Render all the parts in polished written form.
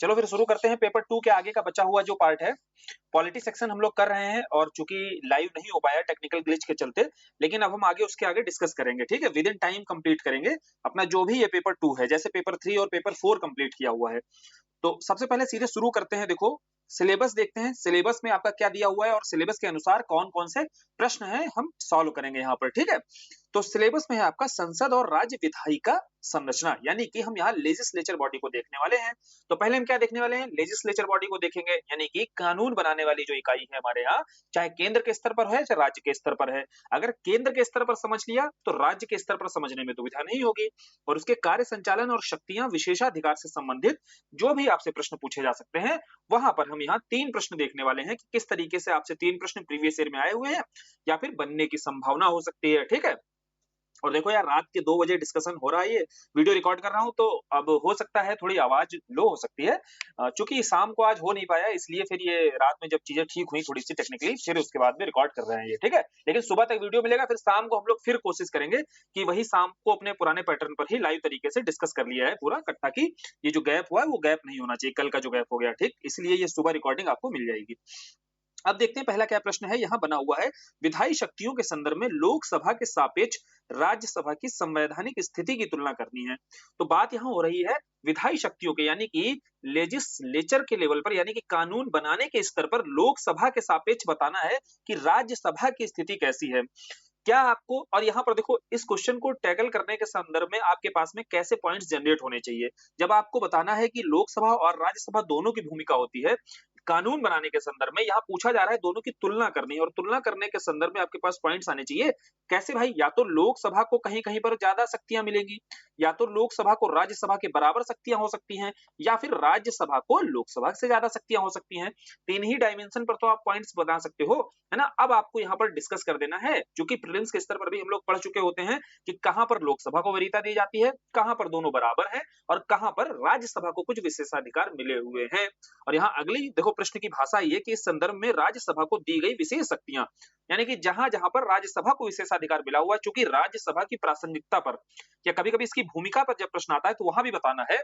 चलो फिर शुरू करते हैं पेपर 2 के आगे का बचा हुआ जो पार्ट है। पॉलिटी सेक्शन हम लोग कर रहे हैं और चूंकि लाइव नहीं हो पाया टेक्निकल ग्लिच के चलते, लेकिन अब हम आगे उसके आगे डिस्कस करेंगे, ठीक है। विद इन टाइम कंप्लीट करेंगे अपना जो भी ये पेपर 2 है, जैसे पेपर 3 और पेपर 4 कंप्लीट किया हुआ है। तो सबसे पहले सीधे शुरू करते हैं। देखो सिलेबस देखते हैं, सिलेबस में आपका क्या दिया हुआ है और सिलेबस के अनुसार कौन कौन से प्रश्न हैं हम सॉल्व करेंगे यहाँ पर, ठीक है। तो सिलेबस में है आपका संसद और राज्य विधायिका संरचना, यानी कि हम यहाँ लेजिस्लेचर बॉडी को देखने वाले हैं। तो पहले हम क्या देखने वाले हैं, लेजिस्लेचर बॉडी को देखेंगे, यानी कि कानून बनाने वाली जो इकाई है हमारे यहाँ, चाहे केंद्र के स्तर पर है चाहे राज्य के स्तर पर है। अगर केंद्र के स्तर पर समझ लिया तो राज्य के स्तर पर समझने में दुविधा नहीं होगी। और उसके कार्य संचालन और शक्तियां विशेषाधिकार से संबंधित जो भी आपसे प्रश्न पूछे जा सकते हैं, वहां पर हम यहाँ 3 प्रश्न देखने वाले हैं कि किस तरीके से आपसे 3 प्रश्न प्रीवियस ईयर में आए हुए हैं या फिर बनने की संभावना हो सकती है, ठीक है। और देखो यार, रात के 2 बजे डिस्कशन हो रहा है, ये वीडियो रिकॉर्ड कर रहा हूँ, तो अब हो सकता है थोड़ी आवाज लो हो सकती है। चूंकि शाम को आज हो नहीं पाया, इसलिए फिर ये रात में जब चीजें ठीक हुई थोड़ी सी टेक्निकली, फिर उसके बाद में रिकॉर्ड कर रहे हैं ये, ठीक है। लेकिन सुबह तक वीडियो मिलेगा, फिर शाम को हम लोग फिर कोशिश करेंगे कि वही शाम को अपने पुराने पैटर्न पर ही लाइव तरीके से डिस्कस कर लिया है पूरा, ताकि ये जो गैप हुआ है वो गैप नहीं होना चाहिए, कल का जो गैप हो गया, ठीक। इसलिए ये सुबह रिकॉर्डिंग आपको मिल जाएगी। अब देखते हैं पहला क्या प्रश्न है, यहाँ बना हुआ है विधायी शक्तियों के संदर्भ में लोकसभा के सापेक्ष राज्यसभा की संवैधानिक स्थिति की तुलना करनी है। तो बात यहाँ हो रही है विधायी शक्तियों के, यानी कि लेजिस्लेचर के लेवल पर, यानी कि कानून बनाने के स्तर पर लोकसभा के सापेक्ष बताना है कि राज्यसभा की स्थिति कैसी है। क्या आपको, और यहाँ पर देखो इस क्वेश्चन को टैकल करने के संदर्भ में आपके पास में कैसे पॉइंट्स जनरेट होने चाहिए। जब आपको बताना है कि लोकसभा और राज्यसभा दोनों की भूमिका होती है कानून बनाने के संदर्भ में, यहाँ पूछा जा रहा है दोनों की तुलना करनी है, और तुलना करने के संदर्भ में आपके पास पॉइंट्स आने चाहिए। कैसे भाई, या तो लोकसभा को कहीं कहीं पर ज्यादा शक्तियां मिलेंगी, या तो लोकसभा को राज्यसभा के बराबर शक्तियां हो सकती हैं, या फिर राज्यसभा को लोकसभा से ज्यादा शक्तियां हो सकती हैं। तीन ही डायमेंशन पर तो आप पॉइंट्स बता सकते हो, है ना। अब आपको यहाँ पर डिस्कस कर देना है, क्योंकि प्रीलिम्स के स्तर पर भी हम लोग पढ़ चुके होते हैं कि कहां पर लोकसभा को वरीयता दी जाती है, कहां पर दोनों बराबर है, और कहां पर राज्यसभा को कुछ विशेषाधिकार मिले हुए हैं। और यहाँ अगली देखो प्रश्न की भाषा ये कि इस संदर्भ में राज्यसभा को दी गई विशेष शक्तियां, यानी कि जहां जहां पर राज्यसभा को विशेषाधिकार मिला हुआ है, चूंकि राज्यसभा की प्रासंगिकता पर या कभी कभी इसकी भूमिका पर जब प्रश्न आता है तो वहां भी बताना है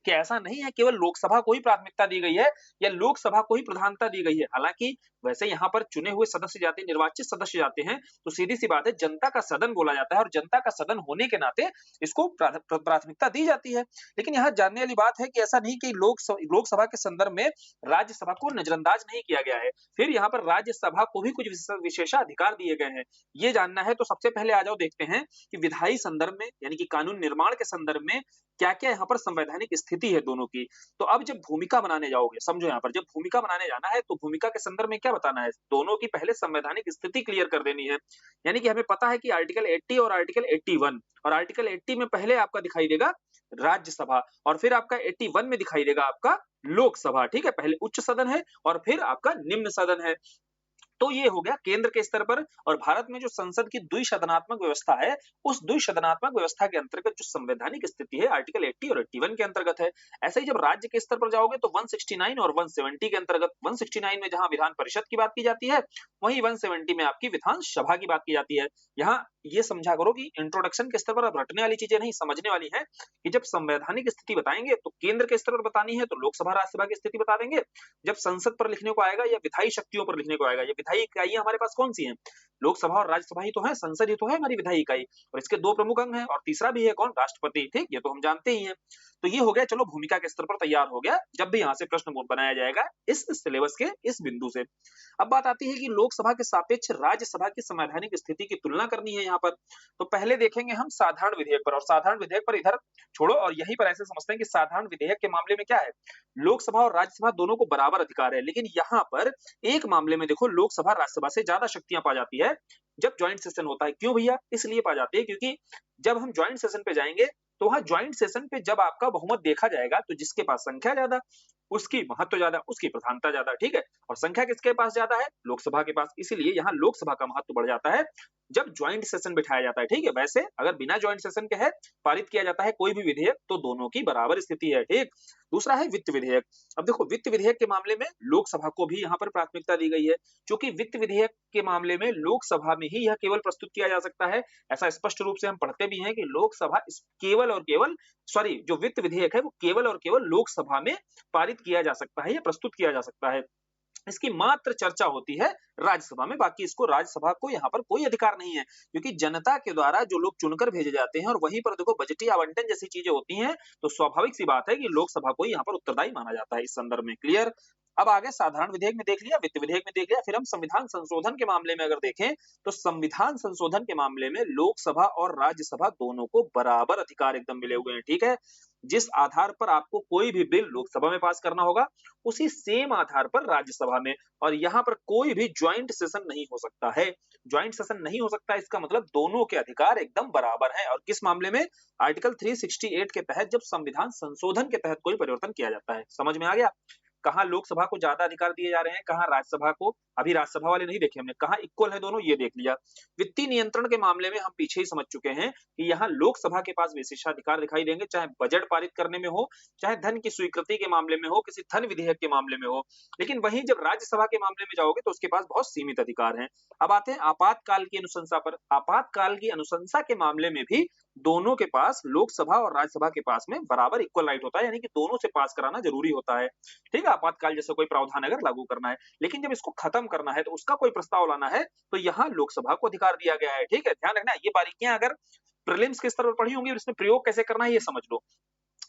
कि ऐसा नहीं है केवल लोकसभा को ही प्राथमिकता दी गई है या लोकसभा को ही प्रधानता दी गई है। हालांकि वैसे यहाँ पर चुने हुए सदस्य जाते हैं, निर्वाचित सदस्य जाते हैं, तो सीधी सी बात है जनता का सदन बोला जाता है, और जनता का सदन होने के नाते इसको प्राथमिकता दी जाती है। लेकिन यहाँ जानने वाली बात है कि ऐसा नहीं कि लोकसभा के संदर्भ में राज्यसभा को नजरअंदाज नहीं किया गया है, फिर यहाँ पर राज्यसभा को भी कुछ विशेषाधिकार दिए गए हैं। ये जानना है तो सबसे पहले आ जाओ देखते हैं कि विधायी संदर्भ में, यानी कि कानून निर्माण के संदर्भ में क्या क्या यहाँ पर संवैधानिक स्थिति है दोनों की। तो अब जब भूमिका बनाने जाओगे, समझो यहाँ पर जब भूमिका बनाने जाना है तो भूमिका के संदर्भ में क्या बताना है, दोनों की पहले संवैधानिक स्थिति क्लियर कर देनी है। यानी कि हमें पता है कि आर्टिकल 80 और आर्टिकल 81, और आर्टिकल 80 में पहले आपका दिखाई देगा राज्यसभा, और फिर आपका 81 में दिखाई देगा आपका लोकसभा, ठीक है। पहले उच्च सदन है और फिर आपका निम्न सदन है। तो ये हो गया केंद्र के स्तर पर। और भारत में जो संसद की द्विसदनात्मक व्यवस्था है, उस द्विसदनात्मक व्यवस्था के अंतर्गत जो संवैधानिक स्थिति है आर्टिकल 80 और 81 के अंतर्गत है। ऐसे ही जब राज्य के स्तर पर जाओगे तो 169 और 170 के अंतर्गत, 169 में जहां विधान परिषद की बात की जाती है, वहीं 170 में आपकी विधानसभा की बात की जाती है। यहाँ ये समझा करो कि इंट्रोडक्शन के स्तर पर अब रटने वाली चीजें नहीं, समझने वाली है कि जब संवैधानिक स्थिति बताएंगे तो केंद्र के स्तर पर बतानी है तो लोकसभा राज्यसभा की स्थिति बता देंगे, जब संसद पर लिखने को आएगा या विधायी शक्तियों पर लिखने को आएगा, या विधायी इकाइयां हमारे पास कौन सी हैं, लोकसभा और राज्यसभा ही तो है, संसद ही तो है हमारी विधायी इकाई, और इसके 2 प्रमुख अंग हैं, और तीसरा भी है कौन, राष्ट्रपति, ठीक, ये तो हम जानते ही हैं। तो ये हो गया, चलो भूमिका के स्तर पर तैयार हो गया, जब भी यहाँ से प्रश्न बनाया जाएगा इस सिलेबस के इस बिंदु से। अब बात आती है कि लोकसभा के सापेक्ष राज्यसभा की संवैधानिक स्थिति की तुलना करनी है यहाँ पर। तो पहले देखेंगे हम साधारण विधेयक पर, और साधारण विधेयक पर इधर छोड़ो, और यहीं पर ऐसे समझते हैं कि साधारण विधेयक के मामले में क्या है, लोकसभा और राज्यसभा दोनों को बराबर अधिकार है, लेकिन यहाँ पर एक मामले में देखो लोकसभा राज्यसभा से ज्यादा शक्तियां पा जाती है जब ज्वाइंट सेशन होता है। क्यों भैया, इसलिए पा जाती है क्योंकि जब हम ज्वाइंट सेशन पे जाएंगे तो वहां ज्वाइंट सेशन पे जब आपका बहुमत देखा जाएगा तो जिसके पास संख्या ज्यादा, उसकी महत्व ज्यादा, उसकी प्रधानता ज्यादा, ठीक है। और संख्या किसके पास ज्यादा है? लोकसभा के पास। इसीलिए यहाँ लोकसभा का महत्व बढ़ जाता है जब ज्वाइंट सेशन बिठाया जाता है, ठीक है। वैसे अगर बिना ज्वाइंट सेशन के है पारित किया जाता है कोई भी विधेयक तो दोनों की बराबर स्थिति है, ठीक। दूसरा है वित्त विधेयक। अब देखो वित्त विधेयक के मामले में लोकसभा को भी यहाँ पर प्राथमिकता दी गई है, क्योंकि वित्त विधेयक के मामले में लोकसभा में ही यह केवल प्रस्तुत किया जा सकता है। ऐसा स्पष्ट रूप से हम पढ़ते भी हैं कि लोकसभा केवल और केवल जो वित्त विधेयक है वो केवल और केवल लोकसभा में पारित किया जा सकता है या प्रस्तुत किया जा सकता है। इसकी मात्र चर्चा होती है राज्यसभा में, बाकी इसको राज्यसभा को यहाँ पर कोई अधिकार नहीं है, क्योंकि जनता के द्वारा जो लोग चुनकर भेजे जाते हैं और वहीं पर देखो बजटीय आवंटन जैसी चीजें होती हैं, तो स्वाभाविक सी बात है कि लोकसभा को यहाँ पर उत्तरदायी माना जाता है इस संदर्भ में। क्लियर? अब आगे साधारण विधेयक में देख लिया, वित्त विधेयक में देख लिया, फिर हम संविधान संशोधन के मामले में अगर देखें तो संविधान संशोधन के मामले में लोकसभा और राज्यसभा दोनों को बराबर अधिकार एकदम मिले हुए हैं, ठीक है। जिस आधार पर आपको कोई भी बिल लोकसभा में पास करना होगा उसी सेम आधार पर राज्यसभा में, और यहाँ पर कोई भी ज्वाइंट सेशन नहीं हो सकता है। ज्वाइंट सेशन नहीं हो सकता, इसका मतलब दोनों के अधिकार एकदम बराबर हैं। और किस मामले में? आर्टिकल 368 के तहत, जब संविधान संशोधन के तहत कोई परिवर्तन किया जाता है। समझ में आ गया? कहाँ लोकसभा को ज्यादा अधिकार दिए जा रहे हैं, कहाँ राज्यसभा को। अभी राज्यसभा वाले नहीं देखे हमने, कहाँ इक्वल है दोनों, ये देख लिया। वित्तीय नियंत्रण के मामले में हम पीछे ही समझ चुके हैं कि यहाँ लोकसभा के पास विशेषाधिकार दिखाई देंगे, चाहे बजट पारित करने में हो, चाहे धन की स्वीकृति के मामले में हो, किसी धन विधेयक के मामले में हो। लेकिन वहीं जब राज्यसभा के मामले में जाओगे तो उसके पास बहुत सीमित अधिकार हैं। अब आते हैं आपातकाल की अनुशंसा पर। आपातकाल की अनुशंसा के मामले में भी दोनों के पास, लोकसभा और राज्यसभा के पास में बराबर इक्वल राइट होता है, यानी कि दोनों से पास कराना जरूरी होता है, ठीक है। आपातकाल जैसे कोई प्रावधान अगर लागू करना है, लेकिन जब इसको खत्म करना है तो उसका कोई प्रस्ताव लाना है तो यहाँ लोकसभा को अधिकार दिया गया है, ठीक है। ध्यान रखना, ये बारीकियां अगर प्रीलिम्स के स्तर पर पढ़ी होंगी और इसमें प्रयोग कैसे करना है ये समझ लो।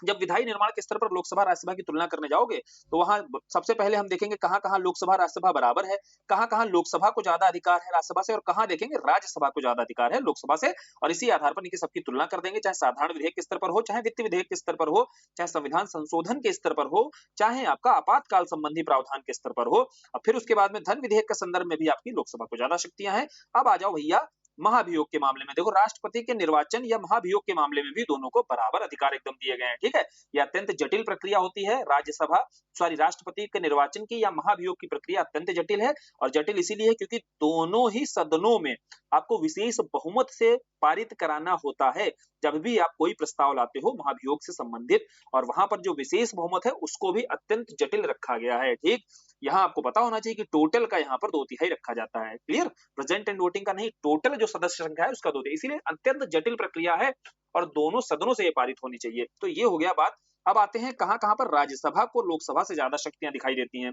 जब विधायी निर्माण के स्तर पर लोकसभा राज्यसभा की तुलना करने जाओगे तो वहां सबसे पहले हम देखेंगे कहां कहां लोकसभा राज्यसभा बराबर है, कहां कहां लोकसभा को ज्यादा अधिकार है राज्यसभा से, और कहां देखेंगे राज्यसभा को ज्यादा अधिकार है लोकसभा से। और इसी आधार पर इनकी सबकी तुलना कर देंगे, चाहे साधारण विधेयक के स्तर पर हो, चाहे वित्त विधेयक के स्तर पर हो, चाहे संविधान संशोधन के स्तर पर हो, चाहे आपका आपातकाल संबंधी प्रावधान के स्तर पर हो। और फिर उसके बाद में धन विधेयक के संदर्भ में भी आपकी लोकसभा को ज्यादा शक्तियां हैं। अब आ जाओ भैया महाभियोग के मामले में। देखो राष्ट्रपति के निर्वाचन या महाभियोग के मामले में भी दोनों को बराबर अधिकार एकदम दिए गए हैं, ठीक है। यह अत्यंत जटिल प्रक्रिया होती है, राष्ट्रपति के निर्वाचन की या महाभियोग की प्रक्रिया अत्यंत जटिल है। और जटिल इसीलिए है क्योंकि दोनों ही सदनों में आपको विशेष बहुमत से पारित कराना होता है जब भी आप कोई प्रस्ताव लाते हो महाभियोग से संबंधित, और वहां पर जो विशेष बहुमत है उसको भी अत्यंत जटिल रखा गया है, ठीक। यहाँ आपको पता होना चाहिए कि टोटल का यहाँ पर 2/3 रखा जाता है, क्लियर। प्रेजेंट एंड वोटिंग का नहीं, टोटल जो सदस्य संख्या है उसका 2/3, इसीलिए अत्यंत जटिल प्रक्रिया है और दोनों सदनों से ये पारित होनी चाहिए। तो ये हो गया बात। अब आते हैं कहां कहां पर राज्यसभा को लोकसभा से ज्यादा शक्तियां दिखाई देती हैं।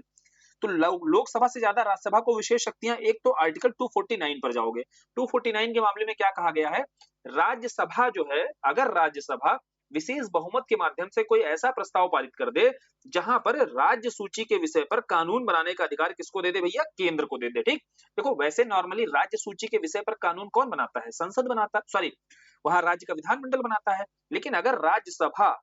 तो लोकसभा से ज्यादा राज्यसभा को विशेष शक्तियां, एक तो आर्टिकल 249 पर जाओगे। 249 के मामले में क्या कहा गया है? राज्यसभा जो है, अगर राज्यसभा विशेष बहुमत के माध्यम से कोई ऐसा प्रस्ताव पारित कर दे जहां पर राज्य सूची के विषय पर कानून बनाने का अधिकार किसको दे दे भैया? केंद्र को दे दे, ठीक। देखो वैसे नॉर्मली राज्य सूची के विषय पर कानून कौन बनाता है? संसद बनाता है, सॉरी वहां राज्य का विधानमंडल बनाता है। लेकिन अगर राज्यसभा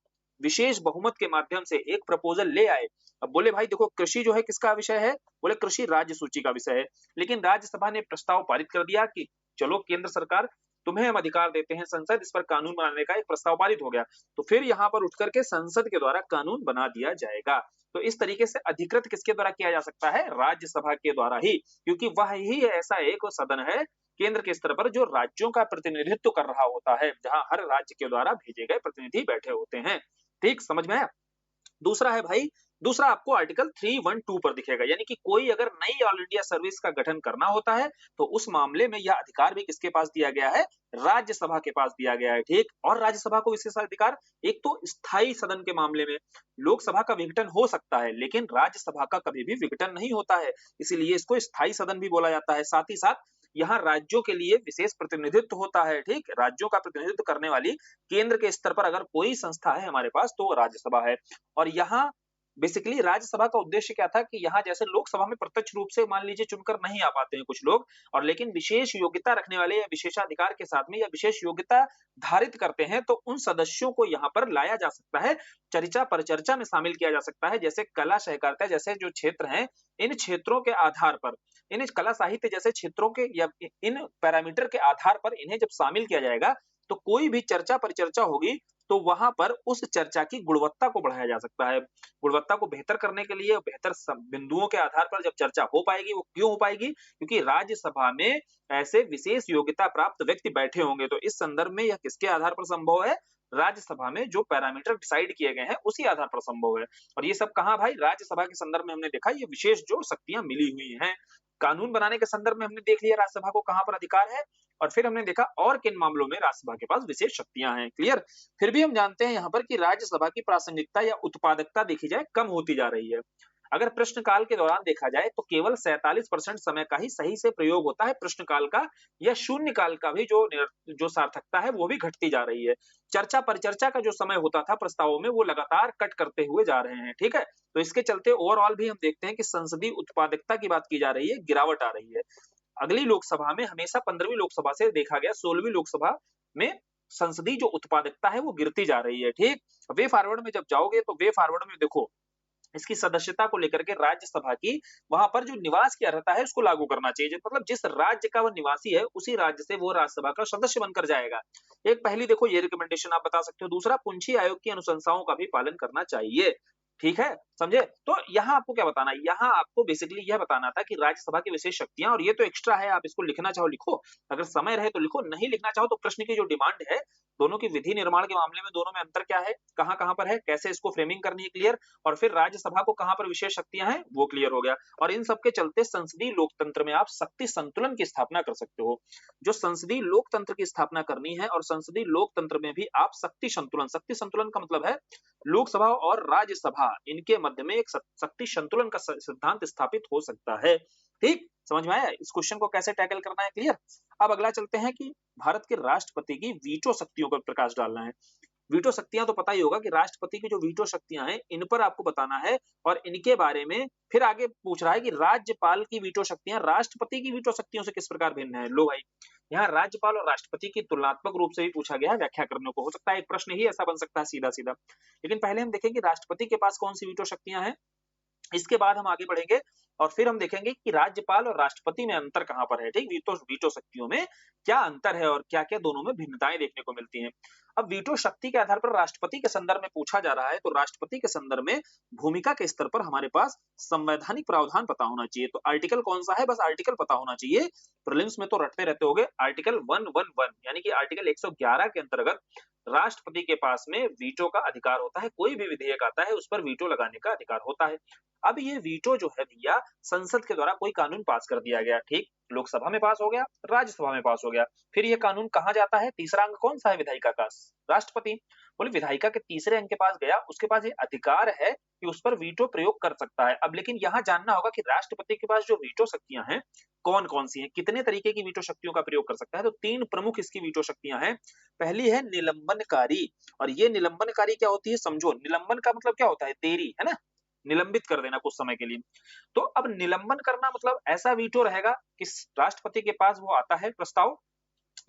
विशेष बहुमत के माध्यम से एक प्रपोजल ले आए, अब बोले भाई देखो कृषि जो है किसका विषय है? बोले कृषि राज्य सूची का विषय है। लेकिन राज्यसभा ने प्रस्ताव पारित कर दिया कि चलो केंद्र सरकार तुम्हें हम अधिकार देते हैं, संसद इस पर कानून बनाने का, एक प्रस्ताव पारित हो गया, तो फिर यहाँ पर उठ करके संसद के द्वारा कानून बना दिया जाएगा। तो इस तरीके से अधिकृत किसके द्वारा किया जा सकता है? राज्यसभा के द्वारा ही, क्योंकि वह ही ऐसा एक सदन है केंद्र के स्तर पर जो राज्यों का प्रतिनिधित्व कर रहा होता है, जहां हर राज्य के द्वारा भेजे गए प्रतिनिधि बैठे होते हैं, ठीक। समझ में आया? दूसरा है भाई, दूसरा आपको आर्टिकल 312 पर दिखेगा, यानी कि कोई अगर नई ऑल इंडिया सर्विस का गठन करना होता है तो उस मामले में यह अधिकार भी किसके पास दिया गया है? राज्यसभा के पास दिया गया है, ठीक। और राज्यसभा को विशेषाधिकार, एक तो स्थायी सदन के मामले में लोकसभा का विघटन हो सकता है लेकिन राज्यसभा का कभी भी विघटन नहीं होता है, इसीलिए इसको स्थायी सदन भी बोला जाता है। साथ ही साथ यहाँ राज्यों के लिए विशेष प्रतिनिधित्व होता है, ठीक। राज्यों का प्रतिनिधित्व करने वाली केंद्र के स्तर पर अगर कोई संस्था है हमारे पास तो राज्यसभा है। और यहाँ बेसिकली राज्यसभा का उद्देश्य क्या था कि यहाँ जैसे लोकसभा में प्रत्यक्ष रूप से मान लीजिए चुनकर नहीं आ पाते हैं कुछ लोग, और लेकिन विशेष योग्यता रखने वाले या विशेषाधिकार के साथ में या विशेष योग्यता धारित करते हैं तो उन सदस्यों को यहाँ पर लाया जा सकता है, चर्चा परिचर्चा में शामिल किया जा सकता है। जैसे कला सहकारिता जैसे जो क्षेत्र हैं, इन क्षेत्रों के आधार पर, इन कला साहित्य जैसे क्षेत्रों के या इन पैरामीटर के आधार पर इन्हें जब शामिल किया जाएगा तो कोई भी चर्चा परिचर्चा होगी तो वहां पर उस चर्चा की गुणवत्ता को बढ़ाया जा सकता है। गुणवत्ता को बेहतर करने के लिए बेहतर बिंदुओं के आधार पर जब चर्चा हो पाएगी, वो क्यों हो पाएगी? क्योंकि राज्यसभा में ऐसे विशेष योग्यता प्राप्त व्यक्ति बैठे होंगे। तो इस संदर्भ में यह किसके आधार पर संभव है? राज्यसभा में जो पैरामीटर डिसाइड किए गए हैं उसी आधार पर संभव है। और ये सब कहाँ भाई? राज्यसभा के संदर्भ में हमने देखा ये विशेष जो शक्तियां मिली हुई हैं। कानून बनाने के संदर्भ में हमने देख लिया राज्यसभा को कहाँ पर अधिकार है, और फिर हमने देखा और किन मामलों में राज्यसभा के पास विशेष शक्तियां हैं। क्लियर? फिर भी हम जानते हैं यहाँ पर कि राज्यसभा की प्रासंगिकता या उत्पादकता देखी जाए कम होती जा रही है। अगर प्रश्नकाल के दौरान देखा जाए तो केवल 47% समय का ही सही से प्रयोग होता है प्रश्नकाल का, या शून्य काल का भी जो सार्थकता है वो भी घटती जा रही है। चर्चा परिचर्चा का जो समय होता था प्रस्तावों में वो लगातार कट करते हुए जा रहे हैं। ठीक है? तो इसके चलते ओवरऑल भी हम देखते हैं कि संसदीय उत्पादकता की बात की जा रही है, गिरावट आ रही है। अगली लोकसभा में हमेशा 15वीं लोकसभा से देखा गया 16वीं लोकसभा में संसदीय जो उत्पादकता है वो गिरती जा रही है। ठीक? वे फॉरवर्ड में जब जाओगे तो वे फॉरवर्ड में देखो इसकी सदस्यता को लेकर के राज्यसभा की वहां पर जो निवास की अर्हता है उसको लागू करना चाहिए। मतलब जिस राज्य का वो निवासी है उसी राज्य से वो राज्यसभा का सदस्य बनकर जाएगा। एक पहली देखो ये रिकमेंडेशन आप बता सकते हो। दूसरा, पुंछी आयोग की अनुशंसाओं का भी पालन करना चाहिए। ठीक है? समझे? तो यहाँ आपको क्या बताना है? यहाँ आपको बेसिकली यह बताना था कि राज्यसभा की विशेष शक्तियां, और ये तो एक्स्ट्रा है, आप इसको लिखना चाहो लिखो, अगर समय रहे तो लिखो, नहीं लिखना चाहो तो प्रश्न की जो डिमांड है दोनों की विधि निर्माण के मामले में दोनों में अंतर क्या है, कहां कहां पर है, कैसे इसको फ्रेमिंग करनी है, क्लियर, और फिर राज्यसभा को कहां पर विशेष शक्तियां हैं वो क्लियर हो गया। और इन सबके चलते संसदीय लोकतंत्र में आप शक्ति संतुलन की स्थापना कर सकते हो। जो संसदीय लोकतंत्र की स्थापना करनी है और संसदीय लोकतंत्र में भी आप शक्ति संतुलन का मतलब है लोकसभा और राज्यसभा इनके मध्य में एक शक्ति संतुलन का सिद्धांत स्थापित हो सकता है। ठीक? समझ में आया इस क्वेश्चन को कैसे टैकल करना है? क्लियर? अब अगला चलते हैं कि भारत के राष्ट्रपति की वीटो शक्तियों पर प्रकाश डालना है। वीटो शक्तियां तो पता ही होगा कि राष्ट्रपति की जो वीटो शक्तियां हैं इन पर आपको बताना है, और इनके बारे में फिर आगे पूछ रहा है कि राज्यपाल की वीटो शक्तियां राष्ट्रपति की वीटो शक्तियों से किस प्रकार भिन्न है। लो भाई, यहाँ राज्यपाल और राष्ट्रपति की तुलनात्मक रूप से भी पूछा गया है, व्याख्या करने को। हो सकता है एक प्रश्न ही ऐसा बन सकता है सीधा सीधा। लेकिन पहले हम देखेंगे राष्ट्रपति के पास कौन सी वीटो शक्तियां हैं, इसके बाद हम आगे बढ़ेंगे और फिर हम देखेंगे कि राज्यपाल और राष्ट्रपति में अंतर कहां पर है। ठीक? वीटो शक्तियों में क्या अंतर है और क्या क्या दोनों में भिन्नताएं देखने को मिलती हैं। अब वीटो शक्ति के आधार पर राष्ट्रपति के संदर्भ में पूछा जा रहा है, तो राष्ट्रपति के संदर्भ में भूमिका के स्तर पर हमारे पास संवैधानिक प्रावधान पता होना चाहिए। तो आर्टिकल कौन सा है, बस आर्टिकल पता होना चाहिए। प्रीलिम्स में तो रटते रहते होगे। आर्टिकल 111 यानी कि आर्टिकल 111 के अंतर्गत राष्ट्रपति के पास में वीटो का अधिकार होता है। कोई भी विधेयक आता है उस पर वीटो लगाने का अधिकार होता है। अब ये वीटो जो है भैया, संसद के द्वारा कोई कानून पास कर दिया गया, ठीक, लोकसभा में पास हो गया, राज्यसभा में पास हो गया, फिर ये कानून कहां जाता है? तीसरा अंग कौन सा है विधायिका का? राष्ट्रपति। बोले विधायिका के तीसरे अंग के पास गया, उसके पास ये अधिकार है कि उस पर वीटो प्रयोग कर सकता है। अब लेकिन यहाँ जानना होगा कि राष्ट्रपति के पास जो वीटो शक्तियां हैं कौन कौन सी हैं, कितने तरीके की वीटो शक्तियों का प्रयोग कर सकता है। तो तीन प्रमुख इसकी वीटो शक्तियां हैं। पहली है निलंबनकारी, और ये निलंबनकारी क्या होती है समझो। निलंबन का मतलब क्या होता है? देरी, है ना, निलंबित कर देना कुछ समय के लिए। तो अब निलंबन करना मतलब ऐसा वीटो रहेगा कि राष्ट्रपति के पास वो आता है प्रस्ताव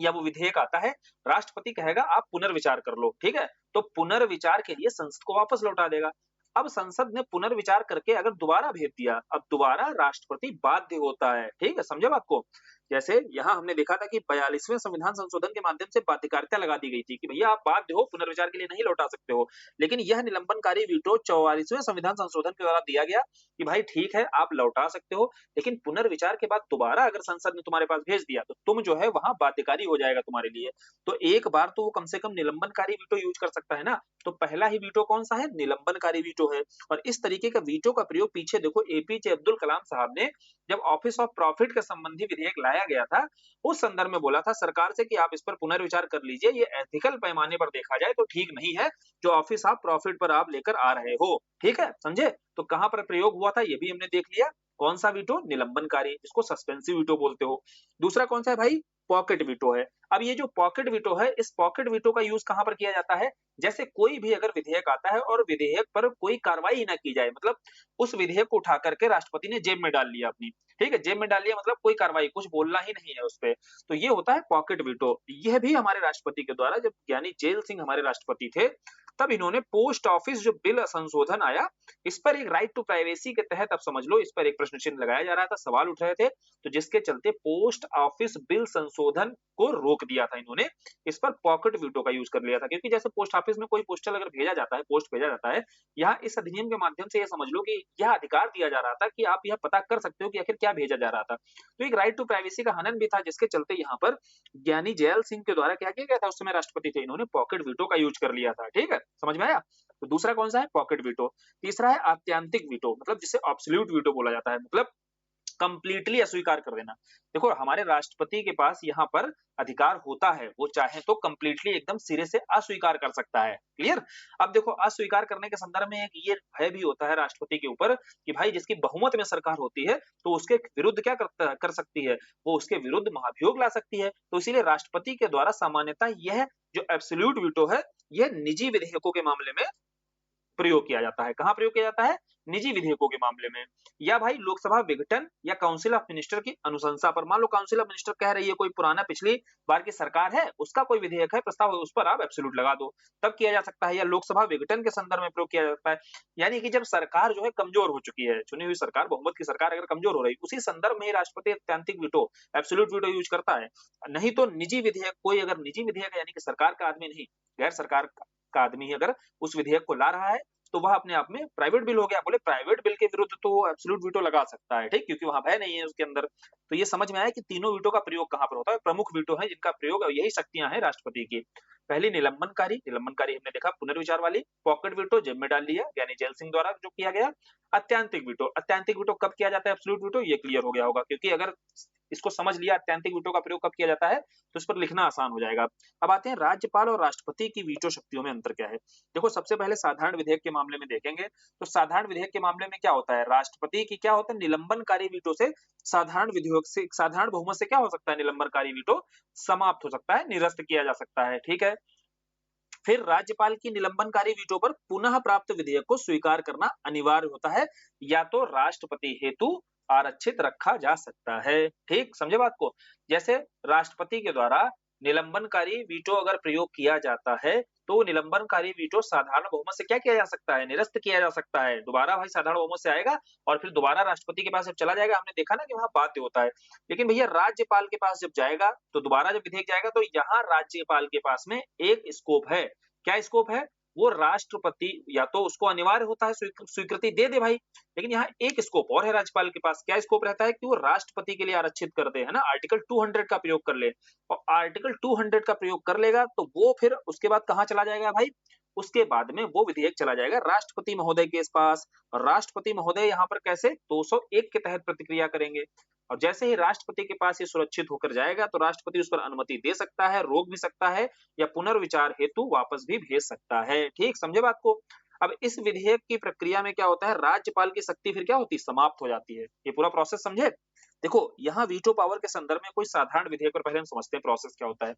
या वो विधेयक आता है, राष्ट्रपति कहेगा आप पुनर्विचार कर लो, ठीक है, तो पुनर्विचार के लिए संसद को वापस लौटा देगा। अब संसद ने पुनर्विचार करके अगर दोबारा भेज दिया, अब दोबारा राष्ट्रपति बाध्य होता है। ठीक है, समझे बात को? जैसे यहाँ हमने देखा था कि 42वें संविधान संशोधन के माध्यम से बाध्यकारिता लगा दी गई थी कि भैया आप बाध्य हो, पुनर्विचार के लिए नहीं लौटा सकते हो। लेकिन यह निलंबनकारी वीटो 44वें संविधान संशोधन के द्वारा दिया गया कि भाई ठीक है आप लौटा सकते हो, लेकिन पुनर्विचार के बाद दोबारा अगर संसद ने तुम्हारे पास भेज दिया तो तुम जो है वहां बाध्यकारी हो जाएगा तुम्हारे लिए। तो एक बार तो वो कम से कम निलंबनकारी वीटो यूज कर सकता है ना। तो पहला ही वीटो कौन सा है? निलंबनकारी वीटो है। और इस तरीके का वीटो का प्रयोग पीछे देखो एपीजे अब्दुल कलाम साहब ने जब ऑफिस ऑफ प्रॉफिट के संबंधी विधेयक लाया गया था उस संदर्भ में बोला था सरकार से कि आप इस पर पुनर्विचार कर लीजिए, ये एथिकल पैमाने पर देखा जाए तो ठीक नहीं है जो ऑफिस ऑफ प्रॉफिट पर आप लेकर आ रहे हो। ठीक है, समझे? तो कहां पर प्रयोग हुआ था ये भी हमने देख लिया। कौन सा वीटो? निलंबनकारी, इसको सस्पेंसिव वीटो बोलते हो। दूसरा कौन सा है भाई? पॉकेट वीटो है। अब ये जो पॉकेट वीटो है, इस पॉकेट वीटो का यूज कहां पर किया जाता है? जैसे कोई भी अगर विधेयक आता है और विधेयक पर कोई कार्रवाई ना की जाए, मतलब उस विधेयक को उठा करके राष्ट्रपति ने जेब में डाल लिया अपनी, ठीक है, जेब में डाल लिया मतलब कोई कार्रवाई, कुछ बोलना ही नहीं है उस पे, तो ये होता है पॉकेट वीटो। यह भी हमारे राष्ट्रपति के द्वारा, जब ज्ञानी जेल सिंह हमारे राष्ट्रपति थे तब इन्होंने पोस्ट ऑफिस जो बिल संशोधन आया, इस पर एक राइट टू प्राइवेसी के तहत, अब समझ लो, इस पर एक प्रश्न चिन्ह लगाया जा रहा था, सवाल उठ रहे थे, तो जिसके चलते पोस्ट ऑफिस बिल संशोधन को रोक दिया था इन्होंने। इस पर पॉकेट वीटो का यूज कर लिया था, क्योंकि जैसे पोस्ट ऑफिस में कोई पोस्टल अगर भेजा जाता है, पोस्ट भेजा जाता है, यहाँ इस अधिनियम के माध्यम से ये समझ लो कि यह अधिकार दिया जा रहा था कि आप यह पता कर सकते हो कि आखिर क्या भेजा जा रहा था। तो एक राइट टू प्राइवेसी का हनन भी था, जिसके चलते यहाँ पर ज्ञानी जैल सिंह के द्वारा क्या किया गया था, उस समय राष्ट्रपति थे, इन्होंने पॉकेट वीटो का यूज कर लिया था। ठीक है, समझ में आया? तो दूसरा कौन सा है? Pocket veto. तीसरा है आत्यांतिक वीटो, मतलब जिसे ऑब्सोल्यूट वीटो बोला जाता है, मतलब कंप्लीटली अस्वीकार कर देना। देखो, हमारे राष्ट्रपति के पास यहाँ पर अधिकार होता है, वो चाहे तो कंप्लीटली एकदम सिरे से अस्वीकार कर सकता है। क्लियर? अब देखो, अस्वीकार करने के संदर्भ में एक ये भय भी होता है राष्ट्रपति के ऊपर कि भाई जिसकी बहुमत में सरकार होती है, तो उसके विरुद्ध क्या कर सकती है, वो उसके विरुद्ध महाभियोग ला सकती है। तो इसीलिए राष्ट्रपति के द्वारा सामान्यतः यह जो एब्सोल्यूट वीटो है, यह निजी विधेयकों के मामले में प्रयोग किया जाता है। कहाँ प्रयोग किया जाता है? निजी विधेयकों के मामले में, या भाई लोकसभा विघटन या काउंसिल ऑफ मिनिस्टर की अनुशंसा पर। मान लो काउंसिल ऑफ मिनिस्टर कह रही है, कोई पुराना पिछली बार की सरकार है, उसका कोई विधेयक है, प्रस्ताव है, उस पर आप एब्सोल्यूट लगा दो, तब किया जा सकता है। या लोकसभा विघटन के संदर्भ में प्रयोग किया जाता है, यानी कि जब सरकार जो है कमजोर हो चुकी है, चुनी हुई सरकार, बहुमत की सरकार अगर कमजोर हो रही, उसी संदर्भ में राष्ट्रपति अत्यंतिक वीटो, एब्सोल्यूट वीटो यूज करता है। नहीं तो निजी विधेयक, कोई अगर निजी विधेयक यानी कि सरकार का आदमी नहीं, गैर सरकार का आदमी अगर उस विधेयक को ला रहा है, तो वह अपने आप में प्राइवेट बिल हो गया। बोले प्राइवेट बिल के विरुद्ध तो वो एब्सोल्यूट वीटो लगा सकता है, ठीक, क्योंकि वहां भय नहीं है उसके अंदर। तो ये समझ में आया कि तीनों वीटो का प्रयोग कहां पर होता है। प्रमुख वीटो है जिनका प्रयोग, यही शक्तियां हैं राष्ट्रपति की। पहली निलंबनकारी, निलंबनकारी हमने देखा, पुनर्विचार वाली। पॉकेट वीटो जिम में डाल लिया, यानी जैल सिंह द्वारा जो किया गया। अत्यंतिक वीटो, अत्यंतिक वीटो कब किया जाता है, एब्सोल्यूट वीटो, ये क्लियर हो गया होगा, क्योंकि अगर इसको समझ लिया अत्यंतिक वीटो का प्रयोग कब किया जाता है, तो इस पर लिखना आसान हो जाएगा। अब आते हैं राज्यपाल और राष्ट्रपति की वीटो शक्तियों में अंतर क्या है। देखो, सबसे पहले साधारण विधेयक के मामले में देखेंगे, तो साधारण विधेयक के मामले में क्या होता है, राष्ट्रपति की क्या होता है, निलंबनकारी वीटो से साधारण विधेयक से, साधारण बहुमत से क्या हो सकता है, निलंबनकारी वीटो समाप्त हो सकता है, निरस्त किया जा सकता है। ठीक है, फिर राज्यपाल की निलंबनकारी वीटो पर पुनः प्राप्त विधेयक को स्वीकार करना अनिवार्य होता है, या तो राष्ट्रपति हेतु आरक्षित रखा जा सकता है। ठीक, समझे बात को? जैसे राष्ट्रपति के द्वारा निलंबनकारी वीटो अगर प्रयोग किया जाता है, तो निलंबनकारी वीटो साधारण बहुमत से क्या किया जा सकता है, निरस्त किया जा सकता है। दोबारा भाई साधारण बहुमत से आएगा और फिर दोबारा राष्ट्रपति के पास जब चला जाएगा, हमने देखा ना कि वहां बाध्य होता है। लेकिन भैया राज्यपाल के पास जब जाएगा, तो दोबारा जब विधेयक जाएगा, तो यहाँ राज्यपाल के पास में एक स्कोप है। क्या स्कोप है? वो राष्ट्रपति या तो उसको अनिवार्य होता है स्वीकृति दे दे भाई, लेकिन यहाँ एक स्कोप और है राज्यपाल के पास। क्या स्कोप रहता है? कि वो राष्ट्रपति के लिए आरक्षित कर दे, है ना, आर्टिकल 200 का प्रयोग कर ले। और आर्टिकल 200 का प्रयोग कर लेगा, तो वो फिर उसके बाद कहाँ चला जाएगा भाई? उसके बाद में वो विधेयक चला जाएगा राष्ट्रपति महोदय के पास। और राष्ट्रपति महोदय यहाँ पर कैसे 201 के तहत प्रतिक्रिया करेंगे, और जैसे ही राष्ट्रपति के पास ये सुरक्षित होकर जाएगा, तो राष्ट्रपति उस पर अनुमति दे सकता है, रोक भी सकता है, या पुनर्विचार हेतु वापस भी भेज सकता है। ठीक, समझे बात को? अब इस विधेयक की प्रक्रिया में क्या होता है, राज्यपाल की शक्ति फिर क्या होती है, समाप्त हो जाती है। ये पूरा प्रोसेस समझे? देखो, यहाँ वीटो पावर के संदर्भ में कोई साधारण विधेयक पर पहले हम समझते हैं प्रोसेस क्या होता है।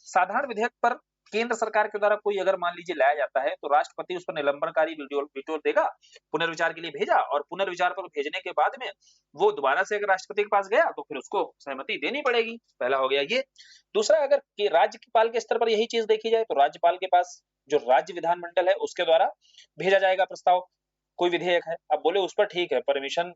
साधारण विधेयक पर केंद्र सरकार के द्वारा कोई अगर मान लीजिए लाया जाता है, तो राष्ट्रपति उस पर निलंबनकारी वीटो देगा, पुनर्विचार के लिए भेजा, और पुनर्विचार पर भेजने के बाद में वो दोबारा से अगर राष्ट्रपति के पास गया, तो फिर उसको सहमति देनी पड़ेगी। पहला हो गया ये। दूसरा, अगर राज्यपाल के स्तर पर यही चीज देखी जाए, तो राज्यपाल के पास जो राज्य विधानमंडल है, उसके द्वारा भेजा जाएगा प्रस्ताव, कोई विधेयक है। अब बोले उस पर ठीक है, परमिशन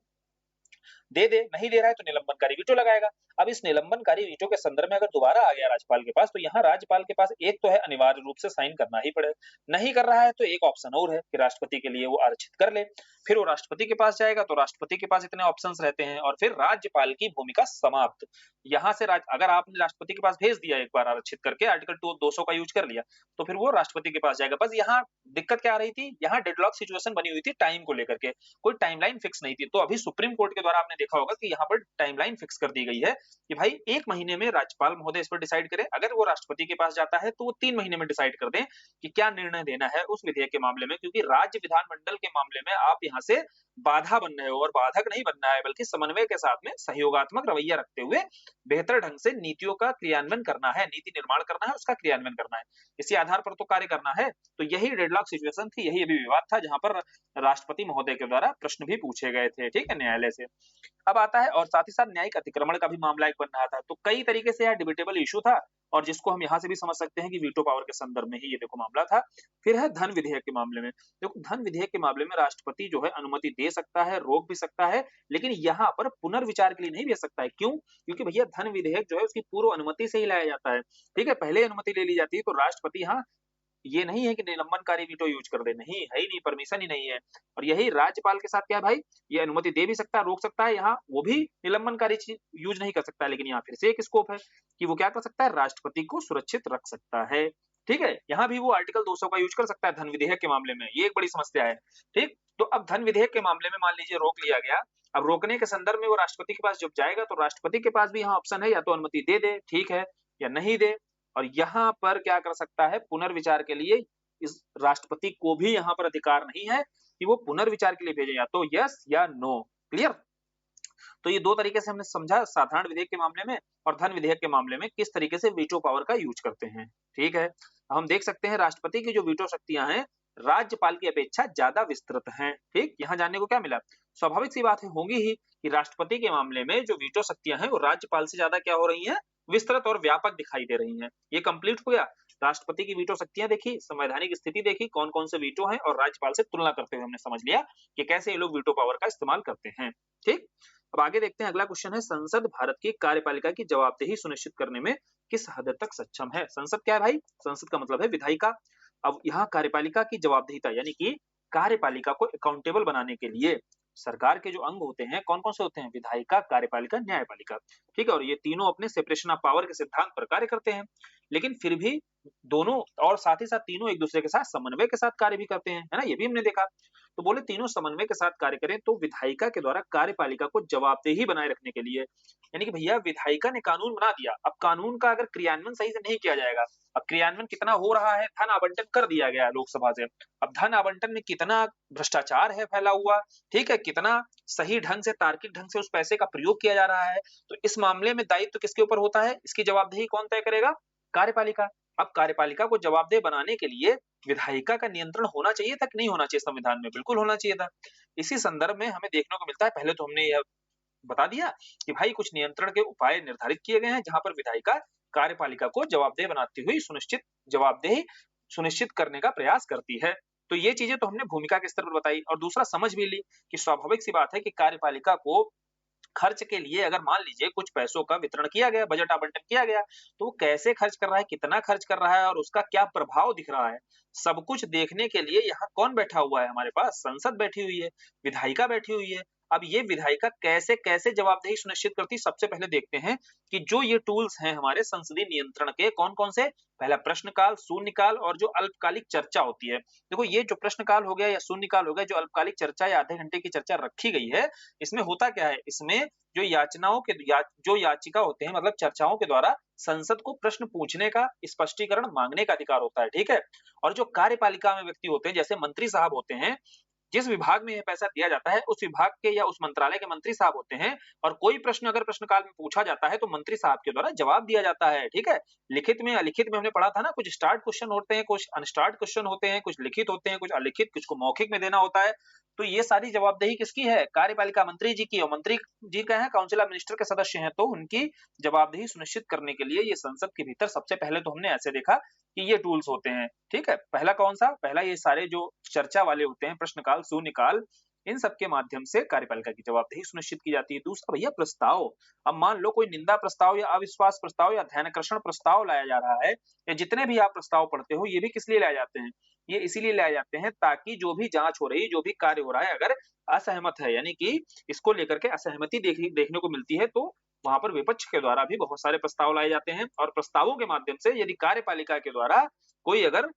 दे दे, नहीं दे रहा है तो निलंबनकारी वीटो लगाएगा। अब इस निलंबनकारी वीटो के संदर्भ में अगर दोबारा आ गया राज्यपाल के पास, तो यहाँ राज्यपाल के पास एक तो है अनिवार्य रूप से साइन करना ही पड़े, नहीं कर रहा है तो एक ऑप्शन और है कि राष्ट्रपति के लिए वो आरक्षित कर ले। फिर वो राष्ट्रपति के पास जाएगा, तो राष्ट्रपति के पास इतने ऑप्शंस रहते हैं, और फिर राज्यपाल की भूमिका समाप्त। यहाँ से अगर आपने राष्ट्रपति के पास भेज दिया एक बार आरक्षित करके, आर्टिकल 200 का यूज कर लिया, तो फिर वो राष्ट्रपति के पास जाएगा। बस यहाँ दिक्कत क्या आ रही थी, यहाँ डेडलॉक सिचुएशन बनी हुई थी टाइम को लेकर के, कोई टाइमलाइन फिक्स नहीं थी। तो अभी सुप्रीम कोर्ट के द्वारा आपने देखा होगा कि यहाँ पर टाइमलाइन फिक्स कर दी गई है कि भाई 1 महीने में राज्यपाल महोदय इस पर डिसाइड करें। अगर वो राष्ट्रपति के पास जाता है, तो वो 3 महीने में डिसाइड कर दें कि क्या निर्णय देना है उस विधेयक के मामले में, क्योंकि राज्य विधानमंडल के मामले में आप यहाँ से बाधा बन रहे हो, और बाधक नहीं बनना है, बल्कि समन्वय के साथ में सहयोगात्मक रवैया रखते हुए बेहतर ढंग से नीतियों का क्रियान्वयन करना है, नीति निर्माण करना है, उसका क्रियान्वयन करना है, इसी आधार पर तो कार्य करना है। तो यही डेडलॉक सिचुएशन थी, यही अभी विवाद था, जहां पर राष्ट्रपति महोदय के द्वारा प्रश्न भी पूछे गए थे, ठीक है, न्यायालय से। अब आता है, और साथ ही साथ न्यायिक अतिक्रमण का भी मामला एक बन रहा था। तो कई तरीके से यह डिबेटेबल इशू था, और जिसको हम यहाँ से भी समझ सकते हैं कि वीटो पावर के संदर्भ में ही ये देखो मामला था। फिर है धन विधेयक के मामले में। देखो धन विधेयक के मामले में राष्ट्रपति जो है अनुमति दे सकता है, रोक भी सकता है, लेकिन यहाँ पर पुनर्विचार के लिए नहीं भेज सकता है। क्यों? क्योंकि भैया धन विधेयक जो है उसकी पूर्व अनुमति से ही लाया जाता है। ठीक है, पहले अनुमति ले ली जाती है, तो राष्ट्रपति यहाँ ये नहीं है कि निलंबनकारी वीटो यूज कर दे, नहीं है ही नहीं, परमिशन ही नहीं है। और यही राज्यपाल के साथ क्या है भाई, ये अनुमति दे भी सकता है, रोक सकता है, यहाँ वो भी निलंबनकारी चीज यूज नहीं कर सकता, लेकिन यहाँ फिर से एक स्कोप है कि वो क्या कर सकता है, राष्ट्रपति को सुरक्षित रख सकता है। ठीक है, यहाँ भी वो आर्टिकल 200 का यूज कर सकता है धन विधेयक के मामले में, ये एक बड़ी समस्या है। ठीक, तो अब धन विधेयक के मामले में मान लीजिए रोक लिया गया, अब रोकने के संदर्भ में वो राष्ट्रपति के पास जब जाएगा तो राष्ट्रपति के पास भी यहाँ ऑप्शन है, या तो अनुमति दे दे, ठीक है, या नहीं दे। और यहाँ पर क्या कर सकता है, पुनर्विचार के लिए इस राष्ट्रपति को भी यहाँ पर अधिकार नहीं है कि वो पुनर्विचार के लिए भेजे, या तो यस या नो। क्लियर? तो ये दो तरीके से हमने समझा, साधारण विधेयक के मामले में और धन विधेयक के मामले में किस तरीके से वीटो पावर का यूज करते हैं। ठीक है, हम देख सकते हैं राष्ट्रपति की जो वीटो शक्तियां हैं राज्यपाल की अपेक्षा ज्यादा विस्तृत हैं। ठीक, यहाँ जानने को क्या मिला, स्वाभाविक सी बात है होगी ही कि राष्ट्रपति के मामले में जो वीटो शक्तियां हैं वो राज्यपाल से ज्यादा क्या हो रही हैं, विस्तृत और व्यापक दिखाई दे रही हैं। ये कंप्लीट हो गया, राष्ट्रपति की वीटो शक्तियां देखी, संवैधानिक स्थिति देखी, कौन कौन से वीटो हैं, और राज्यपाल से तुलना करते हुए हमने समझ लिया कि कैसे ये लोग वीटो पावर का इस्तेमाल करते हैं। ठीक, अब आगे देखते हैं, अगला क्वेश्चन है, संसद भारत की कार्यपालिका की जवाबदेही सुनिश्चित करने में किस हद तक सक्षम है। संसद क्या है भाई, संसद का मतलब है विधायिका। अब यहाँ कार्यपालिका की जवाबदेहिता यानी कि कार्यपालिका को अकाउंटेबल बनाने के लिए सरकार के जो अंग होते हैं कौन कौन से होते हैं, विधायिका, कार्यपालिका, न्यायपालिका। ठीक है, और ये तीनों अपने सेपरेशन ऑफ पावर के सिद्धांत पर कार्य करते हैं, लेकिन फिर भी दोनों और साथ ही साथ तीनों एक दूसरे के साथ समन्वय के साथ कार्य भी करते हैं, है ना, ये भी हमने देखा। तो बोले तीनों समन्वय के साथ कार्य करें, तो विधायिका के द्वारा कार्यपालिका को जवाबदेही बनाए रखने के लिए, यानी कि भैया विधायिका ने कानून बना दिया, अब कानून का अगर क्रियान्वयन सही से नहीं किया जाएगा, अब क्रियान्वयन कितना हो रहा है, धन आवंटन कर दिया गया है लोकसभा से, अब धन आवंटन में कितना भ्रष्टाचार है फैला हुआ, ठीक है, कितना सही ढंग से तार्किक ढंग से उस पैसे का प्रयोग किया जा रहा है, तो इस मामले में दायित्व किसके ऊपर होता है, इसकी जवाबदेही कौन तय करेगा, कार्यपालिका। अब कार्यपालिका को जवाबदेह बनाने के लिए विधायिका का नियंत्रण होना चाहिए था कि नहीं होना चाहिए, संविधान में बिल्कुल होना चाहिए था। इसी संदर्भ में हमें देखने को मिलता है, पहले तो हमने यह बता दिया कि भाई कुछ नियंत्रण के उपाय निर्धारित किए गए हैं जहां पर विधायिका कार्यपालिका को जवाबदेह बनाती हुई जवाबदेही सुनिश्चित करने का प्रयास करती है। तो ये चीजें तो हमने भूमिका के स्तर पर बताई, और दूसरा समझ भी ली कि स्वाभाविक सी बात है कि कार्यपालिका को खर्च के लिए अगर मान लीजिए कुछ पैसों का वितरण किया गया, बजट आवंटन किया गया, तो वो कैसे खर्च कर रहा है, कितना खर्च कर रहा है और उसका क्या प्रभाव दिख रहा है, सब कुछ देखने के लिए यहाँ कौन बैठा हुआ है, हमारे पास संसद बैठी हुई है, विधायिका बैठी हुई है। अब ये विधायिका कैसे कैसे जवाबदेही सुनिश्चित करती, सबसे पहले देखते हैं कि जो ये टूल्स हैं हमारे संसदीय नियंत्रण के कौन कौन से, पहला प्रश्नकाल, शून्यकाल और जो अल्पकालिक चर्चा होती है। देखो ये जो प्रश्नकाल हो गया या शून्यकाल हो गया, जो अल्पकालिक चर्चा या आधे घंटे की चर्चा रखी गई है, इसमें होता क्या है, इसमें जो जो याचिका होते हैं, मतलब चर्चाओं के द्वारा संसद को प्रश्न पूछने का, स्पष्टीकरण मांगने का अधिकार होता है। ठीक है, और जो कार्यपालिका में व्यक्ति होते हैं जैसे मंत्री साहब होते हैं, जिस विभाग में यह पैसा दिया जाता है उस विभाग के या उस मंत्रालय के मंत्री साहब होते हैं, और कोई प्रश्न अगर प्रश्नकाल में पूछा जाता है तो मंत्री साहब के द्वारा जवाब दिया जाता है। ठीक है, लिखित में अलिखित में हमने पढ़ा था ना, कुछ स्टार्ट क्वेश्चन होते हैं, कुछ अनस्टार्ट क्वेश्चन होते हैं, कुछ लिखित होते हैं, कुछ अलिखित, कुछ को मौखिक में देना होता है। तो ये सारी जवाबदेही किसकी है, कार्यपालिका मंत्री जी की, और मंत्री जी क्या है, काउंसिल ऑफ मिनिस्टर के सदस्य हैं, तो उनकी जवाबदेही सुनिश्चित करने के लिए ये संसद के भीतर सबसे पहले तो हमने ऐसे देखा कि ये टूल्स होते हैं। ठीक है, पहला कौन सा, पहला ये सारे जो चर्चा वाले होते हैं, प्रश्नकाल, शून्यकाल, इन सब के माध्यम से कार्यपालिका की जवाबदेही सुनिश्चित की जाती है। दूसरा भैया प्रस्ताव, अब मान लो कोई निंदा प्रस्ताव या अविश्वास प्रस्ताव या ध्यानाकर्षण प्रस्ताव लाया जा रहा है, या जितने भी आप प्रस्ताव पढ़ते हो, ये भी किस लिए लाए जाते हैं, ये इसीलिए लाए जाते हैं ताकि जो भी जांच हो रही, जो भी कार्य हो रहा है, अगर असहमत है, यानी कि इसको लेकर के असहमति देखने को मिलती है, तो वहां पर विपक्ष के द्वारा भी बहुत सारे प्रस्ताव लाए जाते हैं, और प्रस्तावों के माध्यम से यदि कार्यपालिका के द्वारा कोई अगर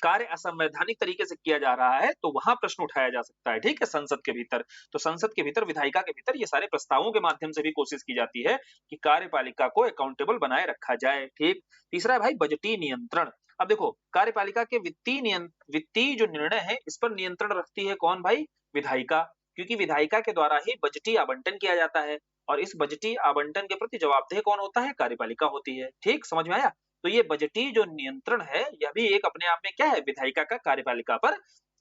कार्य असंवैधानिक तरीके से किया जा रहा है तो वहां प्रश्न उठाया जा सकता है। ठीक है, संसद के भीतर, तो संसद के भीतर, विधायिका के भीतर ये सारे प्रस्तावों के माध्यम से भी कोशिश की जाती है कि कार्यपालिका को अकाउंटेबल बनाए रखा जाए। ठीक, तीसरा है भाई बजटीय नियंत्रण। अब देखो कार्यपालिका के वित्तीय जो निर्णय है इस पर नियंत्रण रखती है कौन भाई, विधायिका, क्योंकि विधायिका के द्वारा ही बजटीय आवंटन किया जाता है, और इस बजटीय आवंटन के प्रति जवाबदेह कौन होता है, कार्यपालिका होती है। ठीक, समझ में आया। तो ये बजटीय जो नियंत्रण है यह भी एक अपने आप में क्या है, विधायिका का कार्यपालिका पर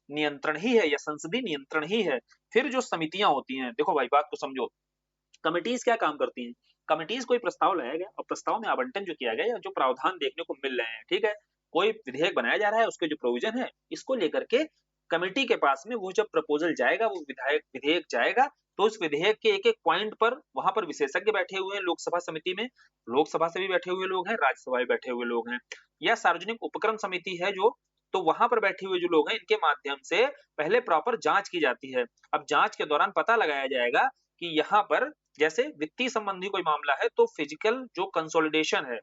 नियंत्रण ही है या संसदीय नियंत्रण ही है। फिर जो समितियां होती हैं, देखो भाई बात को समझो, कमिटीज क्या काम करती हैं, कमिटीज कोई प्रस्ताव लाया गया और प्रस्ताव में आवंटन जो किया गया या जो प्रावधान देखने को मिल रहे हैं, ठीक है, कोई विधेयक बनाया जा रहा है, उसके जो प्रोविजन है, इसको लेकर के कमेटी के पास में वो जब प्रपोजल जाएगा, वो विधेयक जाएगा, तो उस विधेयक के एक-एक पॉइंट पर वहां पर विशेषज्ञ बैठे हुए हैं लोकसभा समिति में, लोकसभा से भी बैठे हुए लोग हैं, राज्यसभा में बैठे हुए लोग हैं, या सार्वजनिक उपक्रम समिति है जो, तो वहां पर बैठे हुए जो लोग हैं, इनके माध्यम से पहले प्रॉपर जांच की जाती है। अब जांच के दौरान पता लगाया जाएगा कि यहाँ पर जैसे वित्तीय संबंधी कोई मामला है, तो फिजिकल जो कंसोलिडेशन है,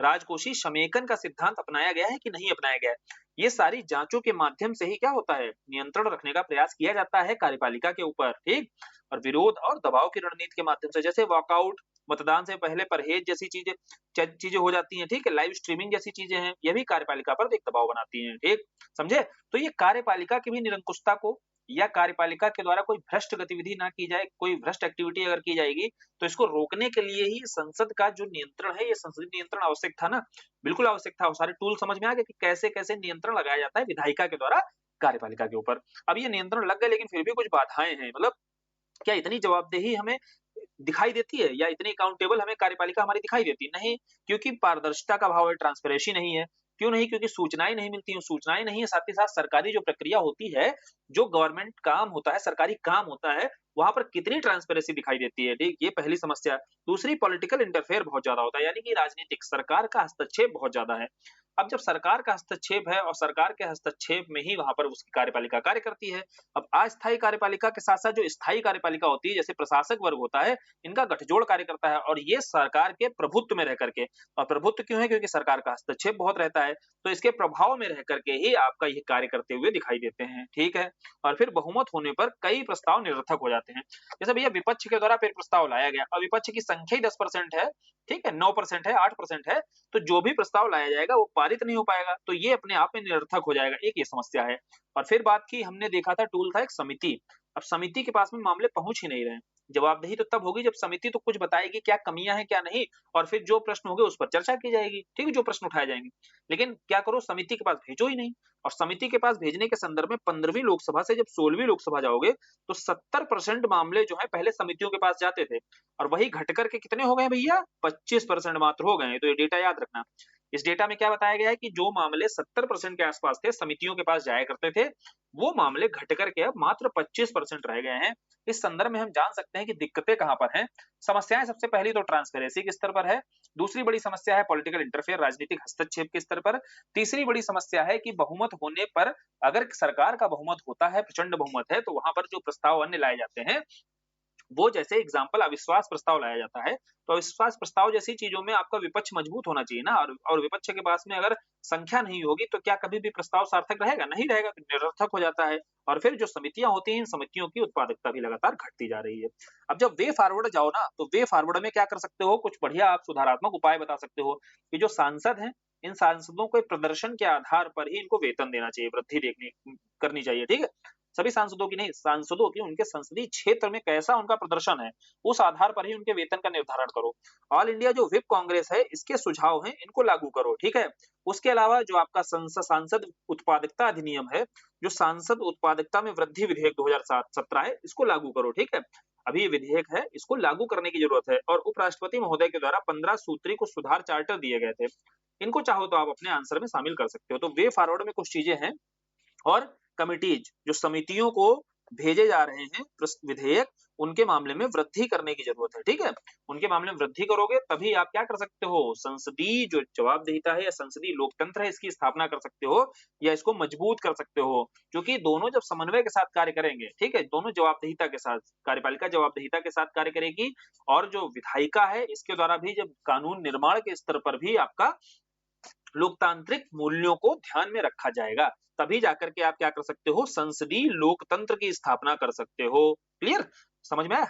राजकोषीय समेकन का सिद्धांत अपनाया गया है कि नहीं अपनाया गया है, ये सारी जांचों के माध्यम से ही क्या होता है, नियंत्रण रखने का प्रयास किया जाता है कार्यपालिका के ऊपर, ठीक। और विरोध और दबाव की रणनीति के माध्यम से, जैसे वॉकआउट, मतदान से पहले परहेज जैसी चीजें हो जाती हैं, ठीक है, लाइव स्ट्रीमिंग जैसी चीजें हैं, ये भी कार्यपालिका पर एक दबाव बनाती हैं, ठीक, समझे। तो ये कार्यपालिका की भी निरंकुशता को, या कार्यपालिका के द्वारा कोई भ्रष्ट गतिविधि ना की जाए, कोई भ्रष्ट एक्टिविटी अगर की जाएगी, तो इसको रोकने के लिए ही संसद का जो नियंत्रण है, ये संसदीय नियंत्रण आवश्यक था ना, बिल्कुल आवश्यक था। वो सारे टूल समझ में आ गए कि कैसे-कैसे नियंत्रण लगाया जाता है विधायिका के द्वारा कार्यपालिका के ऊपर। अब ये नियंत्रण लग गए, लेकिन फिर भी कुछ बाधाएं हैं, मतलब क्या इतनी जवाबदेही हमें दिखाई देती है, या इतनी अकाउंटेबल हमें कार्यपालिका हमारी दिखाई देती है? नहीं, क्योंकि पारदर्शिता का अभाव है, ट्रांसपेरेंसी नहीं है। क्यों नहीं? क्योंकि सूचनाएं नहीं मिलती हैं, सूचनाएं नहीं है, साथ ही साथ सरकारी जो प्रक्रिया होती है, जो गवर्नमेंट काम होता है, सरकारी काम होता है, वहां पर कितनी ट्रांसपेरेंसी दिखाई देती है, ठीक, ये पहली समस्या। दूसरी, पॉलिटिकल इंटरफेयर बहुत ज्यादा होता है, यानी कि राजनीतिक सरकार का हस्तक्षेप बहुत ज्यादा है। अब जब सरकार का हस्तक्षेप है, और सरकार के हस्तक्षेप में ही वहां पर उसकी कार्यपालिका कार्य करती है। अब अस्थायी कार्यपालिका के साथ साथ जो स्थायी कार्यपालिका होती है, जैसे प्रशासक वर्ग होता है, इनका गठजोड़ कार्य करता है, और ये सरकार के प्रभुत्व में रह करके, और प्रभुत्व क्यों है? क्योंकि सरकार का हस्तक्षेप बहुत रहता है, तो इसके प्रभाव में रह करके ही आपका ये कार्य करते हुए दिखाई देते हैं, ठीक है। और फिर बहुमत होने पर कई प्रस्ताव निरर्थक हो जाते हैं। जैसे भैया विपक्ष के द्वारा फिर प्रस्ताव लाया गया, और विपक्ष की संख्या ही 10% है, ठीक है, 9% है, 8% है, तो जो भी प्रस्ताव लाया जाएगा वो पारित नहीं हो पाएगा, तो ये अपने आप में निरर्थक हो जाएगा, एक ये समस्या है। और फिर बात की, हमने देखा था टूल था एक समिति। अब समिति के पास में मामले पहुंच ही नहीं रहे हैं। जवाबदेही तो तब होगी जब समिति तो कुछ बताएगी क्या कमियां हैं क्या नहीं, और फिर जो प्रश्न होंगे उस पर चर्चा की जाएगी, ठीक है, जो प्रश्न उठाए जाएंगे। लेकिन क्या करो, समिति के पास भेजो ही नहीं। और समिति के पास भेजने के संदर्भ में 15वीं लोकसभा से जब 16वीं लोकसभा जाओगे, तो 70% मामले जो है पहले समितियों के पास जाते थे, और वही घट करके कितने हो गए भैया, 25% मात्र हो गए। तो ये डेटा याद रखना। इस डेटा में क्या बताया गया है कि जो मामले 70% के आसपास थे, समितियों के पास जाया करते थे, वो मामले घट करके अब मात्र 25% रह गए हैं। इस संदर्भ में हम जान सकते हैं कि दिक्कतें कहां पर हैं। समस्याएं सबसे पहली तो ट्रांसपेरेंसी के स्तर पर है। दूसरी बड़ी समस्या है पॉलिटिकल इंटरफेयर, राजनीतिक हस्तक्षेप के स्तर पर। तीसरी बड़ी समस्या है कि बहुमत होने पर, अगर सरकार का बहुमत होता है, प्रचंड बहुमत है, तो वहां पर जो प्रस्ताव अन्य लाए जाते हैं, वो जैसे एग्जाम्पल अविश्वास प्रस्ताव लाया जाता है, तो अविश्वास प्रस्ताव जैसी चीजों में आपका विपक्ष मजबूत होना चाहिए ना, और विपक्ष के पास में अगर संख्या नहीं होगी, तो क्या कभी भी प्रस्ताव सार्थक रहेगा? नहीं रहेगा, तो निरर्थक हो जाता है। और फिर जो समितियां होती हैं, इन समितियों की उत्पादकता भी लगातार घटती जा रही है। अब जब वे फॉरवर्ड जाओ ना, तो वे फॉरवर्ड में क्या कर सकते हो, कुछ बढ़िया आप सुधारात्मक उपाय बता सकते हो कि जो सांसद हैं, इन सांसदों को प्रदर्शन के आधार पर ही इनको वेतन देना चाहिए, वृद्धि देखनी करनी चाहिए, ठीक है। सभी सांसदों की नहीं, सांसदों की उनके संसदीय क्षेत्र में कैसा उनका प्रदर्शन है, उस आधार पर ही उनके वेतन का निर्धारण करो। ऑल इंडिया जो विप कांग्रेस है, इसके सुझाव हैं, इनको लागू करो, ठीक है। उसके अलावा जो आपका सांसद उत्पादकता अधिनियम है, जो सांसद उत्पादकता में वृद्धि विधेयक 2017 है, इसको लागू करो, ठीक है। अभी ये विधेयक है, इसको लागू करने की जरूरत है। और उपराष्ट्रपति महोदय के द्वारा 15 सूत्री कुछ सुधार चार्टर दिए गए थे, इनको चाहो तो आप अपने आंसर में शामिल कर सकते हो। तो वे फॉरवर्ड में कुछ चीजें हैं। और कमिटीज जो समितियों को भेजे जा रहे हैं विधेयक, उनके मामले में वृद्धि करने की जरूरत है, ठीक है। उनके मामले में वृद्धि करोगे तभी आप क्या कर सकते हो, संसदीय जो जवाबदेहिता है या संसदीय लोकतंत्र है, इसकी स्थापना कर सकते हो, या इसको मजबूत कर सकते हो। क्योंकि दोनों जब समन्वय के साथ कार्य करेंगे, ठीक है, दोनों जवाबदेहिता के साथ, कार्यपालिका जवाबदेहिता के साथ कार्य करेगी, और जो विधायिका है, इसके द्वारा भी जब कानून निर्माण के स्तर पर भी आपका लोकतांत्रिक मूल्यों को ध्यान में रखा जाएगा, तभी जाकर के आप क्या कर सकते हो, संसदीय लोकतंत्र की स्थापना कर सकते हो। क्लियर? समझ में आया?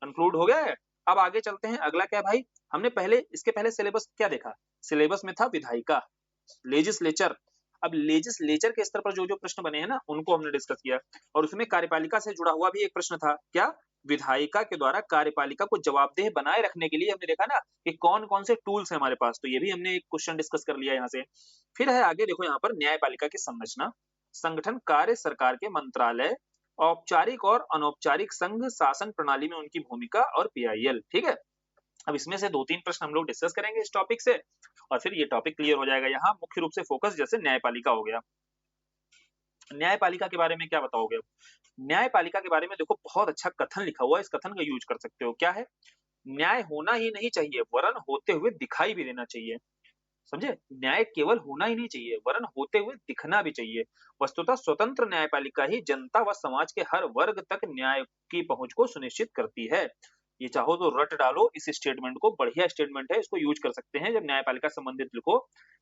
कंक्लूड हो गया है? अब आगे चलते हैं। अगला क्या भाई, हमने इसके पहले सिलेबस क्या देखा? सिलेबस में था विधायिका, लेजिस्लेचर। अब लेजिस्लेचर के स्तर पर जो जो प्रश्न बने हैं ना, उनको हमने डिस्कस किया, और उसमें कार्यपालिका से जुड़ा हुआ भी एक प्रश्न था। क्या? विधायिका के द्वारा कार्यपालिका को जवाबदेह बनाए रखने के लिए हमने देखा ना कि कौन कौन से टूल्स हैं हमारे पास, तो ये भी हमने एक क्वेश्चन डिस्कस कर लिया यहाँ से। फिर है आगे देखो, यहाँ पर न्यायपालिका की संरचना, संगठन कार्य, सरकार के मंत्रालय, औपचारिक और अनौपचारिक संघ शासन प्रणाली में उनकी भूमिका, और पीआईएल, ठीक है। अब इसमें से 2-3 प्रश्न हम लोग डिस्कस करेंगे इस टॉपिक से और फिर ये टॉपिक क्लियर हो जाएगा। यहाँ मुख्य रूप से फोकस जैसे न्यायपालिका हो गया। न्यायपालिका के बारे में क्या बताओगे अब? न्यायपालिका के बारे में देखो बहुत अच्छा कथन लिखा हुआ है, इस कथन का यूज कर सकते हो। क्या है? न्याय होना ही नहीं चाहिए वरन होते हुए दिखाई भी देना चाहिए। समझे? न्याय केवल होना ही नहीं चाहिए वरन होते हुए दिखना भी चाहिए। वस्तुतः स्वतंत्र न्यायपालिका ही जनता व समाज के हर वर्ग तक न्याय की पहुंच को सुनिश्चित करती है। ये चाहो तो रट डालो इस स्टेटमेंट को, बढ़िया स्टेटमेंट है, इसको यूज कर सकते हैं जब न्यायपालिका संबंधित लिखो।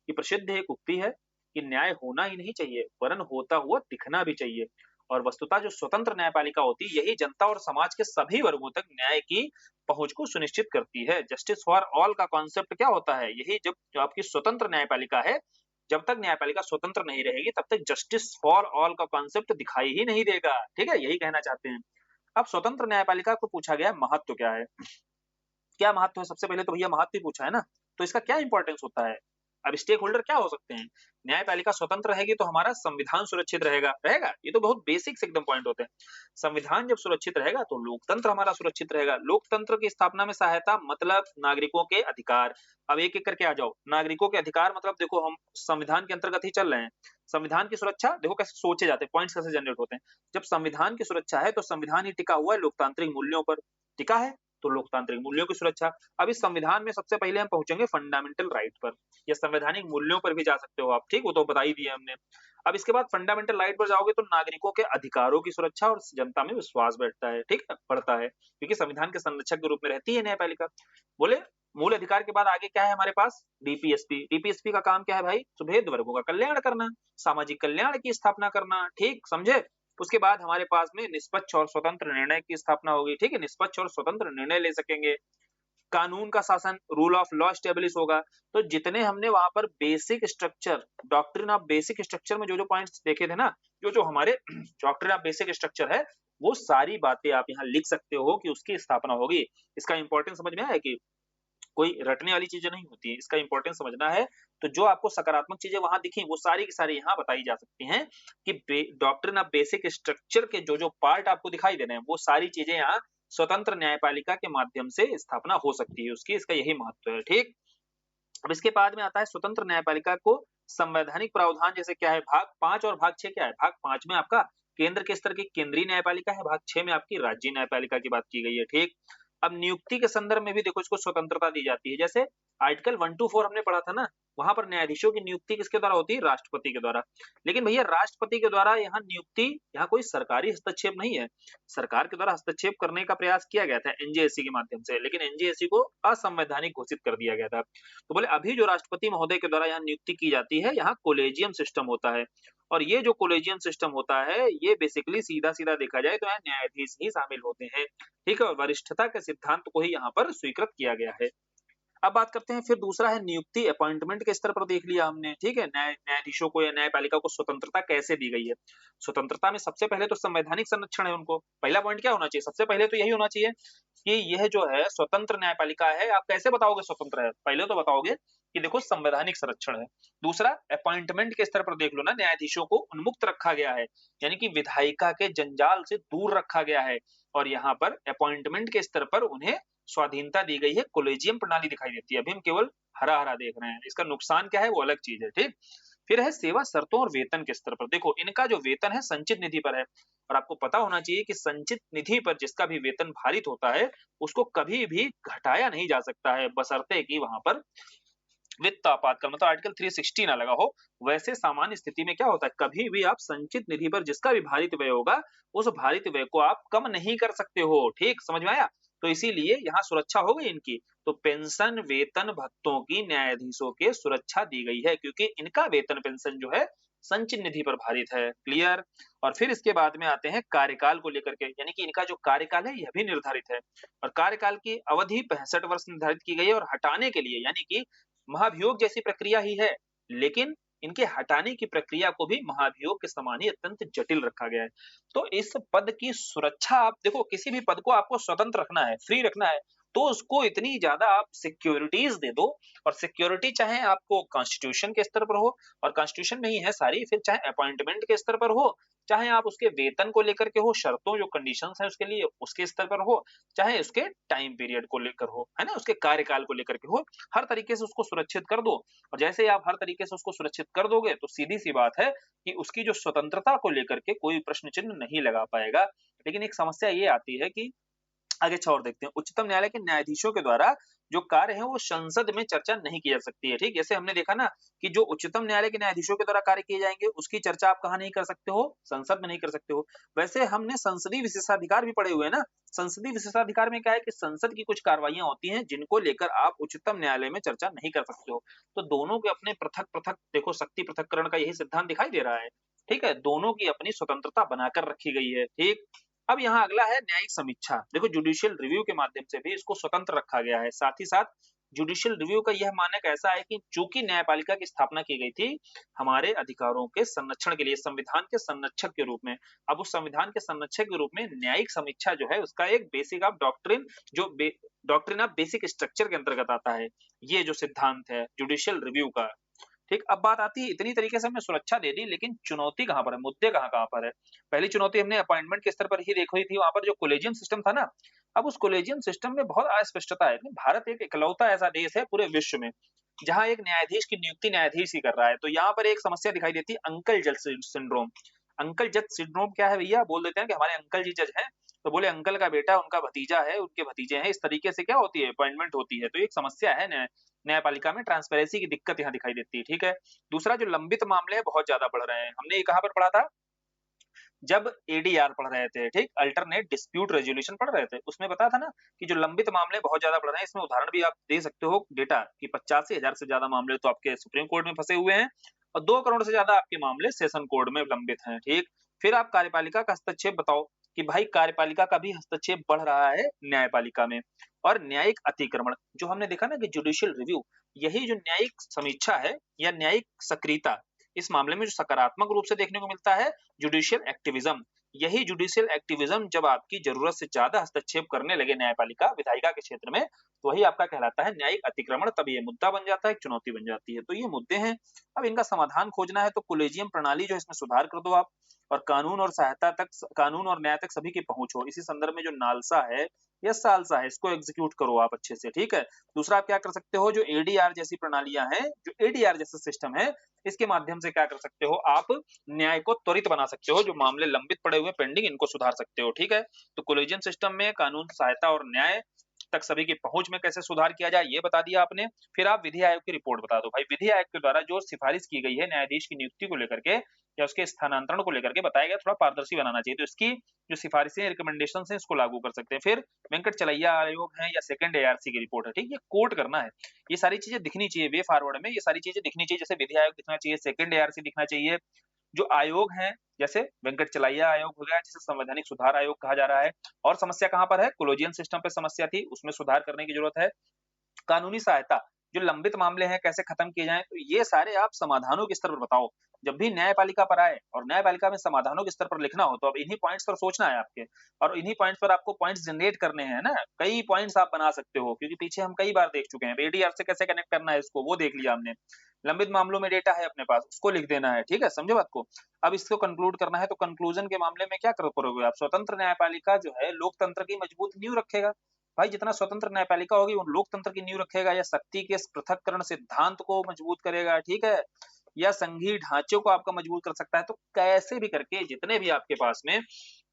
ये प्रसिद्ध एक उक्ति है कि न्याय होना ही नहीं चाहिए वरन होता हुआ दिखना भी चाहिए। और वस्तुतः जो स्वतंत्र न्यायपालिका होती है यही जनता और समाज के सभी वर्गों तक न्याय की पहुंच को सुनिश्चित करती है। जस्टिस फॉर ऑल का कॉन्सेप्ट क्या होता है? यही जब जो आपकी स्वतंत्र न्यायपालिका है, जब तक न्यायपालिका स्वतंत्र नहीं रहेगी तब तक जस्टिस फॉर ऑल का कॉन्सेप्ट दिखाई ही नहीं देगा। ठीक है, यही कहना चाहते हैं। अब स्वतंत्र न्यायपालिका को पूछा गया महत्व क्या है? क्या महत्व है? सबसे पहले तो भैया महत्व ही पूछा है ना, तो इसका क्या इंपॉर्टेंस होता है? अब स्टेक होल्डर क्या हो सकते हैं? न्यायपालिका स्वतंत्र रहेगी तो हमारा संविधान सुरक्षित रहेगा। रहेगा? ये तो बहुत बेसिक्स एकदम पॉइंट होते हैं। संविधान जब सुरक्षित रहेगा तो लोकतंत्र हमारा सुरक्षित रहेगा। लोकतंत्र की स्थापना में सहायता मतलब नागरिकों के अधिकार। अब एक-एक करके आ जाओ। नागरिकों के अधिकार मतलब देखो हम संविधान के अंतर्गत ही चल रहे हैं। संविधान की सुरक्षा देखो कैसे सोचे जाते हैं, पॉइंट्स कैसे जनरेट होते हैं। जब संविधान की सुरक्षा है तो संविधान ही टिका हुआ है लोकतांत्रिक मूल्यों पर। टिका है तो लोकतांत्रिक मूल्यों की सुरक्षा। अब इस संविधान में सबसे पहले हम पहुंचेंगे फंडामेंटल राइट पर, या संवैधानिक मूल्यों पर भी जा सकते हो आप, ठीक, वो तो बता ही दिया हमने। अब इसके बाद फंडामेंटल राइट पर जाओगे तो नागरिकों के अधिकारों की सुरक्षा और जनता में विश्वास बैठता है, ठीक है, बढ़ता है, क्योंकि संविधान के संरक्षक के रूप में रहती है न्यायपालिका। बोले मूल अधिकार के बाद आगे क्या है हमारे पास? डीपीएसपी। डीपीएसपी का काम क्या है भाई? सुभेद वर्गों का कल्याण करना, सामाजिक कल्याण की स्थापना करना, ठीक, समझे? उसके बाद हमारे पास में निष्पक्ष और स्वतंत्र निर्णय की स्थापना होगी, ठीक है, निष्पक्ष और स्वतंत्र निर्णय ले सकेंगे। कानून का शासन, रूल ऑफ लॉ एस्टेब्लिश होगा। तो जितने हमने वहां पर basic structure, doctrine of basic structure में जो जो पॉइंट्स देखे थे ना, जो जो हमारे डॉक्ट्रिन ऑफ बेसिक स्ट्रक्चर है, वो सारी बातें आप यहाँ लिख सकते हो कि उसकी स्थापना होगी। इसका इंपॉर्टेंस समझ में आया कि कोई रटने वाली चीजें नहीं होती है, इसका इंपॉर्टेंस समझना है। तो जो आपको सकारात्मक चीजें वहां दिखी वो सारी की सारी यहाँ बताई जा सकती हैं कि डॉक्ट्रिन ऑफ बेसिक स्ट्रक्चर के जो जो पार्ट आपको दिखाई दे रहे हैं वो सारी चीजें यहाँ स्वतंत्र न्यायपालिका के माध्यम से स्थापना हो सकती है उसकी, इसका यही महत्व है, ठीक। अब इसके बाद में आता है स्वतंत्र न्यायपालिका को संवैधानिक प्रावधान जैसे क्या है, भाग 5 और भाग 6 क्या है? भाग 5 में आपका केंद्र के स्तर की केंद्रीय न्यायपालिका है, भाग 6 में आपकी राज्य न्यायपालिका की बात की गई है, ठीक। अब नियुक्ति के संदर्भ में भी देखो इसको स्वतंत्रता दी जाती है। जैसे आर्टिकल 1 to 4 हमने पढ़ा था ना, वहां पर न्यायाधीशों की नियुक्ति किसके द्वारा होती है? राष्ट्रपति के द्वारा। लेकिन भैया राष्ट्रपति के द्वारा यहाँ नियुक्ति, यहाँ कोई सरकारी हस्तक्षेप नहीं है। सरकार के द्वारा हस्तक्षेप करने का प्रयास किया गया था एनजेएसी के माध्यम से, लेकिन एनजेएसी को असंवैधानिक घोषित कर दिया गया था। तो बोले अभी जो राष्ट्रपति महोदय के द्वारा यहाँ नियुक्ति की जाती है, यहाँ कोलेजियम सिस्टम होता है। और ये जो कोलेजियम सिस्टम होता है ये बेसिकली सीधा सीधा देखा जाए तो यहाँ न्यायाधीश ही शामिल होते हैं, ठीक है, और वरिष्ठता के सिद्धांत को ही यहाँ पर स्वीकृत किया गया है। अब बात करते हैं फिर दूसरा है नियुक्ति, अपॉइंटमेंट के स्तर पर देख लिया हमने, ठीक है, न्यायाधीशों को या न्यायपालिका को स्वतंत्रता कैसे दी गई है। स्वतंत्रता में सबसे पहले तो संवैधानिक संरक्षण है उनको। पहला पॉइंट क्या होना चाहिए? सबसे पहले तो यही होना चाहिए कि यह जो है स्वतंत्र न्यायपालिका है, आप कैसे बताओगे स्वतंत्र है? पहले तो बताओगे कि देखो संवैधानिक संरक्षण है। दूसरा अपॉइंटमेंट के स्तर पर देख लो ना, न्यायाधीशों को उन्मुक्त रखा गया है, यानी कि विधायिका के जंजाल से दूर रखा गया है, और यहाँ पर अपॉइंटमेंट के स्तर पर उन्हें स्वाधीनता दी गई है, कोलेजियम प्रणाली दिखाई देती है। अभी हम केवल हरा हरा देख रहे हैं, इसका नुकसान क्या है वो अलग चीज है, ठीक। फिर है सेवा शर्तों और वेतन के स्तर पर। देखो इनका जो वेतन है संचित निधि पर है, और आपको पता होना चाहिए कि संचित निधि पर जिसका भी वेतन भारित होता है उसको कभी भी घटाया नहीं जा सकता है, बशर्ते कि वहां पर वित्त आपातकाल मतलब आर्टिकल 360 ना लगा हो। वैसे सामान्य स्थिति में क्या होता है, कभी भी आप संचित निधि पर जिसका भी भारित व्यय होगा उस भारित व्यय को आप कम नहीं कर सकते हो, ठीक, समझ में आया। तो इसीलिए यहाँ सुरक्षा हो गई इनकी। तो पेंशन वेतन भत्तों की न्यायाधीशों के सुरक्षा दी गई है क्योंकि इनका वेतन पेंशन जो है संचित निधि पर भारित है, क्लियर। और फिर इसके बाद में आते हैं कार्यकाल को लेकर के, यानी कि इनका जो कार्यकाल है यह भी निर्धारित है, और कार्यकाल की अवधि 65 वर्ष निर्धारित की गई है। और हटाने के लिए यानी कि महाभियोग जैसी प्रक्रिया ही है, लेकिन इनके हटाने की प्रक्रिया को भी महाभियोग के समान ही अत्यंत जटिल रखा गया है। तो इस पद की सुरक्षा, आप देखो किसी भी पद को आपको स्वतंत्र रखना है, फ्री रखना है, तो उसको इतनी ज्यादा आप सिक्योरिटीज दे दो, और सिक्योरिटी चाहे आपको कॉन्स्टिट्यूशन के स्तर पर हो, और कॉन्स्टिट्यूशन में ही है सारी, फिर चाहे अपॉइंटमेंट के स्तर पर हो, चाहे आप उसके वेतन को लेकर के हो, शर्तों जो कंडीशंस है उसके लिए उसके स्तर पर हो, चाहे उसके टाइम पीरियड को लेकर हो, है ना, उसके कार्यकाल को लेकर के हो, हर तरीके से उसको सुरक्षित कर दो। और जैसे ही आप हर तरीके से उसको सुरक्षित कर दोगे तो सीधी सी बात है कि उसकी जो स्वतंत्रता को लेकर के कोई प्रश्न चिन्ह नहीं लगा पाएगा। लेकिन एक समस्या ये आती है कि आगे अच्छा और देखते हैं, उच्चतम न्यायालय के न्यायाधीशों के द्वारा जो कार्य है वो संसद में चर्चा नहीं की जा सकती है। ठीक, जैसे हमने देखा ना कि जो उच्चतम न्यायालय के न्यायाधीशों के द्वारा कार्य किए जाएंगे उसकी चर्चा आप कहाँ नहीं कर सकते हो, संसद में नहीं कर सकते हो। वैसे हमने संसदीय विशेषाधिकार भी पढ़े हुए हैं ना। संसदीय विशेषाधिकार में क्या है कि संसद की कुछ कार्रवाइयां होती हैं जिनको लेकर आप उच्चतम न्यायालय में चर्चा नहीं कर सकते हो। तो दोनों के अपने पृथक पृथक, देखो शक्ति पृथक्करण का यही सिद्धांत दिखाई दे रहा है। ठीक है, दोनों की अपनी स्वतंत्रता बनाकर रखी गई है। ठीक, अब यहाँ अगला है न्यायिक समीक्षा। देखो जुडिशियल रिव्यू के माध्यम से भी इसको स्वतंत्र रखा गया है। साथ ही साथ जुडिशियल रिव्यू का यह मानक ऐसा है कि चूंकि न्यायपालिका की स्थापना की गई थी हमारे अधिकारों के संरक्षण के लिए, संविधान के संरक्षक के रूप में, अब उस संविधान के संरक्षक के रूप में न्यायिक समीक्षा जो है उसका एक बेसिक ऑफ डॉक्ट्रिन, जो डॉक्ट्रिन ऑफ बेसिक स्ट्रक्चर के अंतर्गत आता है ये जो सिद्धांत है जुडिशियल रिव्यू का। ठीक, अब बात आती है, इतनी तरीके से हमने सुरक्षा दे दी, लेकिन चुनौती कहाँ पर है, मुद्दे कहाँ कहाँ पर है। पहली चुनौती हमने अपॉइंटमेंट के स्तर पर ही देखी थी, वहां पर जो कोलेजियम सिस्टम था ना, अब उस कोलेजियम सिस्टम में बहुत अस्पष्टता है। भारत एक इकलौता ऐसा देश है पूरे विश्व में जहां एक न्यायाधीश की नियुक्ति न्यायाधीश ही कर रहा है। तो यहाँ पर एक समस्या दिखाई देती है, अंकल जज सिंड्रोम। अंकल जज सिंड्रोम क्या है भैया, बोल देते हैं कि हमारे अंकल जी जज हैं, तो बोले अंकल का बेटा उनका भतीजा है, उनके भतीजे हैं, इस तरीके से क्या होती है अपॉइंटमेंट होती है। तो एक समस्या है न्यायपालिका में, ट्रांसपेरेंसी की दिक्कत यहाँ दिखाई देती है। ठीक है, दूसरा जो लंबित मामले हैं बहुत ज्यादा बढ़ रहे हैं, हमने ये कहाँ पर पढ़ा था, जब एडीआर पढ़ रहे थे, ठीक, अल्टरनेट डिस्प्यूट रेजोल्यूशन पढ़ रहे थे, उसमें बताया था ना कि जो लंबित मामले बहुत ज्यादा बढ़ रहे हैं। इसमें उदाहरण भी आप दे सकते हो डेटा कि 85,000 से ज्यादा मामले तो आपके सुप्रीम कोर्ट में फंसे हुए हैं, और 2 करोड़ से ज्यादा आपके मामले सेशन कोर्ट में लंबित हैं। ठीक, फिर आप कार्यपालिका का हस्तक्षेप बताओ कि भाई कार्यपालिका का भी हस्तक्षेप बढ़ रहा है न्यायपालिका में। और न्यायिक अतिक्रमण, जो हमने देखा ना कि जुडिशियल रिव्यू, यही जो न्यायिक समीक्षा है या न्यायिक सक्रियता, इस मामले में जो सकारात्मक रूप से देखने को मिलता है जुडिशियल एक्टिविज्म। यही जुडिशियल एक्टिविज्म जब आपकी जरूरत से ज्यादा हस्तक्षेप करने लगे न्यायपालिका विधायिका के क्षेत्र में, तो वही आपका कहलाता है न्यायिक अतिक्रमण। तब ये मुद्दा बन जाता है, एक चुनौती बन जाती है। तो ये मुद्दे हैं, अब इनका समाधान खोजना है तो कोलेजियम प्रणाली जो इसमें सुधार कर दो आप, और कानून और सहायता तक, कानून और न्याय तक सभी की पहुंच हो। इसी संदर्भ में जो नालसा है या सालसा है, इसको एग्जीक्यूट करो आप अच्छे से। ठीक है, दूसरा आप क्या कर सकते हो, जो एडीआर जैसी प्रणालियां हैं, जो एडीआर जैसा सिस्टम है, इसके माध्यम से क्या कर सकते हो, आप न्याय को त्वरित बना सकते हो, जो मामले लंबित पड़े हुए पेंडिंग इनको सुधार सकते हो। ठीक है, तो कोलेजियम सिस्टम में कानून सहायता और न्याय तक सभी की पहुंच में कैसे सुधार किया जाए ये बता दिया आपने। फिर आप विधि आयोग की रिपोर्ट बता दो भाई, विधि आयोग के द्वारा जो सिफारिश की गई है न्यायाधीश की नियुक्ति को लेकर के या उसके स्थानांतरण को लेकर के बताया गया, थोड़ा पारदर्शी बनाना चाहिए। तो इसकी जो सिफारिशें रिकमेंडेशन है इसको लागू कर सकते हैं। फिर वेंकट चलैया आयोग है या सेकंड एआरसी की रिपोर्ट है, ठीक, ये कोट करना है, ये सारी चीजें दिखनी चाहिए वे फॉरवर्ड में, ये सारी चीजें दिखनी चाहिए। जैसे विधि आयोग दिखना चाहिए, सेकंड एआरसी दिखना चाहिए, जो आयोग हैं जैसे वेंकट चलैया आयोग हो गया, जिसे संवैधानिक सुधार आयोग कहा जा रहा है। और समस्या कहां पर है, कोलेजियम सिस्टम पे समस्या थी, उसमें सुधार करने की जरूरत है। कानूनी सहायता, जो लंबित मामले हैं कैसे खत्म किए जाएं, तो ये सारे आप समाधानों के स्तर पर बताओ। जब भी न्यायपालिका पर आए और न्यायपालिका में समाधानों के स्तर पर लिखना हो तो अब इन्हीं पॉइंट्स पर सोचना है आपके, और इन्हीं पॉइंट्स पर आपको पॉइंट्स जनरेट करने हैं ना। कई पॉइंट्स आप बना सकते हो क्योंकि पीछे हम कई बार देख चुके हैं। एडीआर से कैसे कनेक्ट करना है इसको वो देख लिया हमने, लंबित मामलों में डेटा है अपने पास उसको लिख देना है। ठीक है, समझे बात को। अब इसको कंक्लूड करना है तो कंक्लूजन के मामले में क्या करोगे आप, स्वतंत्र न्यायपालिका जो है लोकतंत्र की मजबूत नींव रखेगा। भाई जितना स्वतंत्र न्यायपालिका होगी वो लोकतंत्र की नींव रखेगा, या शक्ति के पृथक्करण सिद्धांत को मजबूत करेगा, ठीक है, या संघीय ढांचे को आपका मजबूत कर सकता है। तो कैसे भी करके जितने भी आपके पास में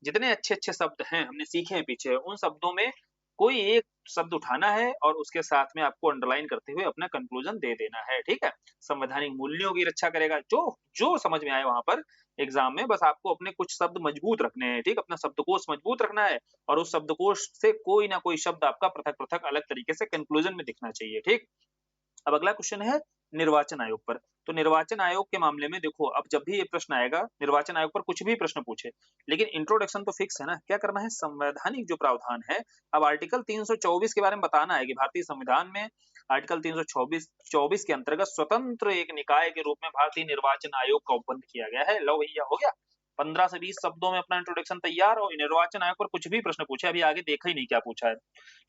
जितने अच्छे अच्छे शब्द हैं हमने सीखे हैं पीछे, उन शब्दों में कोई एक शब्द उठाना है और उसके साथ में आपको अंडरलाइन करते हुए अपना कंक्लूजन दे देना है। ठीक है, संवैधानिक मूल्यों की रक्षा करेगा, जो जो समझ में आए वहां पर एग्जाम में, बस आपको अपने कुछ शब्द मजबूत रखने हैं। ठीक, अपना शब्दकोश मजबूत रखना है और उस शब्दकोश से कोई ना कोई शब्द आपका पृथक पृथक अलग तरीके से कंक्लूजन में दिखना चाहिए। ठीक, अब अगला क्वेश्चन है निर्वाचन आयोग पर। तो निर्वाचन आयोग के मामले में देखो, अब जब भी ये प्रश्न आएगा निर्वाचन आयोग पर कुछ भी प्रश्न पूछे, लेकिन इंट्रोडक्शन तो फिक्स है ना, क्या करना है, संवैधानिक जो प्रावधान है। अब आर्टिकल 324 के बारे में बताना है कि भारतीय संविधान में आर्टिकल 324 के अंतर्गत स्वतंत्र एक निकाय के रूप में भारतीय निर्वाचन आयोग का उपबंध किया गया है। लो भैया, हो गया। 15 से 20 शब्दों में अपना इंट्रोडक्शन तैयार हो, निर्वाचन आयोग पर कुछ भी प्रश्न पूछे, अभी आगे देखा ही नहीं क्या पूछा है,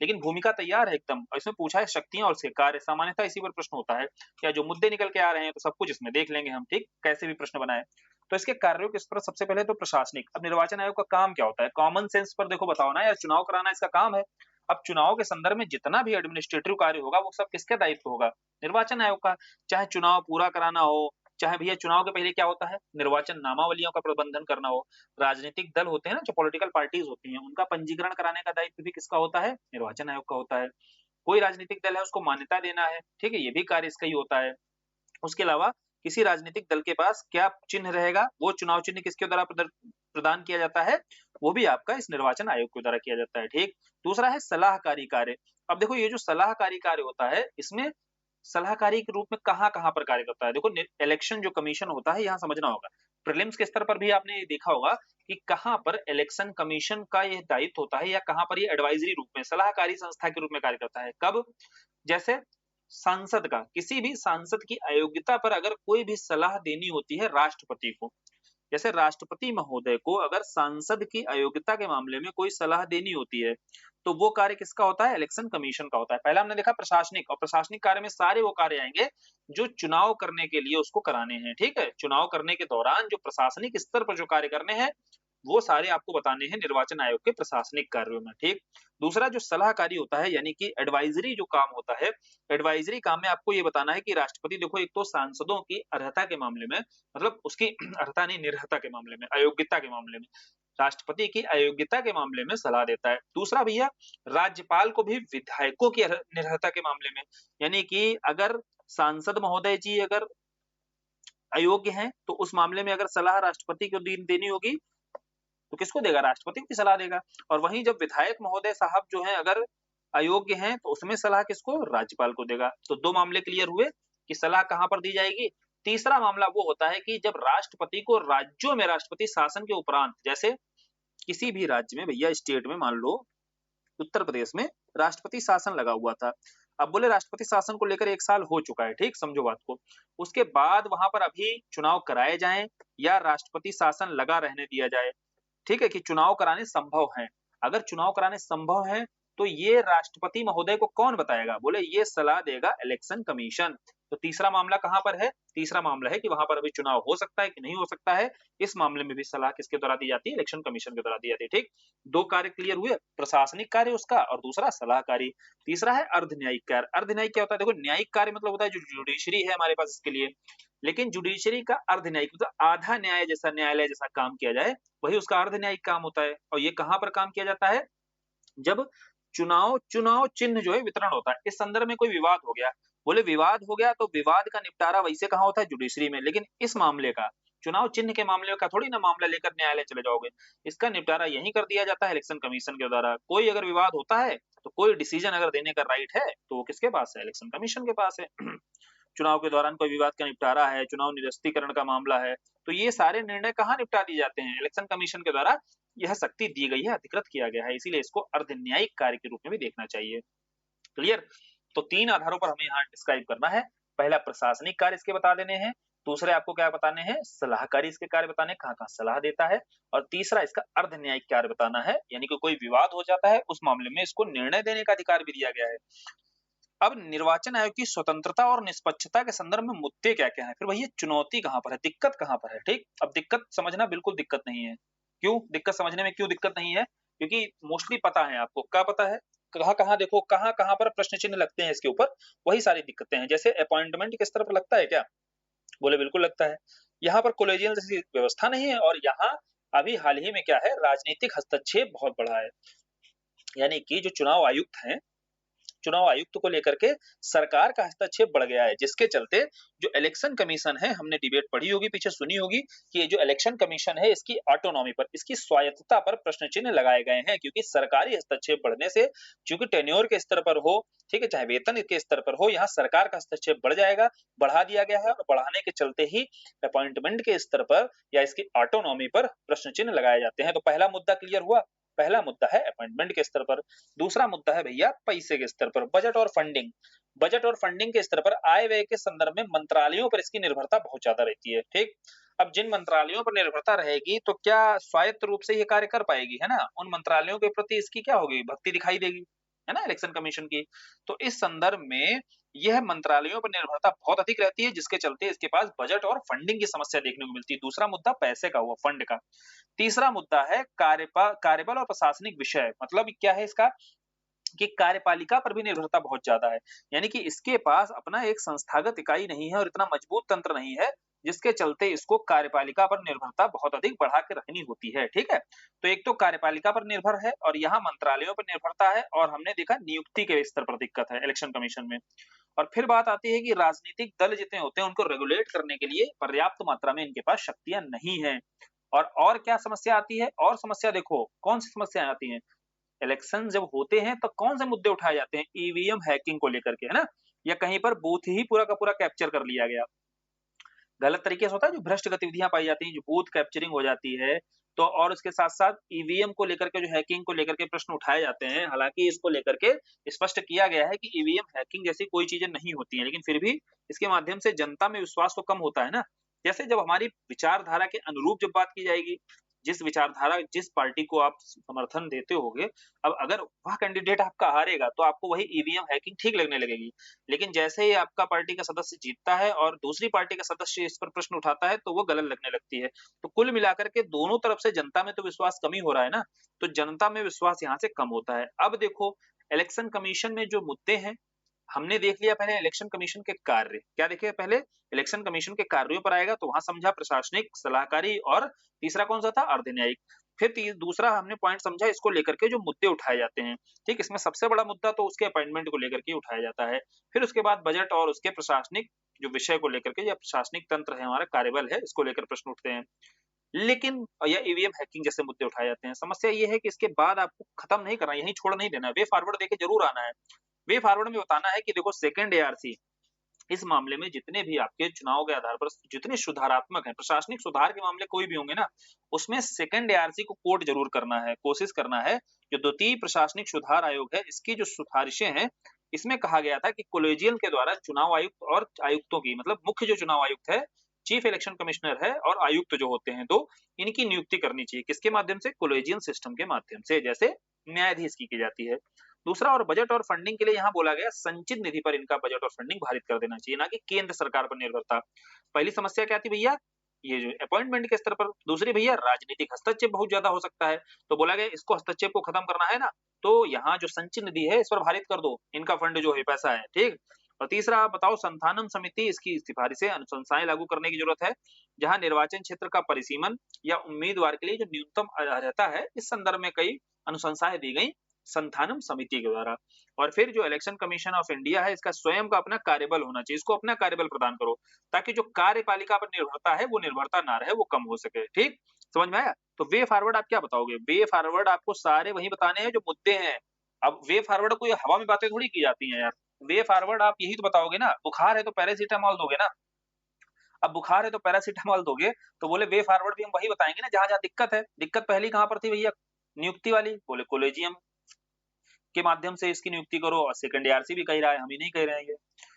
लेकिन भूमिका तैयार है एकदम, और इसमें पूछा है शक्तियां और उसके कार्य, सामान्यतः इसी पर प्रश्न होता है, क्या जो मुद्दे निकल के आ रहे हैं तो सब कुछ इसमें देख लेंगे हम, ठीक, कैसे भी प्रश्न बनाए। तो इसके कार्यों के इस पर सबसे पहले तो प्रशासनिक, अब निर्वाचन आयोग का काम क्या होता है, कॉमन सेंस पर देखो बताओ ना यार, चुनाव कराना इसका काम है। अब चुनाव के संदर्भ में जितना भी एडमिनिस्ट्रेटिव कार्य होगा वो सब किसका दायित्व होगा, निर्वाचन आयोग का, चाहे चुनाव पूरा कराना हो, चाहे भैया चुनाव के पहले क्या होता है, निर्वाचन नामावलियों का प्रबंधन करना हो, राजनीतिक दल होते हैं ना, जो पॉलिटिकल पार्टीज होती हैं, उनका पंजीकरण कराने का दायित्व भी किसका होता है, निर्वाचन आयोग का होता है। कोई राजनीतिक दल है उसको मान्यता देना है, ठीक है, ये भी कार्य इसका ही होता है। उसके अलावा किसी राजनीतिक दल के पास क्या चिन्ह रहेगा, वो चुनाव चिन्ह किसके द्वारा प्रदान किया जाता है, वो भी आपका इस निर्वाचन आयोग के द्वारा किया जाता है, ठीक। दूसरा है सलाहकारी कार्य। अब देखो ये जो सलाहकारी कार्य होता है, इसमें सलाहकारी के रूप में कहाँ-कहाँ पर कार्य करता है, देखो इलेक्शन जो कमीशन होता है, यहाँ समझना होगा, प्रीलिम्स के स्तर पर भी आपने ये देखा होगा कि कहाँ पर इलेक्शन कमीशन का ये दायित्व होता है, या कहाँ पर ये एडवाइजरी रूप में, सलाहकारी संस्था के रूप में कार्य करता है, कब, जैसे सांसद का, किसी भी सांसद की अयोग्यता पर अगर कोई भी सलाह देनी होती है राष्ट्रपति को, जैसे राष्ट्रपति महोदय को अगर सांसद की अयोग्यता के मामले में कोई सलाह देनी होती है, तो वो कार्य किसका होता है, इलेक्शन कमीशन का होता है। पहला हमने देखा प्रशासनिक, और प्रशासनिक कार्य में सारे वो कार्य आएंगे जो चुनाव करने के लिए उसको कराने हैं, ठीक है, चुनाव करने के दौरान जो प्रशासनिक स्तर पर जो कार्य करने हैं, वो सारे आपको बताने हैं निर्वाचन आयोग के प्रशासनिक कार्यों में, ठीक। दूसरा जो सलाहकारी होता है, यानी कि एडवाइजरी जो काम होता है, एडवाइजरी काम में आपको ये बताना है कि राष्ट्रपति देखो, एक तो सांसदों की अर्हता के मामले में, मतलब उसकी अर्हता नहीं, निर्हता के मामले में, अयोग्यता के मामले में, राष्ट्रपति की अयोग्यता के मामले में सलाह देता है। दूसरा भैया, राज्यपाल को भी विधायकों की निर्हता के मामले में, यानी कि अगर सांसद महोदय जी अगर अयोग्य हैं, तो उस मामले में अगर सलाह राष्ट्रपति को देनी होगी, तो किसको देगा, राष्ट्रपति को सलाह देगा। और वहीं जब विधायक महोदय साहब जो हैं अगर अयोग्य हैं, तो उसमें सलाह किसको, राज्यपाल को देगा। तो 2 मामले क्लियर हुए कि सलाह कहाँ पर दी जाएगी। तीसरा मामला वो होता है कि जब राष्ट्रपति को राज्यों में राष्ट्रपति शासन के उपरांत, जैसे किसी भी राज्य में भैया, स्टेट में मान लो उत्तर प्रदेश में राष्ट्रपति शासन लगा हुआ था, अब बोले राष्ट्रपति शासन को लेकर 1 साल हो चुका है, ठीक, समझो बात को, उसके बाद वहां पर अभी चुनाव कराए जाएं या राष्ट्रपति शासन लगा रहने दिया जाए, ठीक है, कि चुनाव कराने संभव हैं। अगर चुनाव कराने संभव हैं, तो ये राष्ट्रपति महोदय को कौन बताएगा, बोले ये सलाह देगा इलेक्शन कमीशन। तो तीसरा मामला कहां पर है, तीसरा मामला है कि वहां पर अभी चुनाव हो सकता है कि नहीं हो सकता है, इस मामले में भी सलाह किसके द्वारा दी जाती है, इलेक्शन कमीशन के द्वारा दी जाती है, ठीक। 2 कार्य क्लियर हुए, प्रशासनिक कार्य उसका, और दूसरा सलाहकारी। तीसरा है अर्धन्यायिक कार्य। अर्धन्यायिक क्या होता है, देखो न्यायिक कार्य मतलब होता है जो जुडिशरी है हमारे पास इसके लिए, लेकिन जुडिशरी का अर्धन्यायिक मतलब आधा न्याय जैसा, न्यायालय जैसा काम किया जाए, वही उसका अर्धन्यायिक काम होता है। और ये कहां पर काम किया जाता है, जब चुनाव चिन्ह जो है वितरण होता है, इस संदर्भ में कोई विवाद हो गया, बोले विवाद हो गया तो विवाद का निपटारा वैसे कहां होता है, जुडिशरी में, लेकिन इस मामले का, चुनाव चिन्ह के मामले का थोड़ी ना मामला लेकर न्यायालय चले जाओगे, इसका निपटारा यहीं कर दिया जाता है इलेक्शन कमीशन के द्वारा। कोई अगर विवाद होता है, तो कोई डिसीजन अगर देने का राइट है, तो वो किसके पास है, इलेक्शन कमीशन के पास है। चुनाव के दौरान कोई विवाद का निपटारा है, चुनाव निरस्तीकरण का मामला है, तो ये सारे निर्णय कहाँ निपटा दिए जाते हैं, इलेक्शन कमीशन के द्वारा। यह शक्ति दी गई है, अधिकृत किया गया है, इसीलिए इसको अर्धन्यायिक कार्य के रूप में भी देखना चाहिए। क्लियर। तो 3 आधारों पर हमें यहाँ डिस्क्राइब करना है। पहला प्रशासनिक कार्य इसके बता देने हैं, दूसरे आपको क्या बताने हैं, सलाहकारी इसके कार्य बताने, कहाँ-कहाँ सलाह देता है, और तीसरा इसका अर्धन्यायिक कार्य बताना है, यानी कि कोई विवाद हो जाता है उस मामले में इसको निर्णय देने का अधिकार भी दिया गया है। अब निर्वाचन आयोग की स्वतंत्रता और निष्पक्षता के संदर्भ में मुद्दे क्या-क्या हैं, फिर वही चुनौती कहाँ पर है, दिक्कत कहाँ पर है, ठीक। अब दिक्कत समझना बिल्कुल दिक्कत नहीं है। क्यों दिक्कत समझने में क्यों दिक्कत नहीं है, क्योंकि मोस्टली पता है आपको, क्या पता है, कहाँ-कहाँ देखो, कहाँ-कहाँ पर प्रश्न चिन्ह लगते हैं इसके ऊपर, वही सारी दिक्कतें हैं। जैसे अपॉइंटमेंट किस तरह पर लगता है क्या, बोले बिल्कुल लगता है। यहाँ पर कॉलेजियल जैसी व्यवस्था नहीं है, और यहाँ अभी हाल ही में क्या है, राजनीतिक हस्तक्षेप बहुत बढ़ा है, यानी कि जो चुनाव आयुक्त हैं, चुनाव आयुक्त को लेकर के सरकार का हस्तक्षेप बढ़ गया है, जिसके चलते जो इलेक्शन कमीशन है, हमने डिबेट पढ़ी होगी, पीछे सुनी होगी, कि ये जो इलेक्शन कमीशन है, इसकी ऑटोनॉमी पर, इसकी स्वायत्तता पर प्रश्न चिन्ह लगाए गए हैं, क्योंकि सरकारी हस्तक्षेप बढ़ने से, चूंकि टेन्योर के स्तर पर हो, ठीक है, चाहे वेतन के स्तर पर हो, यहाँ सरकार का हस्तक्षेप बढ़ जाएगा, बढ़ा दिया गया है, और बढ़ाने के चलते ही अपॉइंटमेंट के स्तर पर या इसकी ऑटोनॉमी पर प्रश्न चिन्ह लगाए जाते हैं। तो पहला मुद्दा क्लियर हुआ। पहला मुद्दा है अपॉइंटमेंट के स्तर पर, दूसरा मुद्दा है भैया पैसे के स्तर पर, बजट और फंडिंग। बजट और फंडिंग के स्तर पर आय व्यय के संदर्भ में मंत्रालयों पर इसकी निर्भरता बहुत ज्यादा रहती है, ठीक। अब जिन मंत्रालयों पर निर्भरता रहेगी तो क्या स्वायत्त रूप से ये कार्य कर पाएगी, है ना? उन मंत्रालयों के प्रति इसकी क्या होगी, भक्ति दिखाई देगी, है ना, इलेक्शन कमीशन की। तो इस संदर्भ में यह मंत्रालयों पर निर्भरता बहुत अधिक रहती है, जिसके चलते इसके पास बजट और फंडिंग की समस्या देखने को मिलती है। दूसरा मुद्दा पैसे का हुआ, फंड का। तीसरा मुद्दा है कार्यबल और प्रशासनिक विषय, मतलब क्या है इसका कि कार्यपालिका पर भी निर्भरता बहुत ज्यादा है। यानी कि इसके पास अपना एक संस्थागत इकाई नहीं है और इतना मजबूत तंत्र नहीं है, जिसके चलते इसको कार्यपालिका पर निर्भरता बहुत अधिक बढ़ा के रखनी होती है, ठीक है। तो एक तो कार्यपालिका पर निर्भर है और यहाँ मंत्रालयों पर निर्भरता है, और हमने देखा नियुक्ति के स्तर पर दिक्कत है इलेक्शन कमीशन में। और फिर बात आती है कि राजनीतिक दल जितने होते हैं उनको रेगुलेट करने के लिए पर्याप्त मात्रा में इनके पास शक्तियां नहीं है। और क्या समस्या आती है, और समस्या देखो कौन सी समस्याएं आती हैं। इलेक्शन जब होते हैं तो कौन से मुद्दे उठाए जाते हैं, ईवीएम हैकिंग को लेकर के, है ना, या कहीं पर बूथ ही पूरा का पूरा कैप्चर कर लिया गया, गलत तरीके से होता है, जो भ्रष्ट गतिविधियां पाई जाती हैं, जो बूथ कैप्चरिंग हो जाती है। तो और उसके साथ साथ ईवीएम को लेकर के, जो हैकिंग को लेकर के प्रश्न उठाए जाते हैं, हालांकि इसको लेकर के स्पष्ट किया गया है कि ईवीएम हैकिंग जैसी कोई चीजें नहीं होती हैं, लेकिन फिर भी इसके माध्यम से जनता में विश्वास तो कम होता है ना। जैसे जब हमारी विचारधारा के अनुरूप जब बात की जाएगी, जिस विचारधारा, जिस पार्टी को आप समर्थन देते होगे, अब अगर वह कैंडिडेट आपका हारेगा तो आपको वही ईवीएम हैकिंग ठीक लगने लगेगी। लेकिन जैसे ही आपका पार्टी का सदस्य जीतता है और दूसरी पार्टी का सदस्य इस पर प्रश्न उठाता है तो वो गलत लगने लगती है। तो कुल मिलाकर के दोनों तरफ से जनता में तो विश्वास कम ही हो रहा है ना, तो जनता में विश्वास यहाँ से कम होता है। अब देखो इलेक्शन कमीशन में जो मुद्दे हैं, हमने देख लिया पहले इलेक्शन कमीशन के कार्य, क्या देखे पहले, इलेक्शन कमीशन के कार्यों पर आएगा तो वहां समझा प्रशासनिक, सलाहकारी, और तीसरा कौन सा था, अर्धन्यायिक। फिर दूसरा हमने पॉइंट समझा इसको लेकर के जो मुद्दे उठाए जाते हैं, ठीक। इसमें सबसे बड़ा मुद्दा तो उसके अपॉइंटमेंट को लेकर के उठाया जाता है। फिर उसके बाद बजट और उसके प्रशासनिक जो विषय को लेकर के, या प्रशासनिक तंत्र है हमारा, कार्यबल है, इसको लेकर प्रश्न उठते हैं। लेकिन या ईवीएम हैकिंग जैसे मुद्दे उठाए जाते हैं। समस्या ये है कि इसके बाद आपको खत्म नहीं करना, यहीं छोड़ नहीं देना, वे फॉरवर्ड देके जरूर आना है। वे फॉरवर्ड में बताना है कि देखो सेकंड एआरसी इस मामले में जितने भी आपके चुनाव के आधार पर जितने सुधारात्मक हैं, प्रशासनिक सुधार के मामले कोई भी होंगे ना, उसमें सेकंड एआरसी को कोट जरूर करना है, कोशिश करना है। जो द्वितीय प्रशासनिक सुधार आयोग है, इसकी जो सिफारिशें हैं, इसमें कहा गया था कि कोलेजियम के द्वारा चुनाव आयुक्त और आयुक्तों की, मतलब मुख्य जो चुनाव आयुक्त है, चीफ इलेक्शन कमिश्नर है, और आयुक्त जो होते हैं दो, इनकी नियुक्ति करनी चाहिए। किसके माध्यम से, कोलेजियम सिस्टम के माध्यम से, जैसे न्यायाधीश की जाती है। दूसरा, और बजट और फंडिंग के लिए यहाँ बोला गया संचित निधि पर इनका बजट और फंडिंग भारित कर देना चाहिए, ना कि केंद्र सरकार पर निर्भरता। पहली समस्या क्या थी भैया, ये जो अपॉइंटमेंट के स्तर पर। दूसरी भैया, राजनीतिक हस्तक्षेप बहुत ज्यादा हो सकता है, तो बोला गया इसको हस्तक्षेप को खत्म करना है ना, तो यहाँ जो संचित निधि है इस पर भारित कर दो, इनका फंड जो है पैसा है, ठीक। और तीसरा, आप बताओ संथानम समिति, इसकी सिफारिशें अनुशंसाएं लागू करने की जरूरत है, जहां निर्वाचन क्षेत्र का परिसीमन या उम्मीदवार के लिए जो न्यूनतम रहता है, इस संदर्भ में कई अनुशंसाएं दी गई संथानम समिति के द्वारा। और फिर जो इलेक्शन कमीशन ऑफ इंडिया है, इसका स्वयं का अपना कार्यबल होना चाहिए, इसको अपना कार्यबल प्रदान करो, ताकि जो कार्यपालिका पर निर्भरता है वो निर्भरता ना रहे, वो कम हो सके, ठीक। समझ में आया? तो वे फॉरवर्ड आप क्या बताओगे, वे फॉरवर्ड आपको सारे वही बताने हैं जो मुद्दे हैं। अब वे फॉरवर्ड कोई हवा में बातें थोड़ी की जाती हैं यार, वे फॉरवर्ड आप यही तो बताओगे ना, बुखार है तो पैरासीटामोल दोगे ना। अब बुखार है तो पैरासीटामोल दोगे, तो बोले वे फॉरवर्ड भी हम वही बताएंगे ना जहां जहां दिक्कत है। दिक्कत पहली कहां पर थी भैया, नियुक्ति वाली, बोले कोलेजियम के माध्यम से इसकी नियुक्ति करो, और सेकंड एआरसी भी कह रहा है, हम ही नहीं कह रहे हैं ये।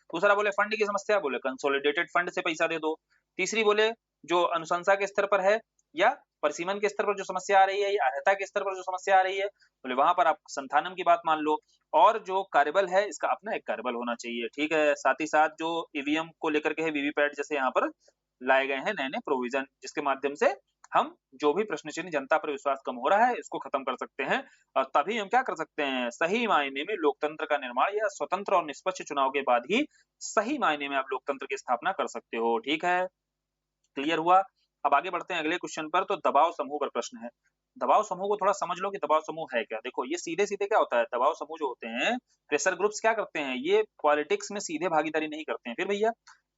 दूसरा बोले फंड की समस्या, बोले कंसोलिडेटेड फंड से पैसा दे दो। तीसरी बोले जो अनुशंसा के स्तर पर है या परिसीमन के स्तर पर जो समस्या आ रही है, या अर्हता के स्तर पर जो समस्या आ रही है, बोले वहां पर आप संथानम की बात मान लो। और जो कार्यबल है, इसका अपना एक कार्यबल होना चाहिए, ठीक है। साथ ही साथ जो ईवीएम को लेकर के है, वीवीपैट जैसे यहाँ पर लाए गए हैं नए नए प्रोविजन, जिसके माध्यम से हम जो भी प्रश्न चिन्ह, जनता पर विश्वास कम हो रहा है, इसको खत्म कर सकते हैं। और तभी हम क्या कर सकते हैं, सही मायने में लोकतंत्र का निर्माण, या स्वतंत्र और निष्पक्ष चुनाव के बाद ही सही मायने में आप लोकतंत्र की स्थापना कर सकते हो, ठीक है। क्लियर हुआ? अब आगे बढ़ते हैं अगले क्वेश्चन पर। तो दबाव समूह पर प्रश्न है। दबाव समूह को थोड़ा समझ लो कि दबाव समूह है क्या। देखो ये सीधे सीधे क्या होता है, दबाव समूह जो होते हैं, प्रेशर ग्रुप्स क्या करते हैं, ये पॉलिटिक्स में सीधे भागीदारी नहीं करते हैं। फिर भैया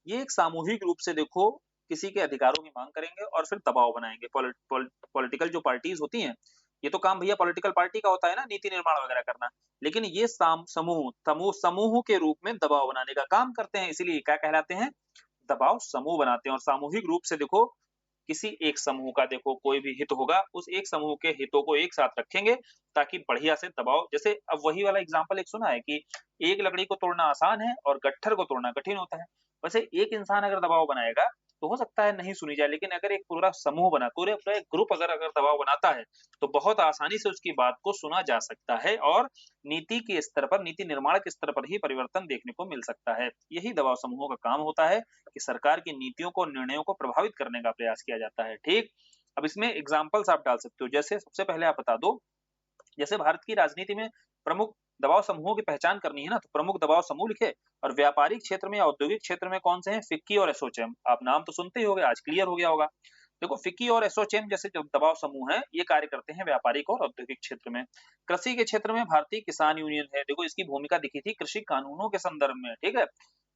ये एक सामूहिक रूप से देखो किसी के अधिकारों की मांग करेंगे और फिर दबाव बनाएंगे। पॉलिटिकल जो पार्टीज होती हैं, ये तो काम भैया पॉलिटिकल पार्टी का होता है ना, नीति निर्माण वगैरह करना। लेकिन ये समूह समूह समूह के रूप में दबाव बनाने का काम करते हैं, इसीलिए क्या कहलाते हैं, दबाव समूह बनाते हैं। और सामूहिक रूप से देखो किसी एक समूह का, देखो कोई भी हित होगा, उस एक समूह के हितों को एक साथ रखेंगे ताकि बढ़िया से दबाव, जैसे अब वही वाला एग्जांपल एक सुना है कि एक लकड़ी को तोड़ना आसान है और गट्ठर को तोड़ना कठिन होता है। वैसे एक इंसान अगर दबाव बनाएगा तो हो सकता है नहीं सुनी जाए, लेकिन अगर एक पूरा समूह बना, पूरे पूरा एक ग्रुप अगर अगर दबाव बनाता है तो बहुत आसानी से उसकी बात को सुना जा सकता है और नीति के स्तर पर, नीति निर्माण के स्तर पर ही परिवर्तन देखने को मिल सकता है। यही दबाव समूहों का काम होता है कि सरकार की नीतियों को, निर्णयों को प्रभावित करने का प्रयास किया जाता है। ठीक, अब इसमें एग्जाम्पल्स आप डाल सकते हो, जैसे सबसे पहले आप बता दो, जैसे भारत की राजनीति में प्रमुख दबाव समूहों की पहचान करनी है ना, तो प्रमुख दबाव समूह लिखे। और व्यापारिक क्षेत्र में या औद्योगिक क्षेत्र में कौन से हैं? फिक्की और एसोचैम, आप नाम तो सुनते ही होंगे, आज क्लियर हो गया होगा। देखो फिक्की और एसोचैम जैसे जो दबाव समूह है, ये कार्य करते हैं व्यापारिक और औद्योगिक क्षेत्र में। कृषि के क्षेत्र में भारतीय किसान यूनियन है, देखो इसकी भूमिका दिखी थी कृषि कानूनों के संदर्भ में। ठीक है,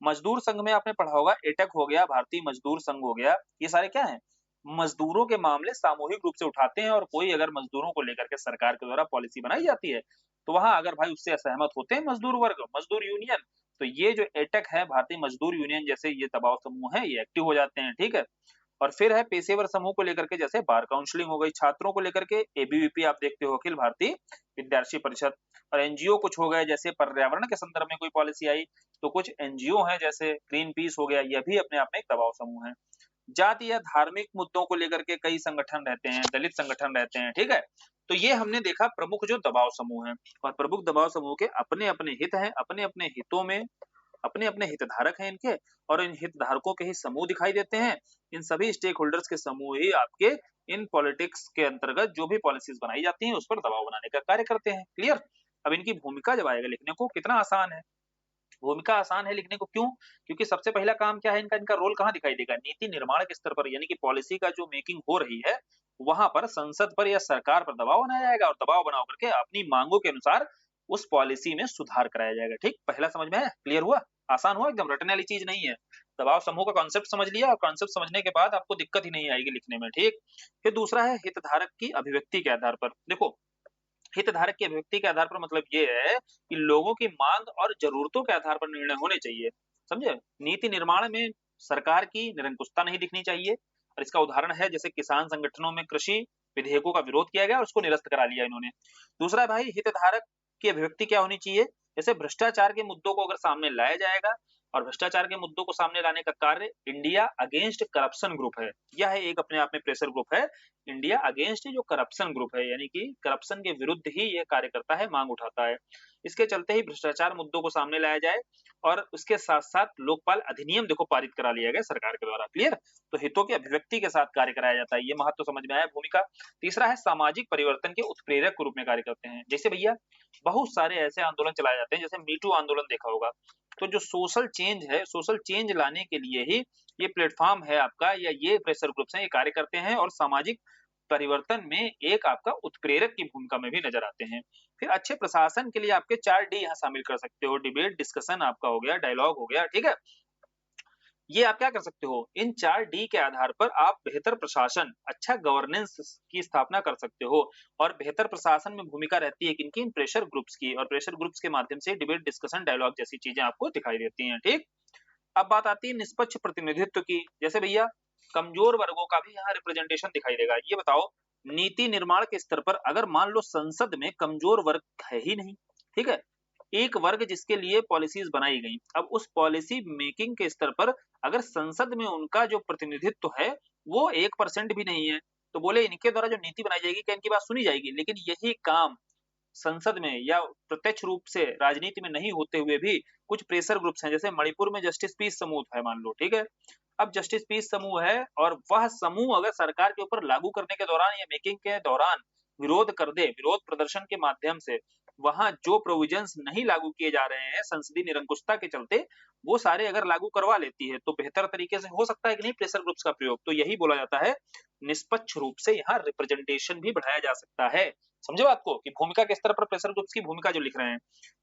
मजदूर संघ में आपने पढ़ा होगा, एटक हो गया, भारतीय मजदूर संघ हो गया, ये सारे क्या है? मजदूरों के मामले सामूहिक रूप से उठाते हैं और कोई अगर मजदूरों को लेकर के सरकार के द्वारा पॉलिसी बनाई जाती है तो वहां अगर भाई उससे असहमत होते हैं मजदूर वर्ग, मजदूर यूनियन, तो ये जो एटक है, भारतीय मजदूर यूनियन जैसे ये दबाव समूह है, ये एक्टिव हो जाते हैं। ठीक है, और फिर है पेशेवर समूह को लेकर के, जैसे बार काउंसलिंग हो गई, छात्रों को लेकर के एबीवीपी आप देखते हो, अखिल भारतीय विद्यार्थी परिषद। और एनजीओ कुछ हो गए, जैसे पर्यावरण के संदर्भ में कोई पॉलिसी आई तो कुछ एनजीओ है, जैसे ग्रीन पीस हो गया, यह भी अपने आप में एक दबाव समूह है। जाति या धार्मिक मुद्दों को लेकर के कई संगठन रहते हैं, दलित संगठन रहते हैं। ठीक है, तो ये हमने देखा प्रमुख जो दबाव समूह हैं, और प्रमुख दबाव समूह के अपने अपने हित हैं, अपने अपने हितों में अपने अपने हितधारक हैं इनके, और इन हितधारकों के ही समूह दिखाई देते हैं। इन सभी स्टेक होल्डर्स के समूह ही आपके इन पॉलिटिक्स के अंतर्गत जो भी पॉलिसीज बनाई जाती हैं उस पर दबाव बनाने का कार्य करते हैं। क्लियर? अब इनकी भूमिका जब आएगा लिखने को, कितना आसान है, भूमिका आसान है लिखने को, क्यों? क्योंकि सबसे पहला काम क्या है इनका, इनका रोल कहाँ दिखाई देगा? नीति निर्माण के स्तर पर, यानी कि पॉलिसी का जो मेकिंग हो रही है वहां पर संसद पर या सरकार पर दबाव बनाया जाएगा, और दबाव बना करके अपनी मांगों के अनुसार उस पॉलिसी में सुधार कराया जाएगा। ठीक, पहला समझ में आया? क्लियर हुआ? आसान हुआ, एकदम रटने वाली चीज नहीं है। दबाव समूह का कॉन्सेप्ट समझ लिया, और कॉन्सेप्ट समझने के बाद आपको दिक्कत ही नहीं आएगी लिखने में। ठीक, फिर दूसरा है हितधारक की अभिव्यक्ति के आधार पर। देखो हितधारक की अभिव्यक्ति के आधार पर मतलब ये है कि लोगों की मांग और जरूरतों के आधार पर निर्णय होने चाहिए। समझे? नीति निर्माण में सरकार की निरंकुशता नहीं दिखनी चाहिए, और इसका उदाहरण है जैसे किसान संगठनों में कृषि विधेयकों का विरोध किया गया और उसको निरस्त करा लिया इन्होंने। दूसरा भाई, हितधारक की अभिव्यक्ति क्या होनी चाहिए? जैसे भ्रष्टाचार के मुद्दों को अगर सामने लाया जाएगा, और भ्रष्टाचार के मुद्दों को सामने लाने का कार्य इंडिया अगेंस्ट करप्शन ग्रुप है, यह है एक अपने आप में प्रेशर ग्रुप है। इंडिया अगेंस्ट जो करप्शन ग्रुप है, यानी कि करप्शन के विरुद्ध ही यह कार्य करता है, मांग उठाता है। इसके चलते ही भ्रष्टाचार मुद्दों को सामने लाया जाए, और उसके साथ साथ लोकपाल अधिनियम देखो पारित करा लिया गया सरकार के द्वारा। क्लियर? तो हितों की अभिव्यक्ति के साथ कार्य कराया जाता है, ये महत्व समझ में आया भूमिका। तीसरा है सामाजिक परिवर्तन के उत्प्रेरक के रूप में कार्य करते हैं। जैसे भैया बहुत सारे ऐसे आंदोलन चलाए जाते हैं, जैसे मीटू आंदोलन देखा होगा, तो जो सोशल चेंज है, सोशल चेंज लाने के लिए ही ये प्लेटफॉर्म है आपका, या ये प्रेशर ग्रुप्स हैं, ये कार्य करते हैं और सामाजिक परिवर्तन में एक आपका उत्प्रेरक की भूमिका में भी नजर आते हैं। फिर अच्छे प्रशासन के लिए आपके 4D यहाँ शामिल कर सकते हो, डिबेट, डिस्कशन आपका हो गया, डायलॉग हो गया। ठीक है, ये आप क्या कर सकते हो, इन 4D के आधार पर आप बेहतर प्रशासन, अच्छा गवर्नेंस की स्थापना कर सकते हो। और बेहतर प्रशासन में भूमिका रहती है किनकी? इन प्रेशर ग्रुप्स की, और प्रेशर ग्रुप्स के माध्यम से डिबेट, डिस्कशन, डायलॉग जैसी चीजें आपको दिखाई देती हैं। ठीक, अब बात आती है निष्पक्ष प्रतिनिधित्व की। जैसे भैया कमजोर वर्गों का भी यहाँ रिप्रेजेंटेशन दिखाई देगा। ये बताओ, नीति निर्माण के स्तर पर अगर मान लो संसद में कमजोर वर्ग है ही नहीं, ठीक है, एक वर्ग जिसके लिए पॉलिसीज बनाई गई, अब उस पॉलिसी मेकिंग के स्तर पर अगर संसद में उनका जो प्रतिनिधित्व है वो 1% भी नहीं है, तो बोले इनके द्वारा जो नीति बनाई जाएगी क्या इनकी बात सुनी जाएगी? लेकिन यही काम संसद में या प्रत्यक्ष रूप से राजनीति में नहीं होते हुए भी कुछ प्रेशर ग्रुप्स हैं, जैसे मणिपुर में जस्टिस पीस समूह है मान लो। ठीक है, अब जस्टिस पीस समूह है, और वह समूह अगर सरकार के ऊपर लागू करने के दौरान या मेकिंग के दौरान विरोध कर दे, विरोध प्रदर्शन के माध्यम से वहां जो प्रोविजंस नहीं लागू किए जा रहे हैं संसदीय निरंकुशता के चलते, वो सारे अगर लागू करवा लेती है तो बेहतर तरीके से हो सकता है कि नहीं प्रेशर ग्रुप्स का प्रयोग। तो यही बोला जाता है निष्पक्ष रूप से यहाँ रिप्रेजेंटेशन भी बढ़ाया जा सकता है। समझे बात को, कि भूमिका के स्तर पर प्रेशर ग्रुप्स की भूमिका जो लिख रहे हैं।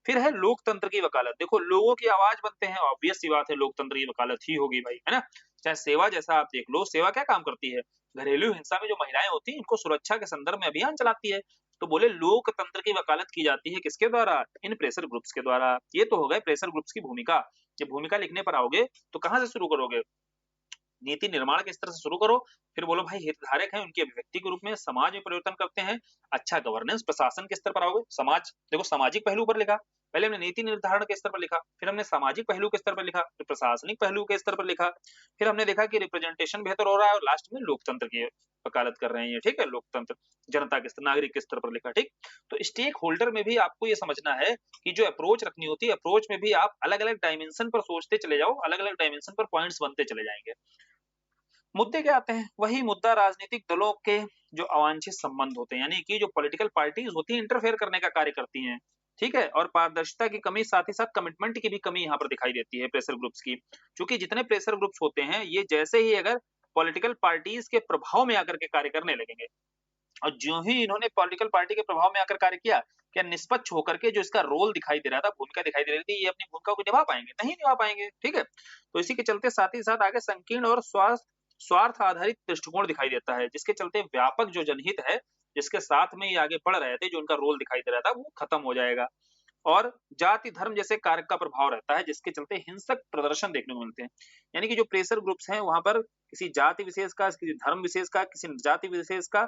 फिर है लोकतंत्र की वकालत। देखो लोगों की आवाज बनते हैं, ऑब्वियस सी बात है लोकतंत्र की वकालत ही होगी भाई, है ना? चाहे सेवा जैसा आप देख लो, सेवा क्या काम करती है? घरेलू हिंसा में जो महिलाएं होती हैं इनको सुरक्षा के संदर्भ में अभियान चलाती है। तो बोले लोकतंत्र की वकालत की जाती है किसके द्वारा? इन प्रेशर ग्रुप्स के द्वारा। ये तो हो गए प्रेशर ग्रुप्स की भूमिका। जब भूमिका लिखने पर आओगे तो कहां से शुरू करोगे? नीति निर्माण के स्तर से शुरू करो, फिर बोलो भाई हितधारक हैं, उनकी अभिव्यक्ति के रूप में समाज में परिवर्तन करते हैं। अच्छा गवर्नेंस प्रशासन के स्तर पर आओगे, समाज देखो सामाजिक पहलू पर लिखा, पहले हमने नीति निर्धारण के स्तर पर लिखा, फिर हमने सामाजिक पहलू के स्तर पर लिखा, फिर प्रशासनिक पहलू के स्तर पर लिखा, फिर हमने देखा कि रिप्रेजेंटेशन बेहतर हो रहा है और लास्ट में लोकतंत्र की वकालत कर रहे हैं ये, ठीक है, लोकतंत्र जनता के स्तर, नागरिक के स्तर पर लिखा, ठीक। तो स्टेक होल्डर में भी आपको ये समझना है कि जो अप्रोच रखनी होती है, अप्रोच में भी आप अलग अलग डायमेंशन पर सोचते चले जाओ, अलग अलग डायमेंशन पर पॉइंट्स बनते चले जाएंगे। मुद्दे क्या आते हैं, वही मुद्दा राजनीतिक दलों के जो अवांछित संबंध होते हैं, यानी कि जो पॉलिटिकल पार्टीज होती हैं इंटरफेयर करने का कार्य करती हैं, ठीक है, और पारदर्शिता की कमी, साथ ही साथ कमिटमेंट की भी कमी यहाँ पर दिखाई देती है प्रेशर ग्रुप्स की। क्योंकि जितने प्रेशर ग्रुप्स होते हैं ये जैसे ही अगर पॉलिटिकल पार्टीज के प्रभाव में आकर के कार्य करने लगेंगे, और जो ही इन्होंने पॉलिटिकल पार्टी के प्रभाव में आकर कार्य किया, क्या निष्पक्ष होकर के जो इसका रोल दिखाई दे रहा था, भूमिका दिखाई दे रही थी, ये अपनी भूमिका को निभा पाएंगे? नहीं निभा पाएंगे, ठीक है। तो इसी के चलते साथ ही साथ आगे संकीर्ण और स्वार्थ आधारित दृष्टिकोण दिखाई देता है, जिसके चलते व्यापक जो जनहित है, जिसके साथ में ये आगे बढ़ रहे थे, जो उनका रोल दिखाई दे रहा था, वो खत्म हो जाएगा। और जाति धर्म जैसे कारक का प्रभाव रहता है, जिसके चलते हिंसक प्रदर्शन देखने को मिलते हैं। यानी कि जो प्रेशर ग्रुप्स हैं वहां पर किसी जाति विशेष का, किसी धर्म विशेष का, किसी जाति विशेष का,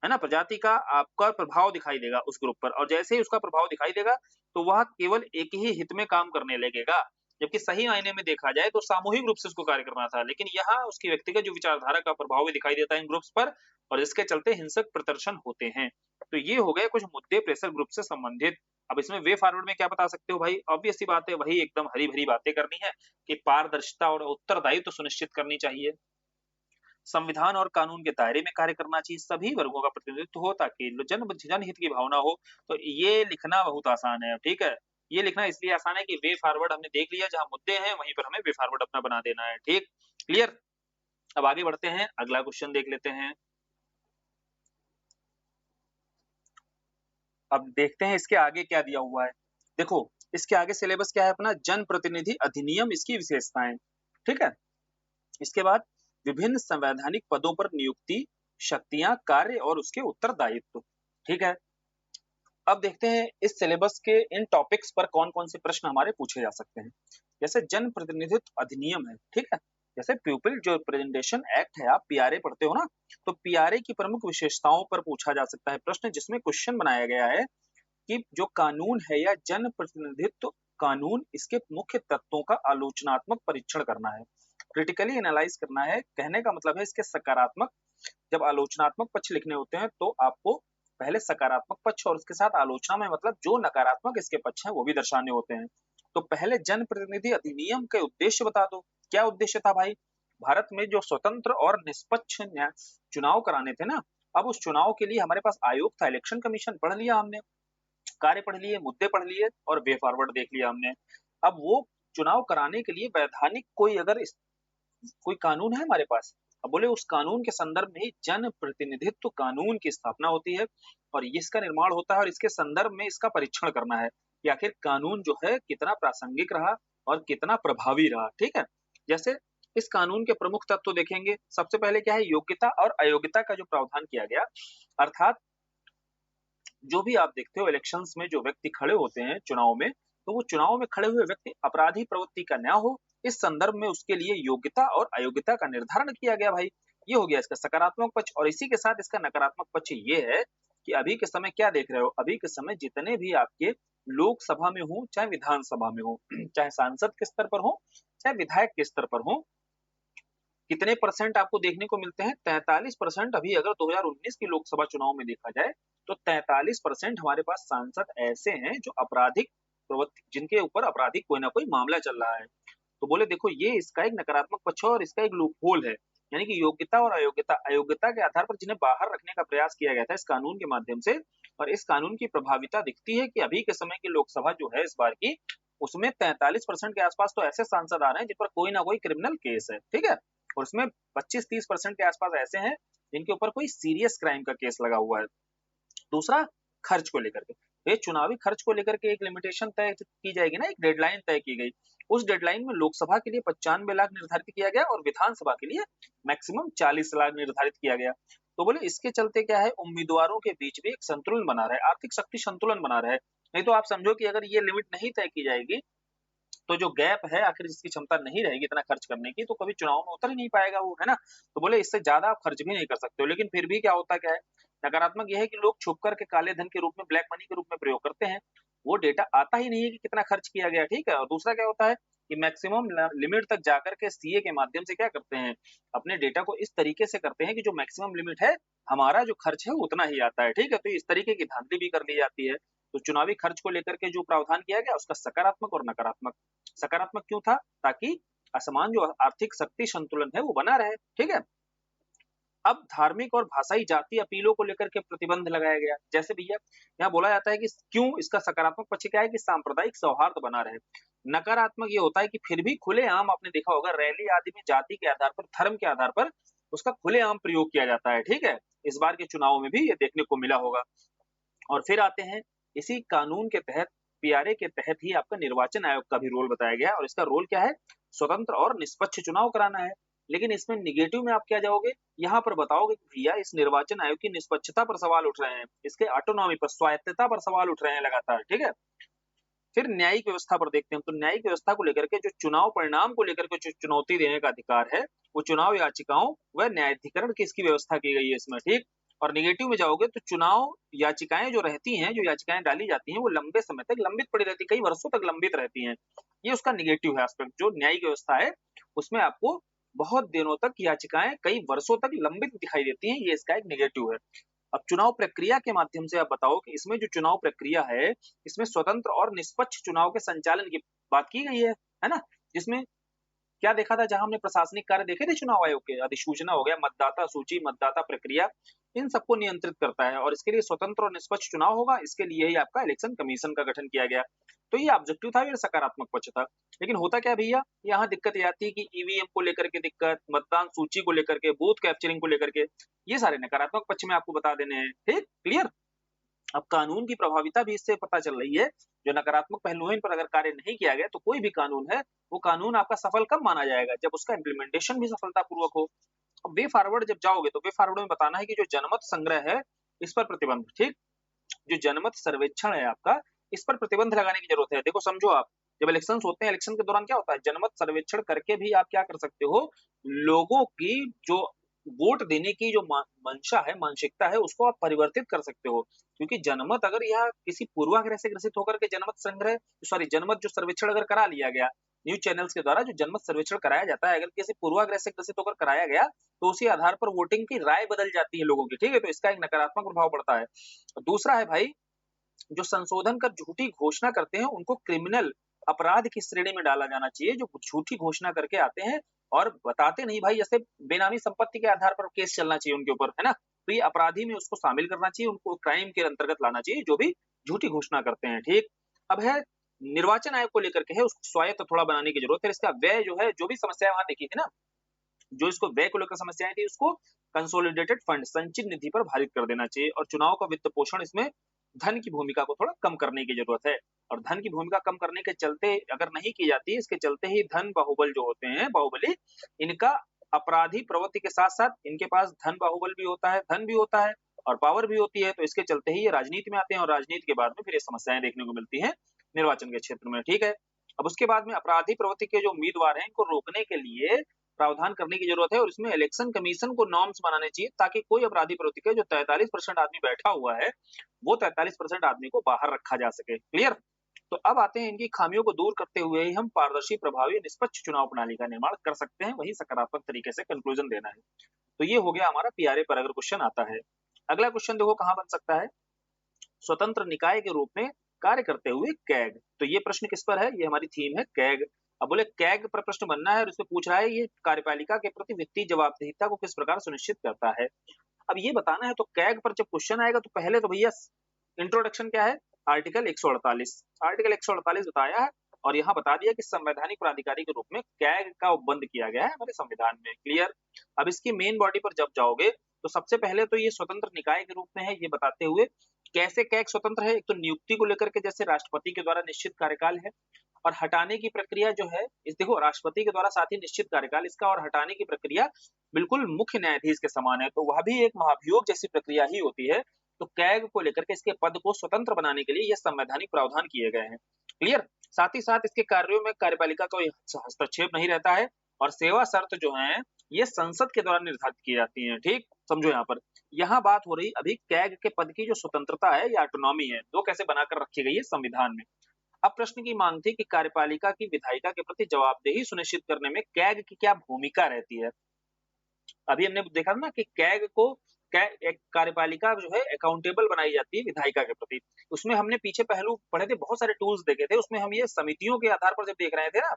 है ना, प्रजाति का आपका प्रभाव दिखाई देगा उस ग्रुप पर, और जैसे ही उसका प्रभाव दिखाई देगा तो वह केवल एक ही हित में काम करने लगेगा। जबकि सही मायने में देखा जाए तो सामूहिक रूप से उसको कार्य करना था, लेकिन यहाँ उसकी व्यक्तिगत जो विचारधारा का प्रभाव भी दिखाई देता है इन ग्रुप्स पर, और इसके चलते हिंसक प्रदर्शन होते हैं। तो ये हो गए कुछ मुद्दे प्रेशर ग्रुप से संबंधित। अब इसमें वे फॉरवर्ड में क्या बता सकते हो भाई? ऑब्वियस सी बात है, वही एकदम हरी भरी बातें करनी है कि पारदर्शिता और उत्तरदायित्व तो सुनिश्चित करनी चाहिए, संविधान और कानून के दायरे में कार्य करना चाहिए, सभी वर्गों का प्रतिनिधित्व हो ताकि जनहित की भावना हो। तो ये लिखना बहुत आसान है, ठीक है। ये लिखना इसलिए आसान है कि वे फॉरवर्ड हमने देख लिया, जहां मुद्दे हैं वहीं पर हमें वे फॉरवर्ड अपना बना देना है, ठीक, क्लियर। अब आगे बढ़ते हैं, अगला क्वेश्चन देख लेते हैं। अब देखते हैं इसके आगे क्या दिया हुआ है। देखो इसके आगे सिलेबस क्या है अपना, जन प्रतिनिधि अधिनियम, इसकी विशेषताएं, ठीक है। इसके बाद विभिन्न संवैधानिक पदों पर नियुक्ति, शक्तियां, कार्य और उसके उत्तरदायित्व, ठीक है। अब देखते हैं इस सिलेबस के इन टॉपिक्स पर कौन कौन से प्रश्न हमारे पूछे जा सकते हैं। जैसे जन प्रतिनिधित्व अधिनियम है, ठीक है, जैसे पीपल जो रिप्रेजेंटेशन एक्ट है, आप पीआरए पढ़ते हो ना, तो पीआरए की प्रमुख विशेषताओं पर पूछा जा सकता है प्रश्न, जिसमें क्वेश्चन बनाया गया है कि जो कानून है या जन प्रतिनिधित्व कानून, इसके मुख्य तत्वों का आलोचनात्मक परीक्षण करना है, क्रिटिकली एनालाइज करना है। कहने का मतलब है इसके सकारात्मक, जब आलोचनात्मक पक्ष लिखने होते हैं तो आपको पहले सकारात्मक पक्ष और उसके साथ आलोचना में मतलब जो नकारात्मक इसके पक्ष हैं वो भी दर्शाने होते हैं। तो पहले जन प्रतिनिधि अधिनियम के उद्देश्य बता दो, क्या उद्देश्य था भाई? भारत में जो स्वतंत्र और निष्पक्ष चुनाव कराने थे ना, अब उस चुनाव के लिए हमारे पास आयोग था, इलेक्शन कमीशन, पढ़ लिया हमने, कार्य पढ़ लिए, मुद्दे पढ़ लिए और वे फॉरवर्ड देख लिया हमने। अब वो चुनाव कराने के लिए वैधानिक कोई अगर कोई कानून है हमारे पास, अब बोले उस कानून के संदर्भ में ही जन प्रतिनिधित्व कानून की स्थापना होती है और इसका निर्माण होता है, और इसके संदर्भ में इसका परीक्षण करना है कि आखिर कानून जो है कितना प्रासंगिक रहा और कितना प्रभावी रहा, ठीक है। जैसे इस कानून के प्रमुख तत्व देखेंगे, सबसे पहले क्या है, योग्यता और अयोग्यता का जो प्रावधान किया गया, अर्थात जो भी आप देखते हो इलेक्शंस में जो व्यक्ति खड़े होते हैं चुनाव में, तो वो चुनाव में खड़े हुए व्यक्ति अपराधी प्रवृत्ति का न हो, इस संदर्भ में उसके लिए योग्यता और अयोग्यता का निर्धारण किया गया भाई। ये हो गया इसका सकारात्मक पक्ष। और इसी के साथ इसका नकारात्मक पक्ष ये है कि अभी के समय क्या देख रहे हो, अभी के समय जितने भी आपके लोकसभा में हो चाहे विधानसभा में हो, चाहे सांसद के स्तर पर हो चाहे विधायक के स्तर पर हो, कितने परसेंट आपको देखने को मिलते हैं? 43%। अभी अगर 2019 की लोकसभा चुनाव में देखा जाए तो 43% हमारे पास सांसद ऐसे हैं जो आपराधिक प्रवृत्ति, जिनके ऊपर आपराधिक कोई ना कोई मामला चल रहा है। तो बोले देखो ये इसका एक नकारात्मक पक्ष है और इसका एक लूप होल है, यानी कि योग्यता और अयोग्यता, अयोग्यता के आधार पर जिन्हें बाहर रखने का प्रयास किया गया था इस कानून के माध्यम से, और इस कानून की प्रभाविता दिखती है कि अभी के समय की लोकसभा जो है इस बार की, उसमें 43% के आसपास तो ऐसे सांसद आ रहे हैं जिन पर कोई ना कोई क्रिमिनल केस है, ठीक है, और उसमें 25-30% के आसपास ऐसे हैं जिनके ऊपर कोई सीरियस क्राइम का केस लगा हुआ है। दूसरा, खर्च को लेकर के, ये चुनावी खर्च को लेकर के एक लिमिटेशन तय की जाएगी ना, एक डेडलाइन तय की गई। उस डेडलाइन में लोकसभा के लिए 95 लाख निर्धारित किया गया और विधानसभा के लिए मैक्सिमम 40 लाख निर्धारित किया गया। तो बोले इसके चलते क्या है, उम्मीदवारों के बीच भी एक संतुलन बना रहे, आर्थिक शक्ति संतुलन बना रहे। नहीं तो आप समझो कि अगर ये लिमिट नहीं तय की जाएगी तो जो गैप है आखिर जिसकी क्षमता नहीं रहेगी इतना खर्च करने की, तो कभी चुनाव में उतर ही नहीं पाएगा वो, है ना? तो बोले इससे ज़्यादा आप खर्च भी नहीं कर सकते हो। लेकिन फिर भी क्या है, नकारात्मक ये है कि लोग छुप कर के काले धन के रूप में, ब्लैक मनी के रूप में प्रयोग करते हैं। वो डेटा आता ही नहीं है कि कितना खर्च किया गया, ठीक है? और दूसरा क्या होता है कि मैक्सिमम लिमिट तक जाकर के सीए के माध्यम से क्या करते हैं, अपने डेटा को इस तरीके से करते हैं कि जो मैक्सिमम लिमिट है, हमारा जो खर्च है उतना ही आता है, ठीक है? तो इस तरीके की धांधली भी कर ली जाती है। तो चुनावी खर्च को लेकर के जो प्रावधान किया गया उसका सकारात्मक और नकारात्मक। सकारात्मक क्यों था? ताकि असमान जो आर्थिक शक्ति संतुलन है वो बना रहे, ठीक है? अब धार्मिक और भाषाई जाति अपीलों को लेकर के प्रतिबंध लगाया गया। जैसे भैया यहाँ बोला जाता है कि क्यों, इसका सकारात्मक पक्ष क्या है कि सांप्रदायिक सौहार्द बना रहे। नकारात्मक ये होता है कि फिर भी खुलेआम आपने देखा होगा रैली आदि में जाति के आधार पर, धर्म के आधार पर उसका खुलेआम प्रयोग किया जाता है, ठीक है? इस बार के चुनाव में भी ये देखने को मिला होगा। और फिर आते हैं इसी कानून के तहत, पीआरए के तहत ही आपका निर्वाचन आयोग का भी रोल बताया गया है और इसका रोल क्या है? स्वतंत्र और निष्पक्ष चुनाव कराना है। लेकिन इसमें नेगेटिव में आप क्या जाओगे? यहाँ पर बताओगे कि भैया इस निर्वाचन आयोग की निष्पक्षता पर सवाल उठ रहे हैं, इसके ऑटोनॉमी पर, स्वायत्तता पर सवाल उठ रहे हैं लगातार, ठीक है? फिर न्यायिक व्यवस्था पर देखते हैं, तो न्यायिक व्यवस्था को लेकर के जो चुनाव परिणाम को लेकर के जो चुनौती देने का अधिकार है, वो चुनाव याचिकाओं व न्यायाधिकरण की इसकी व्यवस्था की गई है इसमें, ठीक? और नेगेटिव में जाओगे तो चुनाव याचिकाएं जो रहती हैं, जो याचिकाएं डाली जाती हैं, वो लंबे समय तक लंबित पड़ी रहती है, कई वर्षों तक लंबित रहती हैं। ये उसका नेगेटिव है एस्पेक्ट। जो न्यायिक व्यवस्था है, उसमें आपको बहुत दिनों तक याचिकाएं, कई वर्षों तक लंबित दिखाई देती हैं, ये इसका एक नेगेटिव है। अब चुनाव प्रक्रिया के माध्यम से आप बताओ कि इसमें जो चुनाव प्रक्रिया है, इसमें स्वतंत्र और निष्पक्ष चुनाव के संचालन की बात की गई है ना? जिसमें क्या देखा था, जहां हमने प्रशासनिक कार्य देखे थे चुनाव आयोग के, अधिसूचना हो गया, मतदाता सूची, मतदाता प्रक्रिया, इन सबको नियंत्रित करता है और इसके लिए स्वतंत्र और निष्पक्ष चुनाव होगा, इसके लिए ही आपका इलेक्शन कमीशन का गठन किया गया। तो ये ऑब्जेक्टिव था, ये सकारात्मक पक्ष था। लेकिन होता क्या भैया, यहाँ दिक्कत ये आती है कि ईवीएम को लेकर के दिक्कत, मतदान सूची को लेकर के, बूथ कैप्चरिंग को लेकर के, ये सारे नकारात्मक पक्ष में आपको बता देने हैं, ठीक? क्लियर? अब कानून की प्रभाविता भी इससे पता चल रही है। जो नकारात्मक पहलू है, इन पर अगर कार्य नहीं किया गया तो कोई भी कानून है, वो कानून आपका सफल कब माना जाएगा? जब उसका इम्प्लीमेंटेशन भी सफलतापूर्वक हो। अब वे फॉरवर्ड जब जाओगे तो वे फॉरवर्ड में बताना है कि जो जनमत संग्रह है, इस पर प्रतिबंध, ठीक? जो जनमत सर्वेक्षण है आपका, इस पर प्रतिबंध लगाने की जरूरत है। देखो समझो आप, जब इलेक्शंस होते हैं, इलेक्शन के दौरान क्या होता है, जनमत सर्वेक्षण करके भी आप क्या कर सकते हो, लोगों की जो वोट देने की जो मंशा है, मानसिकता है, उसको आप परिवर्तित कर सकते हो। क्योंकि जनमत अगर यह किसी पूर्वाग्रह से ग्रसित होकर के जनमत जो सर्वेक्षण अगर करा लिया गया, न्यूज चैनल्स के द्वारा जो जनमत सर्वेक्षण कराया जाता है, अगर किसी पूर्वाग्रह से ग्रसित होकर कराया गया, तो उसी आधार पर वोटिंग की राय बदल जाती है लोगों की, ठीक है? तो इसका एक नकारात्मक प्रभाव पड़ता है। दूसरा है भाई, जो संशोधन कर झूठी घोषणा करते हैं, उनको क्रिमिनल अपराध की श्रेणी में डाला जाना चाहिए। जो झूठी घोषणा करके आते हैं और बताते नहीं भाई, जैसे बेनामी संपत्ति के आधार पर केस चलना चाहिए उनके ऊपर, है ना? तो ये अपराधी में उसको शामिल करना चाहिए, उनको क्राइम के अंतर्गत लाना चाहिए, जो भी झूठी घोषणा करते हैं, ठीक? अब है निर्वाचन आयोग को लेकर के है, उसको स्वायत्त थोड़ा बनाने की जरूरत है। इसका व्यय जो है, जो भी समस्या वहां देखी थी ना, जो इसको व्यय को लेकर समस्याएं थी, उसको कंसोलिडेटेड फंड, संचित निधि पर भारित कर देना चाहिए और चुनाव का वित्त पोषण, इसमें धन की भूमिका को थोड़ा कम करने की जरूरत है। और धन की भूमिका कम करने के चलते, अगर नहीं की जाती, इसके चलते ही धन बाहुबल जो होते हैं, बाहुबली, इनका अपराधी प्रवृत्ति के साथ साथ इनके पास धन बाहुबल भी होता है, धन भी होता है और पावर भी होती है। तो इसके चलते ही ये राजनीति में आते हैं और राजनीति के बाद में फिर ये समस्याएं देखने को मिलती हैं निर्वाचन के क्षेत्र में, ठीक है? अब उसके बाद में अपराधी प्रवृत्ति के जो उम्मीदवार हैं, इनको रोकने के लिए प्रावधान करने की जरूरत है और इसमें इलेक्शन कमीशन को नॉर्म्स बनाने चाहिए, ताकि कोई अपराधी प्रवृत्ति के जो 43% आदमी बैठा हुआ है, वो 43% आदमी को बाहर रखा जा सके। क्लियर? तो अब आते हैं, इनकी खामियों को दूर करते हुए ही हम पारदर्शी, प्रभावी, निष्पक्ष चुनाव प्रणाली का निर्माण कर सकते हैं। वही सकारात्मक तरीके से कंक्लूजन देना है। तो ये हो गया हमारा पीआरए पर अगर क्वेश्चन आता है। अगला क्वेश्चन देखो कहां बन सकता है, स्वतंत्र निकाय के रूप में कार्य करते हुए कैग। तो ये प्रश्न किस पर है? ये हमारी थीम है कैग। अब बोले कैग पर प्रश्न बनना है और इसमें पूछ रहा है ये कार्यपालिका के प्रति वित्तीय जवाबदेहिता को किस प्रकार सुनिश्चित करता है। अब ये बताना है, तो कैग पर जब क्वेश्चन आएगा तो पहले तो भैया इंट्रोडक्शन क्या है, आर्टिकल 148, आर्टिकल 148 बताया है और यहाँ बता दिया कि संवैधानिक प्राधिकारी के रूप में कैग का उपबंध किया गया है हमारे संविधान में। क्लियर? अब इसकी मेन बॉडी पर जब जाओगे तो सबसे पहले तो ये स्वतंत्र निकाय के रूप में है, ये बताते हुए कैसे कैग स्वतंत्र है। एक तो नियुक्ति को लेकर के, जैसे राष्ट्रपति के द्वारा निश्चित कार्यकाल है और हटाने की प्रक्रिया जो है, इस देखो राष्ट्रपति के द्वारा साथ ही निश्चित कार्यकाल इसका, और हटाने की प्रक्रिया बिल्कुल मुख्य न्यायाधीश के समान है, तो वह भी एक महाभियोग जैसी प्रक्रिया ही होती है। तो कैग को लेकर के इसके पद को स्वतंत्र बनाने के लिए ये संवैधानिक प्रावधान किए गए हैं। क्लियर। साथ ही साथ इसके कार्यों में कार्यपालिका का कोई हस्तक्षेप नहीं रहता है और सेवा शर्त जो है ये संसद के द्वारा निर्धारित की जाती है। ठीक, समझो यहाँ पर। यहाँ बात हो रही अभी कैग के पद की जो स्वतंत्रता है या ऑटोनॉमी है वो कैसे बनाकर रखी गई है संविधान में। अब प्रश्न की मांग थी कि कार्यपालिका की विधायिका के प्रति जवाबदेही सुनिश्चित करने में कैग की क्या भूमिका रहती है। अभी हमने देखा ना कि कैग को एक कार्यपालिका जो है अकाउंटेबल बनाई जाती है विधायिका के प्रति। उसमें हमने पीछे पहलू पढ़े थे, बहुत सारे टूल्स देखे थे, उसमें हम ये समितियों के आधार पर जब देख रहे थे ना,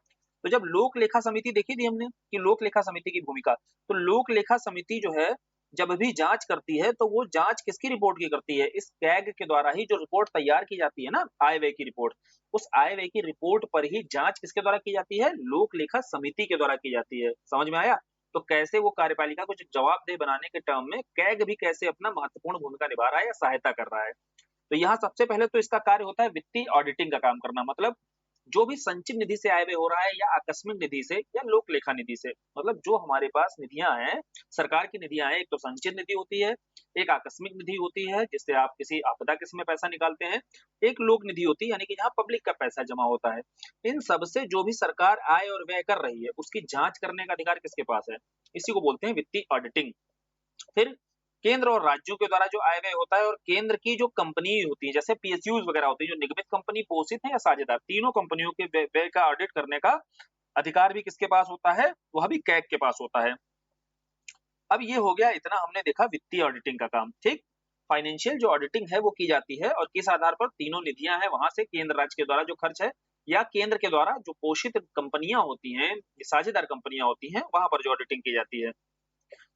तो जब लोक लेखा समिति देखी थी हमने कि लोक लेखा समिति की भूमिका, तो लोक लेखा समिति जो है जब भी जांच करती है तो वो जांच किसकी रिपोर्ट की करती है, इस कैग के द्वारा ही जो रिपोर्ट तैयार की जाती है ना, आय व्यय की रिपोर्ट, उस आय व्यय की रिपोर्ट पर ही जांच किसके द्वारा की जाती है, लोक लेखा समिति के द्वारा की जाती है। समझ में आया। तो कैसे वो कार्यपालिका को जवाबदेह बनाने के टर्म में कैग भी कैसे अपना महत्वपूर्ण भूमिका निभा रहा है या सहायता कर रहा है। तो यहाँ सबसे पहले तो इसका कार्य होता है वित्तीय ऑडिटिंग का काम करना, मतलब जो भी संचित निधि से आय व्यय हो रहा है या आकस्मिक निधि से या लोक लेखा निधि से, मतलब जो हमारे पास निधियां हैं, सरकार की निधियां हैं, एक तो संचित निधि होती है, एक आकस्मिक निधि होती है जिससे आप किसी आपदा के समय पैसा निकालते हैं, एक लोक निधि होती है यानी कि जहाँ पब्लिक का पैसा जमा होता है। इन सब से जो भी सरकार आय और व्यय कर रही है उसकी जांच करने का अधिकार किसके पास है, इसी को बोलते हैं वित्तीय ऑडिटिंग। फिर केंद्र और राज्यों के द्वारा जो आय व्यय होता है और केंद्र की जो कंपनी होती है जैसे पीएसयूज वगैरह होती है, जो निगमित कंपनी, पोषित है या साझेदार, तीनों कंपनियों के व्यय का ऑडिट करने का अधिकार भी किसके पास होता है, वह भी कैग के पास होता है। अब ये हो गया, इतना हमने देखा वित्तीय ऑडिटिंग का काम। ठीक, फाइनेंशियल जो ऑडिटिंग है वो की जाती है और किस आधार पर, तीनों निधियां हैं वहां से केंद्र राज्य के द्वारा जो खर्च है या केंद्र के द्वारा जो पोषित कंपनियां होती हैं, साझेदार कंपनियां होती हैं, वहां पर जो ऑडिटिंग की जाती है।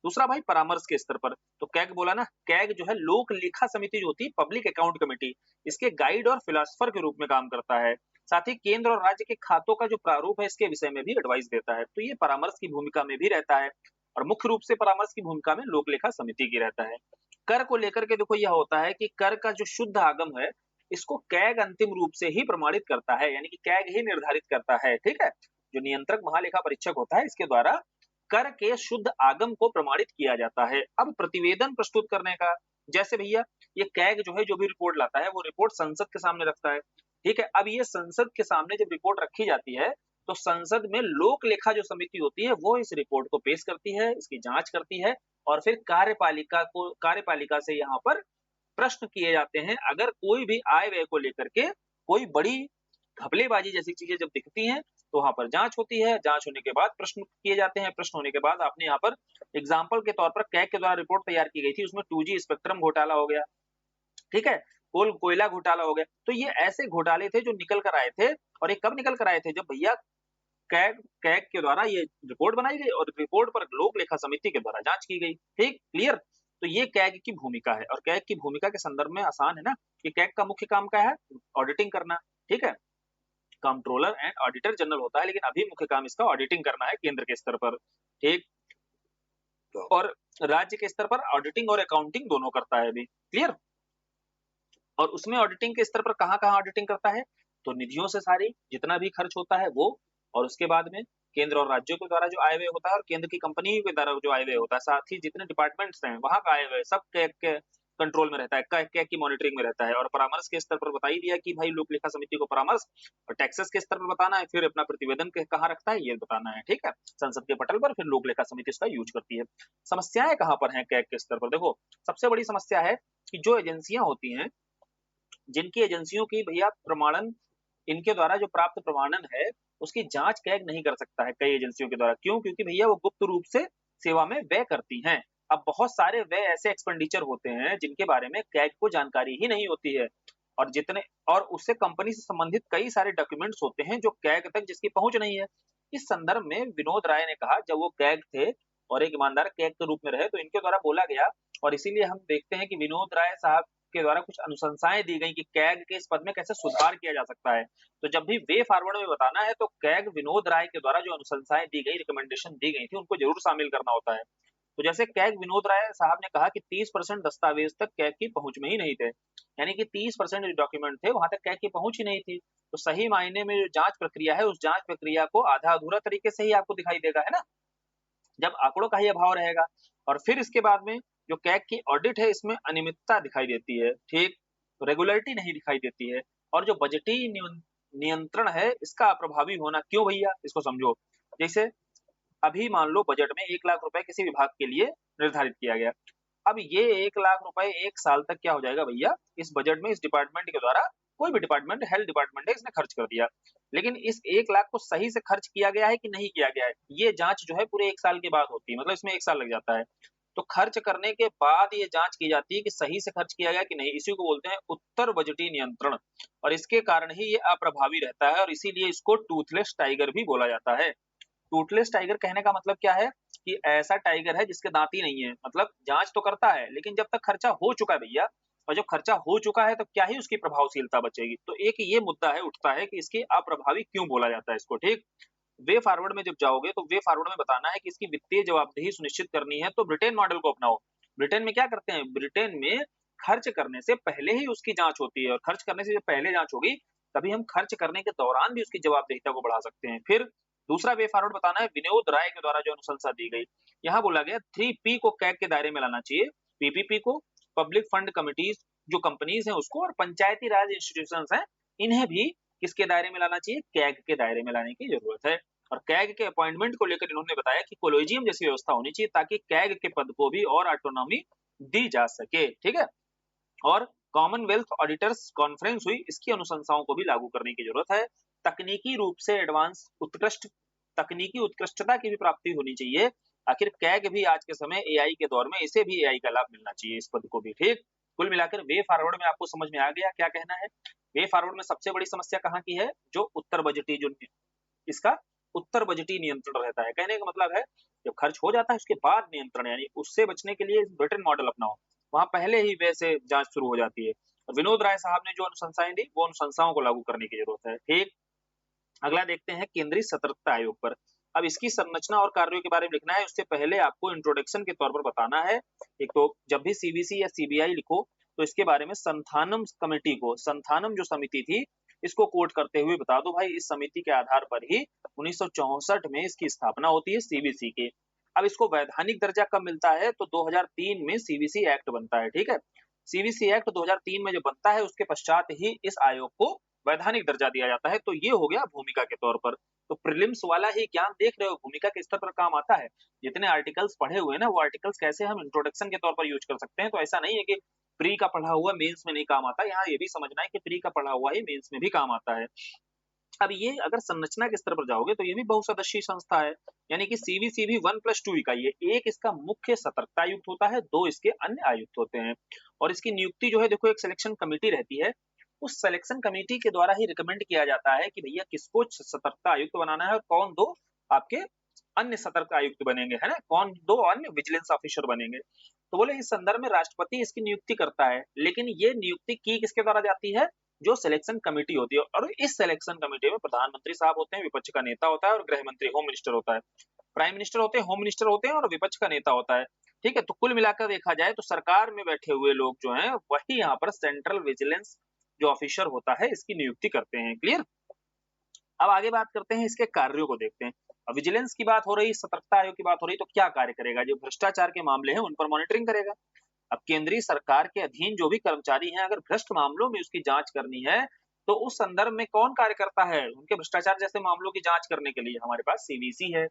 दूसरा भाई परामर्श के स्तर पर, तो कैग बोला ना, कैग जो है लोक लेखा समिति जो होती है, पब्लिक अकाउंट कमेटी, इसके गाइड और फिलोसफर के रूप में काम करता है। साथ ही केंद्र और राज्य के खातों का जो प्रारूप है इसके विषय में भी एडवाइस देता है, तो ये परामर्श की भूमिका में भी रहता है। और मुख्य रूप से परामर्श की भूमिका में लोक लेखा समिति की रहता है। कर को लेकर के देखो यह होता है कि कर का जो शुद्ध आगम है इसको कैग अंतिम रूप से ही प्रमाणित करता है, यानी कि कैग ही निर्धारित करता है। ठीक है, जो नियंत्रक महालेखा परीक्षक होता है इसके द्वारा कर के शुद्ध आगम को प्रमाणित किया जाता है। अब प्रतिवेदन प्रस्तुत करने का, जैसे भैया ये कैग जो है जो भी रिपोर्ट लाता है वो रिपोर्ट संसद के सामने रखता है। ठीक है, अब ये संसद के सामने जब रिपोर्ट रखी जाती है तो संसद में लोक लेखा जो समिति होती है वो इस रिपोर्ट को पेश करती है, इसकी जांच करती है और फिर कार्यपालिका से यहाँ पर प्रश्न किए जाते हैं। अगर कोई भी आय व्यय को लेकर के कोई बड़ी घपलेबाजी जैसी चीजें जब दिखती हैं तो वहां पर जांच होती है, जांच होने के बाद प्रश्न किए जाते हैं, प्रश्न होने के बाद आपने यहाँ पर एग्जाम्पल के तौर पर कैग के द्वारा रिपोर्ट तैयार की गई थी, उसमें 2G स्पेक्ट्रम घोटाला हो गया, ठीक है, कोयला घोटाला हो गया। तो ये ऐसे घोटाले थे जो निकल कर आए थे, और ये कब निकल कर आए थे, जब भैया कैग कैग के द्वारा ये रिपोर्ट बनाई गई और रिपोर्ट पर लोक लेखा समिति के द्वारा जांच की गई। ठीक, क्लियर। तो ये कैग की भूमिका है और कैग की भूमिका के संदर्भ में आसान है ना कि कैग का मुख्य काम क्या है, ऑडिटिंग करना। ठीक है, कंट्रोलर एंड ऑडिटर जनरल होता है, लेकिन अभी मुख्य काम इसका ऑडिटिंग करना है केंद्र के स्तर पर। ठीक, और राज्य के स्तर पर ऑडिटिंग और अकाउंटिंग दोनों करता है अभी। क्लियर। और उसमें ऑडिटिंग के स्तर पर कहाँ-कहाँ ऑडिटिंग करता है, तो निधियों से सारी जितना भी खर्च होता है वो, और उसके बाद में केंद्र और राज्यों के द्वारा जो आय व्यय होता है और केंद्र की कंपनी के द्वारा जो आय व्यय होता है, साथ ही जितने डिपार्टमेंट्स हैं वहां का आय व्यय सब कैग के कंट्रोल में रहता है, कैग की मॉनिटरिंग में रहता है। और परामर्श के स्तर पर बता ही दिया कि भाई लोक लेखा समिति को परामर्श, और टैक्सेस के स्तर पर बताना है, फिर अपना प्रतिवेदन कहाँ रखता है ये बताना है। ठीक है, संसद के पटल पर फिर लोक लेखा समिति इसका यूज करती है। समस्याएं कहाँ पर हैं कैग के स्तर पर, देखो सबसे बड़ी समस्या है कि जो एजेंसियां होती हैं, जिनकी एजेंसियों की भैया प्रमाणन, इनके द्वारा जो प्राप्त प्रमाणन है उसकी जांच कैग नहीं कर सकता है कई एजेंसियों के द्वारा। क्यों? क्योंकि भैया वो गुप्त रूप से सेवा में व्यय करती हैं। अब बहुत सारे व्यय ऐसे एक्सपेंडिचर होते हैं जिनके बारे में कैग को जानकारी ही नहीं होती है, और जितने और उससे कंपनी से संबंधित कई सारे डॉक्यूमेंट्स होते हैं जो कैग तक जिसकी पहुंच नहीं है। इस संदर्भ में विनोद राय ने कहा, जब वो कैग थे और एक ईमानदार कैग के रूप में रहे, तो इनके द्वारा बोला गया, और इसीलिए हम देखते हैं कि विनोद राय साहब के द्वारा कुछ अनुशंसाएं दी गई कि कैग के इस पद में कैसे सुधार किया जा सकता है। तो जब भी वे फॉरवर्ड में बताना है तो कैग विनोद राय के द्वारा जो अनुशंसाएं दी गई, रिकमेंडेशन दी गई थी, उनको जरूर शामिल करना होता है। तो जैसे कैग विनोद राय साहब ने कहा कि 30% दस्तावेज तक कैग की पहुंच में ही नहीं थे, यानी कि 30% जो डॉक्यूमेंट थे वहां तक कैग की पहुंच ही नहीं थी। तो सही मायने में जो जांच प्रक्रिया है उस जांच प्रक्रिया को आधा अधूरा तरीके से ही आपको दिखाई देगा, है ना, जब आंकड़ों का ही अभाव रहेगा। और फिर इसके बाद में जो कैग की ऑडिट है इसमें अनियमितता दिखाई देती है, ठीक, रेगुलरिटी नहीं दिखाई देती है। और जो नियंत्रण है इसका अप्रभावी होना। क्यों भैया, इसको समझो। जैसे अभी मान लो बजट में 1 लाख रुपए किसी विभाग के लिए निर्धारित किया गया। अब ये 1 लाख रुपए 1 साल तक क्या हो जाएगा भैया, इस बजट में इस डिपार्टमेंट के द्वारा, कोई भी डिपार्टमेंट, हेल्थ डिपार्टमेंट है, इसने खर्च कर दिया। लेकिन इस 1 लाख को सही से खर्च किया गया है कि नहीं किया गया है, ये जाँच जो है पूरे 1 साल के बाद होती है, मतलब इसमें 1 साल लग जाता है। तो खर्च करने के बाद ये जाँच की जाती है कि सही से खर्च किया गया कि नहीं, इसी को बोलते हैं उत्तर बजटीय नियंत्रण, और इसके कारण ही ये अप्रभावी रहता है और इसीलिए इसको टूथलेस टाइगर भी बोला जाता है। टूथलेस टाइगर कहने का मतलब क्या है कि ऐसा टाइगर है जिसके दांत ही नहीं है, मतलब जांच तो करता है लेकिन जब तक खर्चा हो चुका है भैया, और जब खर्चा हो चुका है तो क्या ही उसकी प्रभावशीलता बचेगी। तो एक ये मुद्दा है, उठता है कि इसकी अप्रभावी क्यों बोला जाता है इसको, ठीक। वे फॉरवर्ड में जब जाओगे तो वे फॉरवर्ड में बताना है कि इसकी वित्तीय जवाबदेही सुनिश्चित करनी है, तो ब्रिटेन मॉडल को अपनाओ। ब्रिटेन में क्या करते हैं, ब्रिटेन में खर्च करने से पहले ही उसकी जांच होती है, और खर्च करने से जब पहले जांच होगी तभी हम खर्च करने के दौरान भी उसकी जवाबदेहिता को बढ़ा सकते हैं। फिर दूसरा वे फॉरवर्ड बताना है विनोद राय के द्वारा जो अनुशंसा दी गई। यहाँ बोला गया 3P को कैग के दायरे में लाना चाहिए, पीपीपी को, पब्लिक फंड कमिटीज जो कंपनीज हैं उसको, और पंचायती राज इंस्टीट्यूशंस हैं इन्हें भी किसके दायरे में लाना चाहिए, कैग के दायरे में लाने की जरूरत है। और कैग के अपॉइंटमेंट को लेकर इन्होंने बताया कि कोलोजियम जैसी व्यवस्था होनी चाहिए ताकि कैग के पद को भी और ऑटोनॉमी दी जा सके, ठीक है। और कॉमनवेल्थ ऑडिटर्स कॉन्फ्रेंस हुई, इसकी अनुशंसाओं को भी लागू करने की जरूरत है। तकनीकी रूप से एडवांस उत्कृष्ट, तकनीकी उत्कृष्टता की भी प्राप्ति होनी चाहिए। आखिर कैग भी आज के समय एआई के दौर में, इसे भी एआई का लाभ मिलना चाहिए, इस पद को भी, ठीक। कुल मिलाकर वे फॉरवर्ड में आपको समझ में आ गया क्या कहना है। वे फॉरवर्ड में सबसे बड़ी समस्या कहाँ की है, जो उत्तर बजटीय, जो इसका उत्तर बजटीय नियंत्रण रहता है। कहने का मतलब है जब खर्च हो जाता है उसके बाद नियंत्रण, यानी उससे बचने के लिए ब्रिटेन मॉडल अपनाओ, वहां पहले ही वैसे जांच शुरू हो जाती है। और विनोद राय साहब ने जो अनुशंसाएं दी वो अनुशंसाओं को लागू करने की जरूरत है, ठीक। अगला देखते हैं केंद्रीय सतर्कता आयोग पर। अब इसकी संरचना और कार्यों के बारे में लिखना है, उससे पहले आपको इंट्रोडक्शन के तौर पर बताना है। एक तो जब भी सीबीसी या सीबीआई लिखो तो इसके बारे में संथानम कमेटी को, संथानम जो समिति थी, इसको कोट करते हुए बता दो भाई इस समिति के आधार पर ही 1964 में इसकी स्थापना होती है सीबीसी की। अब इसको वैधानिक दर्जा कब मिलता है, तो 2003 में सीबीसी एक्ट बनता है, ठीक है। सीबीसी एक्ट 2003 में जब बनता है उसके पश्चात ही इस आयोग को वैधानिक दर्जा दिया जाता है। तो ये हो गया भूमिका के तौर पर। तो प्रीलिम्स वाला ही ज्ञान देख रहे हो, भूमिका के स्तर पर काम आता है। जितने आर्टिकल्स पढ़े हुए हैं ना, वो आर्टिकल्स कैसे हम इंट्रोडक्शन के तौर पर यूज कर सकते हैं। तो ऐसा नहीं है कि प्री का पढ़ा हुआ मेंस में नहीं काम आता, यहाँ ये भी समझना है कि प्री का पढ़ा हुआ ही मेंस में भी काम आता है। अब ये अगर संरचना के स्तर पर जाओगे तो ये भी बहुसदस्यीय संस्था है, यानी कि सीबीसी भी 1+2 इकाई है। एक इसका मुख्य सतर्कता आयुक्त होता है, 2 इसके अन्य आयुक्त होते हैं। और इसकी नियुक्ति जो है, देखो एक सिलेक्शन कमेटी रहती है, उस सिलेक्शन कमेटी के द्वारा ही रिकमेंड किया जाता है कि भैया किसको सतर्कता आयुक्त बनाना है और कौन 2 आपके अन्य सतर्कता आयुक्त बनेंगे, है ना, कौन 2 अन्य विजिलेंस ऑफिसर बनेंगे। तो बोले इस संदर्भ में राष्ट्रपति इसकी नियुक्ति करता है, लेकिन ये नियुक्ति की किसके द्वारा जाती है, जो सिलेक्शन कमेटी होती है। और इस सिलेक्शन कमेटी में प्रधानमंत्री साहब होते हैं, विपक्ष का नेता होता है, और गृह मंत्री होम मिनिस्टर होता है। प्राइम मिनिस्टर होते हैं, होम मिनिस्टर होते हैं, और विपक्ष का नेता होता है, ठीक है। तो कुल मिलाकर देखा जाए तो सरकार में बैठे हुए लोग जो हैं वही यहाँ पर सेंट्रल विजिलेंस जो ऑफिसर होता है इसकी नियुक्ति करते हैं, क्लियर। अब आगे बात करते हैं इसके कार्यों को देखते हैं। अब विजिलेंस की बात हो रही, सतर्कता आयोग की बात हो रही, तो क्या कार्य करेगा, जो भ्रष्टाचार के मामले हैं उन पर मॉनिटरिंग करेगा। अब केंद्रीय सरकार के अधीन जो भी कर्मचारी हैं, अगर भ्रष्ट मामलों में उसकी जांच करनी है तो उस संदर्भ में कौन कार्य करता है, उनके भ्रष्टाचार जैसे मामलों की जांच करने के लिए हमारे पास सीबीसी है।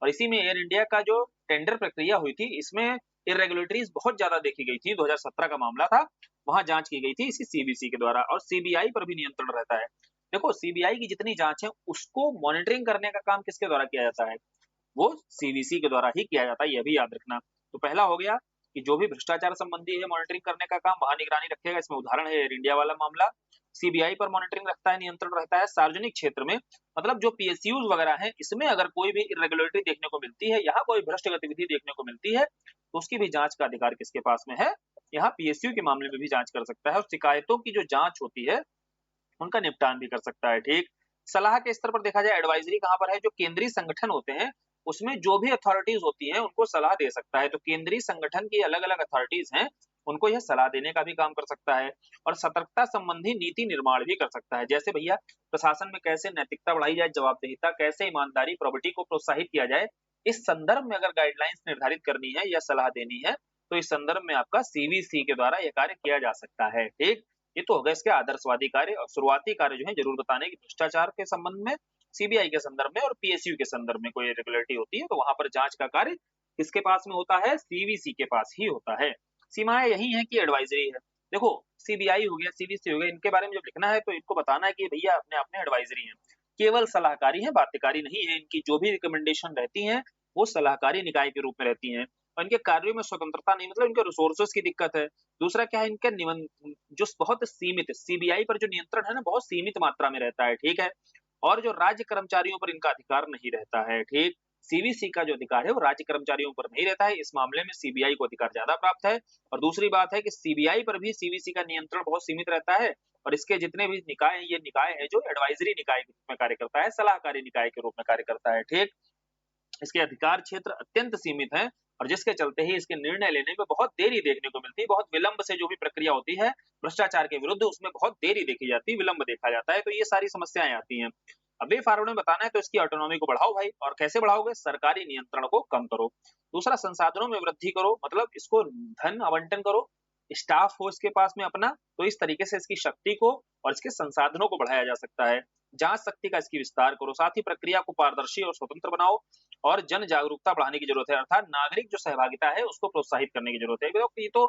और इसी में एयर इंडिया का जो टेंडर प्रक्रिया हुई थी, इसमें इरेगुलरिटीज बहुत ज्यादा देखी गई थी, 2017 का मामला था, वहां जांच की गई थी इसी सीबीसी के द्वारा। और सीबीआई पर भी नियंत्रण रहता है। देखो सीबीआई की जितनी जांच है उसको मॉनिटरिंग करने का काम किसके द्वारा किया जाता है, वो सीबीसी के द्वारा ही किया जाता है, यह भी याद रखना। तो पहला हो गया कि जो भी भ्रष्टाचार संबंधी है मॉनिटरिंग करने का काम, वहां निगरानी रखेगा। इसमें उदाहरण है एयर इंडिया वाला मामला। सीबीआई पर मॉनिटरिंग रखता है, नियंत्रण रहता है सार्वजनिक क्षेत्र में, मतलब जो पीएसयूज वगैरह हैं, इसमें अगर कोई भी इरेगुलरिटी देखने को मिलती है, यहाँ कोई भ्रष्ट गतिविधि देखने को मिलती है, तो उसकी भी जांच का अधिकार किसके पास में है, यहाँ पीएसयू के मामले में भी जांच कर सकता है। और शिकायतों की जो जांच होती है उनका निपटान भी कर सकता है, ठीक। सलाह के स्तर पर देखा जाए एडवाइजरी कहाँ पर है, जो केंद्रीय संगठन होते हैं उसमें जो भी अथॉरिटीज होती हैं उनको सलाह दे सकता है। तो केंद्रीय संगठन की अलग अलग अथॉरिटीज हैं, उनको यह सलाह देने का भी काम कर सकता है। और सतर्कता संबंधी नीति निर्माण भी कर सकता है, जैसे भैया प्रशासन में कैसे नैतिकता बढ़ाई जाए, जवाबदेहिता, कैसे ईमानदारी, प्रोबिटी को प्रोत्साहित किया जाए, इस संदर्भ में अगर गाइडलाइंस निर्धारित करनी है या सलाह देनी है तो इस संदर्भ में आपका सीबीसी के द्वारा यह कार्य किया जा सकता है, ठीक। ये तो हो गए इसके आदर्शवादी कार्य, और शुरुआती कार्य जो है जरूर बताने की भ्रष्टाचार के संबंध में, सीबीआई के संदर्भ में और पीएसयू के संदर्भ में कोई इरेगुलरिटी होती है तो वहां पर जांच का कार्य किसके पास में होता है, सीवीसी के पास ही होता है। सीमाएं यही है कि एडवाइजरी है। देखो सीबीआई हो गया, सीवीसी हो गया, इनके बारे में जब लिखना है तो इनको बताना है कि भैया अपने अपने एडवाइजरी है, केवल सलाहकारी है, बाध्यकारी नहीं है। इनकी जो भी रिकमेंडेशन रहती है वो सलाहकारी निकाय के रूप में रहती हैं, और इनके कार्यों में स्वतंत्रता नहीं, मतलब इनके रिसोर्सेज की दिक्कत है। दूसरा क्या है, इनका जो बहुत सीमित, सीबीआई पर जो नियंत्रण है ना बहुत सीमित मात्रा में रहता है, ठीक है। और जो राज्य कर्मचारियों पर इनका अधिकार नहीं रहता है, ठीक। सीवीसी का जो अधिकार है वो राज्य कर्मचारियों पर नहीं रहता है, इस मामले में सीबीआई को अधिकार ज्यादा प्राप्त है। और दूसरी बात है कि सीबीआई पर भी सीवीसी का नियंत्रण बहुत सीमित रहता है, और इसके जितने भी निकाय हैं, ये निकाय है जो एडवाइजरी निकाय के रूप में कार्य करता है, सलाहकारी निकाय के रूप में कार्य करता है, ठीक। इसके अधिकार क्षेत्र अत्यंत सीमित हैं, और जिसके चलते ही इसके निर्णय लेने में बहुत देरी देखने को मिलती है, बहुत विलंब से जो भी प्रक्रिया होती है भ्रष्टाचार के विरुद्ध उसमें बहुत देरी देखी जाती है, विलंब देखा जाता है, तो ये सारी समस्याएं आती हैं। अब वे फॉरवर्ड में बताना है तो इसकी ऑटोनॉमी को बढ़ाओ भाई, और कैसे बढ़ाओगे, सरकारी नियंत्रण को कम करो। दूसरा संसाधनों में वृद्धि करो, मतलब इसको धन आवंटन करो, स्टाफ हो इसके पास में अपना, तो इस तरीके से इसकी शक्ति को और इसके संसाधनों को बढ़ाया जा सकता है। जांच शक्ति का इसकी विस्तार करो, साथ ही प्रक्रिया को पारदर्शी और स्वतंत्र बनाओ, और जन जागरूकता बढ़ाने की जरूरत है, अर्थात नागरिक जो सहभागिता है उसको प्रोत्साहित करने की जरूरत है। ये तो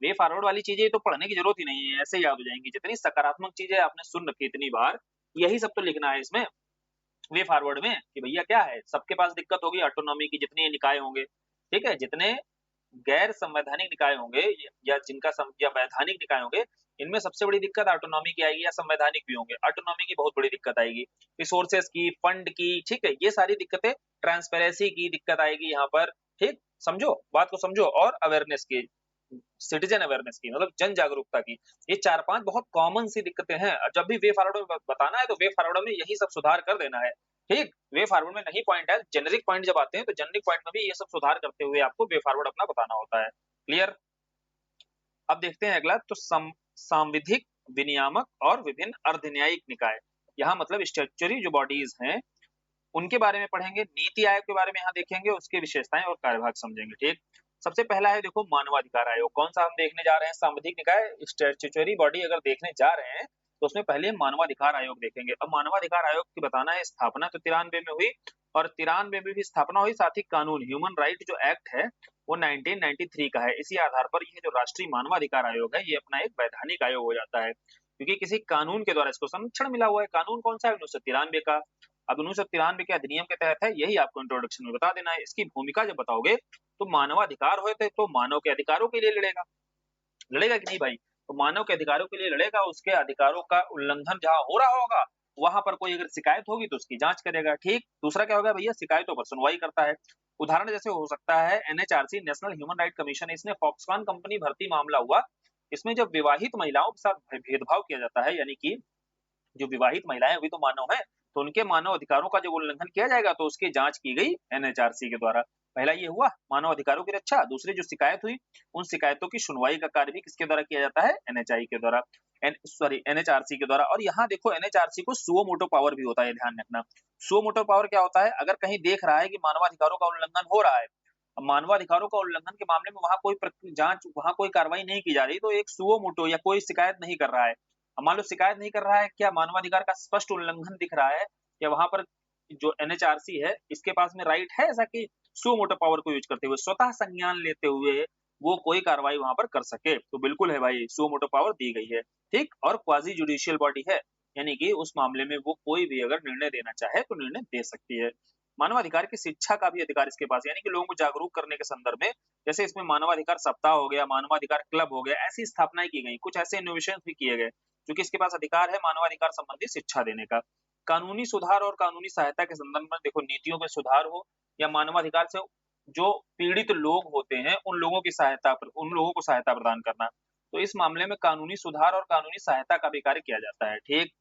वे फॉरवर्ड वाली चीजें तो पढ़ने की जरूरत ही नहीं है, ऐसे ही याद हो जाएंगी। जितनी सकारात्मक चीजें आपने सुन रखी इतनी बार, यही सब तो लिखना है इसमें वे फॉरवर्ड में, कि भैया क्या है, सबके पास दिक्कत होगी ऑटोनॉमी की, जितने निकाय होंगे, ठीक है, जितने गैर संवैधानिक निकाय होंगे या या वैधानिक निकाय होंगे, इनमें सबसे बड़ी दिक्कत ऑटोनॉमी की आएगी, या संवैधानिक भी होंगे, ऑटोनॉमी की बहुत बड़ी दिक्कत आएगी, रिसोर्सेज की, फंड की, ठीक है, ये सारी दिक्कतें, ट्रांसपेरेंसी की दिक्कत आएगी यहाँ पर, ठीक। समझो बात को, समझो। और अवेयरनेस की, सिटीजन अवेयरनेस की, मतलब जन जागरूकता की, ये 4-5 बहुत कॉमन सी दिक्कतें हैं। जब भी वे फॉरवर्ड में बताना है तो वे फॉरवर्ड में यही सब सुधार कर देना है, ठीक। वे फॉरवर्ड में नहीं पॉइंट है, जेनेरिक पॉइंट जब आते हैं तो जेनेरिक पॉइंट में भी ये सब सुधार करते हुए आपको वे फॉरवर्ड अपना बताना होता है। क्लियर। अब देखते हैं अगला, तो सांविधिक, विनियामक और विभिन्न अर्धन्यायिक निकाय, यहाँ मतलब स्टैट्यूटरी जो बॉडीज हैं उनके बारे में पढ़ेंगे, नीति आयोग के बारे में यहाँ देखेंगे, उसके विशेषताएं और कार्यभाग समझेंगे, ठीक। सबसे पहला है देखो मानवाधिकार आयोग, कौन सा हम देखने जा रहे हैं, सांविधिक निकाय, स्टैट्यूटरी बॉडी अगर देखने जा रहे हैं तो उसमें पहले मानवाधिकार आयोग देखेंगे। अब मानवाधिकार आयोग की बताना है, स्थापना तो 93 में हुई, और 93 में भी स्थापना हुई, साथ ही कानून, ह्यूमन राइट जो एक्ट है वो 1993 का है। इसी आधार पर ये जो राष्ट्रीय मानवाधिकार आयोग है ये अपना एक वैधानिक आयोग हो जाता है, क्योंकि किसी कानून के द्वारा इसको संरक्षण मिला हुआ है। कानून कौन सा है, 1993 का। अब 1993 के अधिनियम के तहत है, यही आपको इंट्रोडक्शन में बता देना है। इसकी भूमिका जब बताओगे तो मानवाधिकार होते तो मानव के अधिकारों के लिए लड़ेगा, लड़ेगा कि नहीं भाई, तो मानव के अधिकारों के लिए लड़ेगा, उसके अधिकारों का उल्लंघन जहां हो रहा होगा वहां पर कोई अगर शिकायत होगी तो उसकी जांच करेगा, ठीक। दूसरा क्या होगा भैया, शिकायतों पर सुनवाई करता है। उदाहरण जैसे हो सकता है NHRC, national human right commission, इसने फॉक्सकॉन कंपनी भर्ती मामला हुआ, इसमें जब विवाहित महिलाओं के साथ भेदभाव किया जाता है, यानी कि जो विवाहित महिलाएं अभी तो मानव है, तो उनके मानव अधिकारों का जब उल्लंघन किया जाएगा तो उसकी जांच की गई एनएचआरसी के द्वारा। पहला ये हुआ मानव अधिकारों की रक्षा, दूसरी जो शिकायत हुई उन शिकायतों की सुनवाई का कार्य भी किसके द्वारा किया जाता है, एनएचआई के द्वारा, एनएचआरसी के द्वारा। और यहाँ देखो एनएचआरसी को सुओ मोटो पावर भी होता है, ध्यान रखना। सुओ मोटो पावर क्या होता है, अगर कहीं देख रहा है कि मानवाधिकारों का उल्लंघन हो रहा है, मानवाधिकारों का उल्लंघन के मामले में वहां कोई जांच, वहां कोई कार्रवाई नहीं की जा रही, तो एक सुओ मोटो या कोई शिकायत नहीं कर रहा है, मान लो शिकायत नहीं कर रहा है, क्या मानवाधिकार का स्पष्ट उल्लंघन दिख रहा है, या वहां पर जो एनएचआरसी है इसके पास में राइट है ऐसा कि सो मोटो पावर को यूज करते हुए, स्वतः संज्ञान लेते हुए वो कोई कार्रवाई वहां पर कर सके, तो बिल्कुल है भाई, सो मोटो पावर दी गई है, ठीक। और क्वाजी जुडिशियल बॉडी है, यानी कि उस मामले में वो कोई भी अगर निर्णय देना चाहे तो निर्णय दे सकती है। मानवाधिकार की शिक्षा का भी अधिकार इसके पास, यानी कि लोगों को जागरूक करने के संदर्भ में, जैसे इसमें मानवाधिकार सप्ताह हो गया, मानवाधिकार क्लब हो गया, ऐसी स्थापनाएं की गई, कुछ ऐसे इनोवेशन भी किए गए, क्योंकि इसके पास अधिकार है मानवाधिकार संबंधी शिक्षा देने का। कानूनी सुधार और कानूनी सहायता के संदर्भ में देखो, नीतियों में सुधार हो या मानवाधिकार से जो पीड़ित लोग होते हैं उन लोगों की सहायता, उन लोगों को सहायता प्रदान करना, तो इस मामले में कानूनी सुधार और कानूनी सहायता का भी कार्य किया जाता है, ठीक।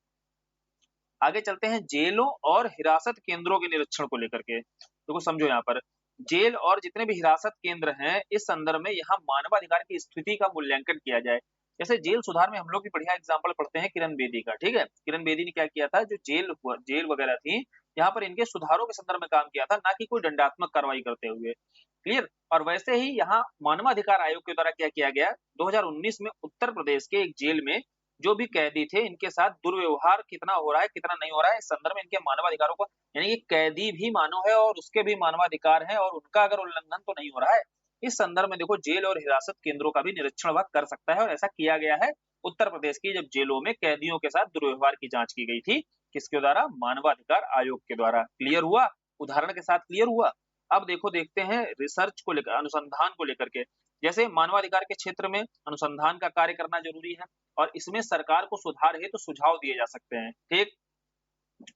आगे चलते हैं जेलों और हिरासत केंद्रों के निरीक्षण को लेकर के, देखो समझो यहाँ पर जेल और जितने भी हिरासत केंद्र हैं इस संदर्भ में यहाँ मानवाधिकार की स्थिति का मूल्यांकन किया जाए। जैसे जेल सुधार में हम लोग भी बढ़िया एग्जाम्पल पढ़ते हैं किरण बेदी का, ठीक है। किरण बेदी ने क्या किया था, जो जेल वगैरह थी यहाँ पर इनके सुधारों के संदर्भ में काम किया था, ना कि कोई दंडात्मक कार्रवाई करते हुए, क्लियर। और वैसे ही यहाँ मानवाधिकार आयोग के द्वारा क्या किया गया, 2019 में उत्तर प्रदेश के एक जेल में जो भी कैदी थे इनके साथ दुर्व्यवहार कितना हो रहा है, कितना नहीं हो रहा है, इस संदर्भ में इनके मानवाधिकारों को, यानी कि कैदी भी मानव है और उसके भी मानवाधिकार हैं और उनका अगर उल्लंघन तो नहीं हो रहा है, इस संदर्भ में देखो जेल और हिरासत केंद्रों का भी निरीक्षण वह कर सकता है और ऐसा किया गया है उत्तर प्रदेश की जब जेलों में कैदियों के साथ दुर्व्यवहार की जांच की गई थी, किसके द्वारा? मानवाधिकार आयोग के द्वारा। क्लियर हुआ? उदाहरण के साथ क्लियर हुआ। अब देखो देखते हैं रिसर्च को लेकर, अनुसंधान को लेकर के, जैसे मानवाधिकार के क्षेत्र में अनुसंधान का कार्य करना जरूरी है और इसमें सरकार को सुधार हेतु तो सुझाव दिए जा सकते हैं। ठीक,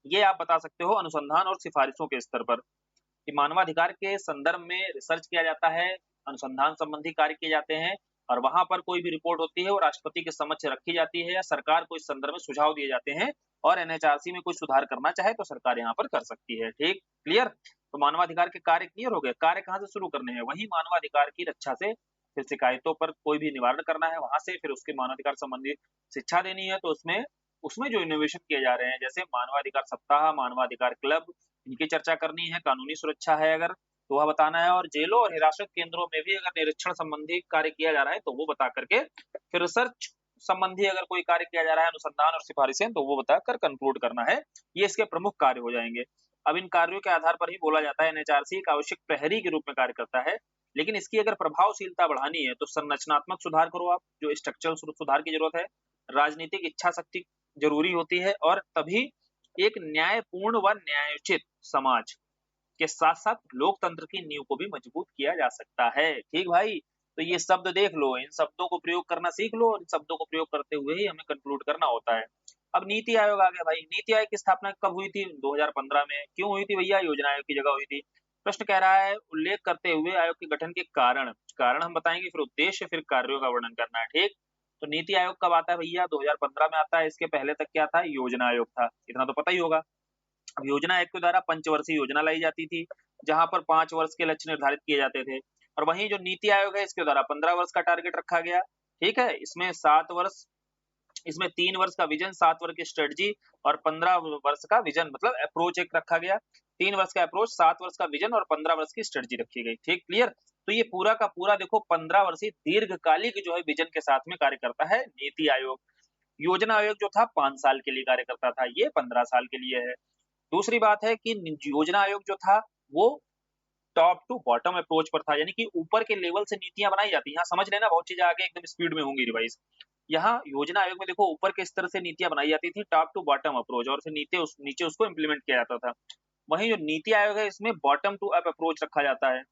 ये आप बता सकते हो अनुसंधान और सिफारिशों के स्तर पर कि मानवाधिकार के संदर्भ में रिसर्च किया जाता है, अनुसंधान संबंधी कार्य किए जाते हैं और वहां पर कोई भी रिपोर्ट होती है वो राष्ट्रपति के समक्ष रखी जाती है या सरकार को इस संदर्भ में सुझाव दिए जाते हैं और एनएचआरसी में कोई सुधार करना चाहे तो सरकार यहाँ पर कर सकती है। ठीक, क्लियर? तो मानवाधिकार के कार्य क्लियर हो गए। कार्य कहाँ से शुरू करने हैं? वही मानवाधिकार की रक्षा से, फिर शिकायतों पर कोई भी निवारण करना है वहां से, फिर उसके मानवाधिकार संबंधी शिक्षा देनी है तो उसमें उसमें जो इनोवेशन किए जा रहे हैं जैसे मानवाधिकार सप्ताह, मानवाधिकार क्लब, इनकी चर्चा करनी है, कानूनी सुरक्षा है अगर तो वह बताना है और जेलों और हिरासत केंद्रों में भी अगर निरीक्षण संबंधी कार्य किया जा रहा है तो वो बता करके, फिर रिसर्च संबंधी अगर कोई कार्य किया जा रहा है, अनुसंधान और सिफारिशें, तो वो बताकर कंक्लूड करना है। ये इसके प्रमुख कार्य हो जाएंगे। अब इन कार्यों के आधार पर ही बोला जाता है एनएचआरसी एक आवश्यक प्रहरी के रूप में कार्य करता है, लेकिन इसकी अगर प्रभावशीलता बढ़ानी है तो संरचनात्मक सुधार करो आप, जो स्ट्रक्चरल सुधार की जरूरत है, राजनीतिक इच्छा शक्ति जरूरी होती है और तभी एक न्यायपूर्ण व न्यायोचित समाज के साथ साथ लोकतंत्र की नींव को भी मजबूत किया जा सकता है। ठीक भाई, तो ये शब्द देख लो, इन शब्दों को प्रयोग करना सीख लो और इन शब्दों को प्रयोग करते हुए ही हमें कंक्लूड करना होता है। अब नीति आयोग आ गया भाई। नीति आयोग की स्थापना कब हुई थी? 2015 में। क्यों हुई थी भैया? योजना आयोग की जगह हुई थी। प्रश्न कह रहा है उल्लेख करते हुए आयोग के गठन के कारण, कारण हम बताएंगे, फिर उद्देश्य, फिर कार्यों का वर्णन करना है। ठीक, तो नीति आयोग कब आता है भैया? 2015 में आता है। इसके पहले तक क्या था? योजना आयोग था, इतना तो पता ही होगा। अब योजना आयोग के द्वारा पंचवर्षीय योजना लाई जाती थी जहां पर 5 वर्ष के लक्ष्य निर्धारित किए जाते थे और वहीं जो नीति आयोग है इसके द्वारा 15 वर्ष का टारगेट रखा गया। ठीक है, इसमें 7 वर्ष, इसमें 3 वर्ष का विजन, 7 वर्ष की स्ट्रेटजी और 15 वर्ष का विजन, मतलब अप्रोच एक रखा गया। 3 वर्ष का अप्रोच, 7 वर्ष का विजन और 15 वर्ष की स्ट्रेटजी रखी गई। ठीक, क्लियर? तो ये पूरा का पूरा देखो 15 वर्षीय दीर्घकालिक जो है विजन के साथ में कार्य करता है नीति आयोग। योजना आयोग जो था 5 साल के लिए कार्य करता था, ये 15 साल के लिए है। दूसरी बात है कि योजना आयोग जो था वो टॉप टू बॉटम अप्रोच पर था, यानी कि ऊपर के लेवल से नीतियां बनाई जाती हैं। यहाँ समझ लेना, बहुत चीजें आगे एकदम स्पीड में होंगी रिवाइज। यहाँ योजना आयोग में देखो ऊपर के स्तर से नीतियां बनाई जाती थी, टॉप टू बॉटम अप्रोच, और फिर नीचे उसको इम्प्लीमेंट किया जाता था। वहीं जो नीति आयोग है इसमें बॉटम टू अप अप्रोच रखा जाता है,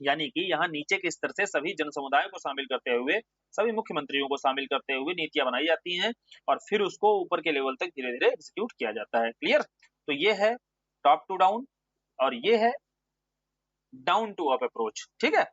यानी कि यहाँ नीचे के स्तर से सभी जन समुदाय को शामिल करते हुए, सभी मुख्यमंत्रियों को शामिल करते हुए नीतियां बनाई जाती हैं और फिर उसको ऊपर के लेवल तक धीरे धीरे एग्जीक्यूट किया जाता है। क्लियर? तो ये है टॉप टू डाउन और ये है डाउन टू अप अप्रोच। ठीक है,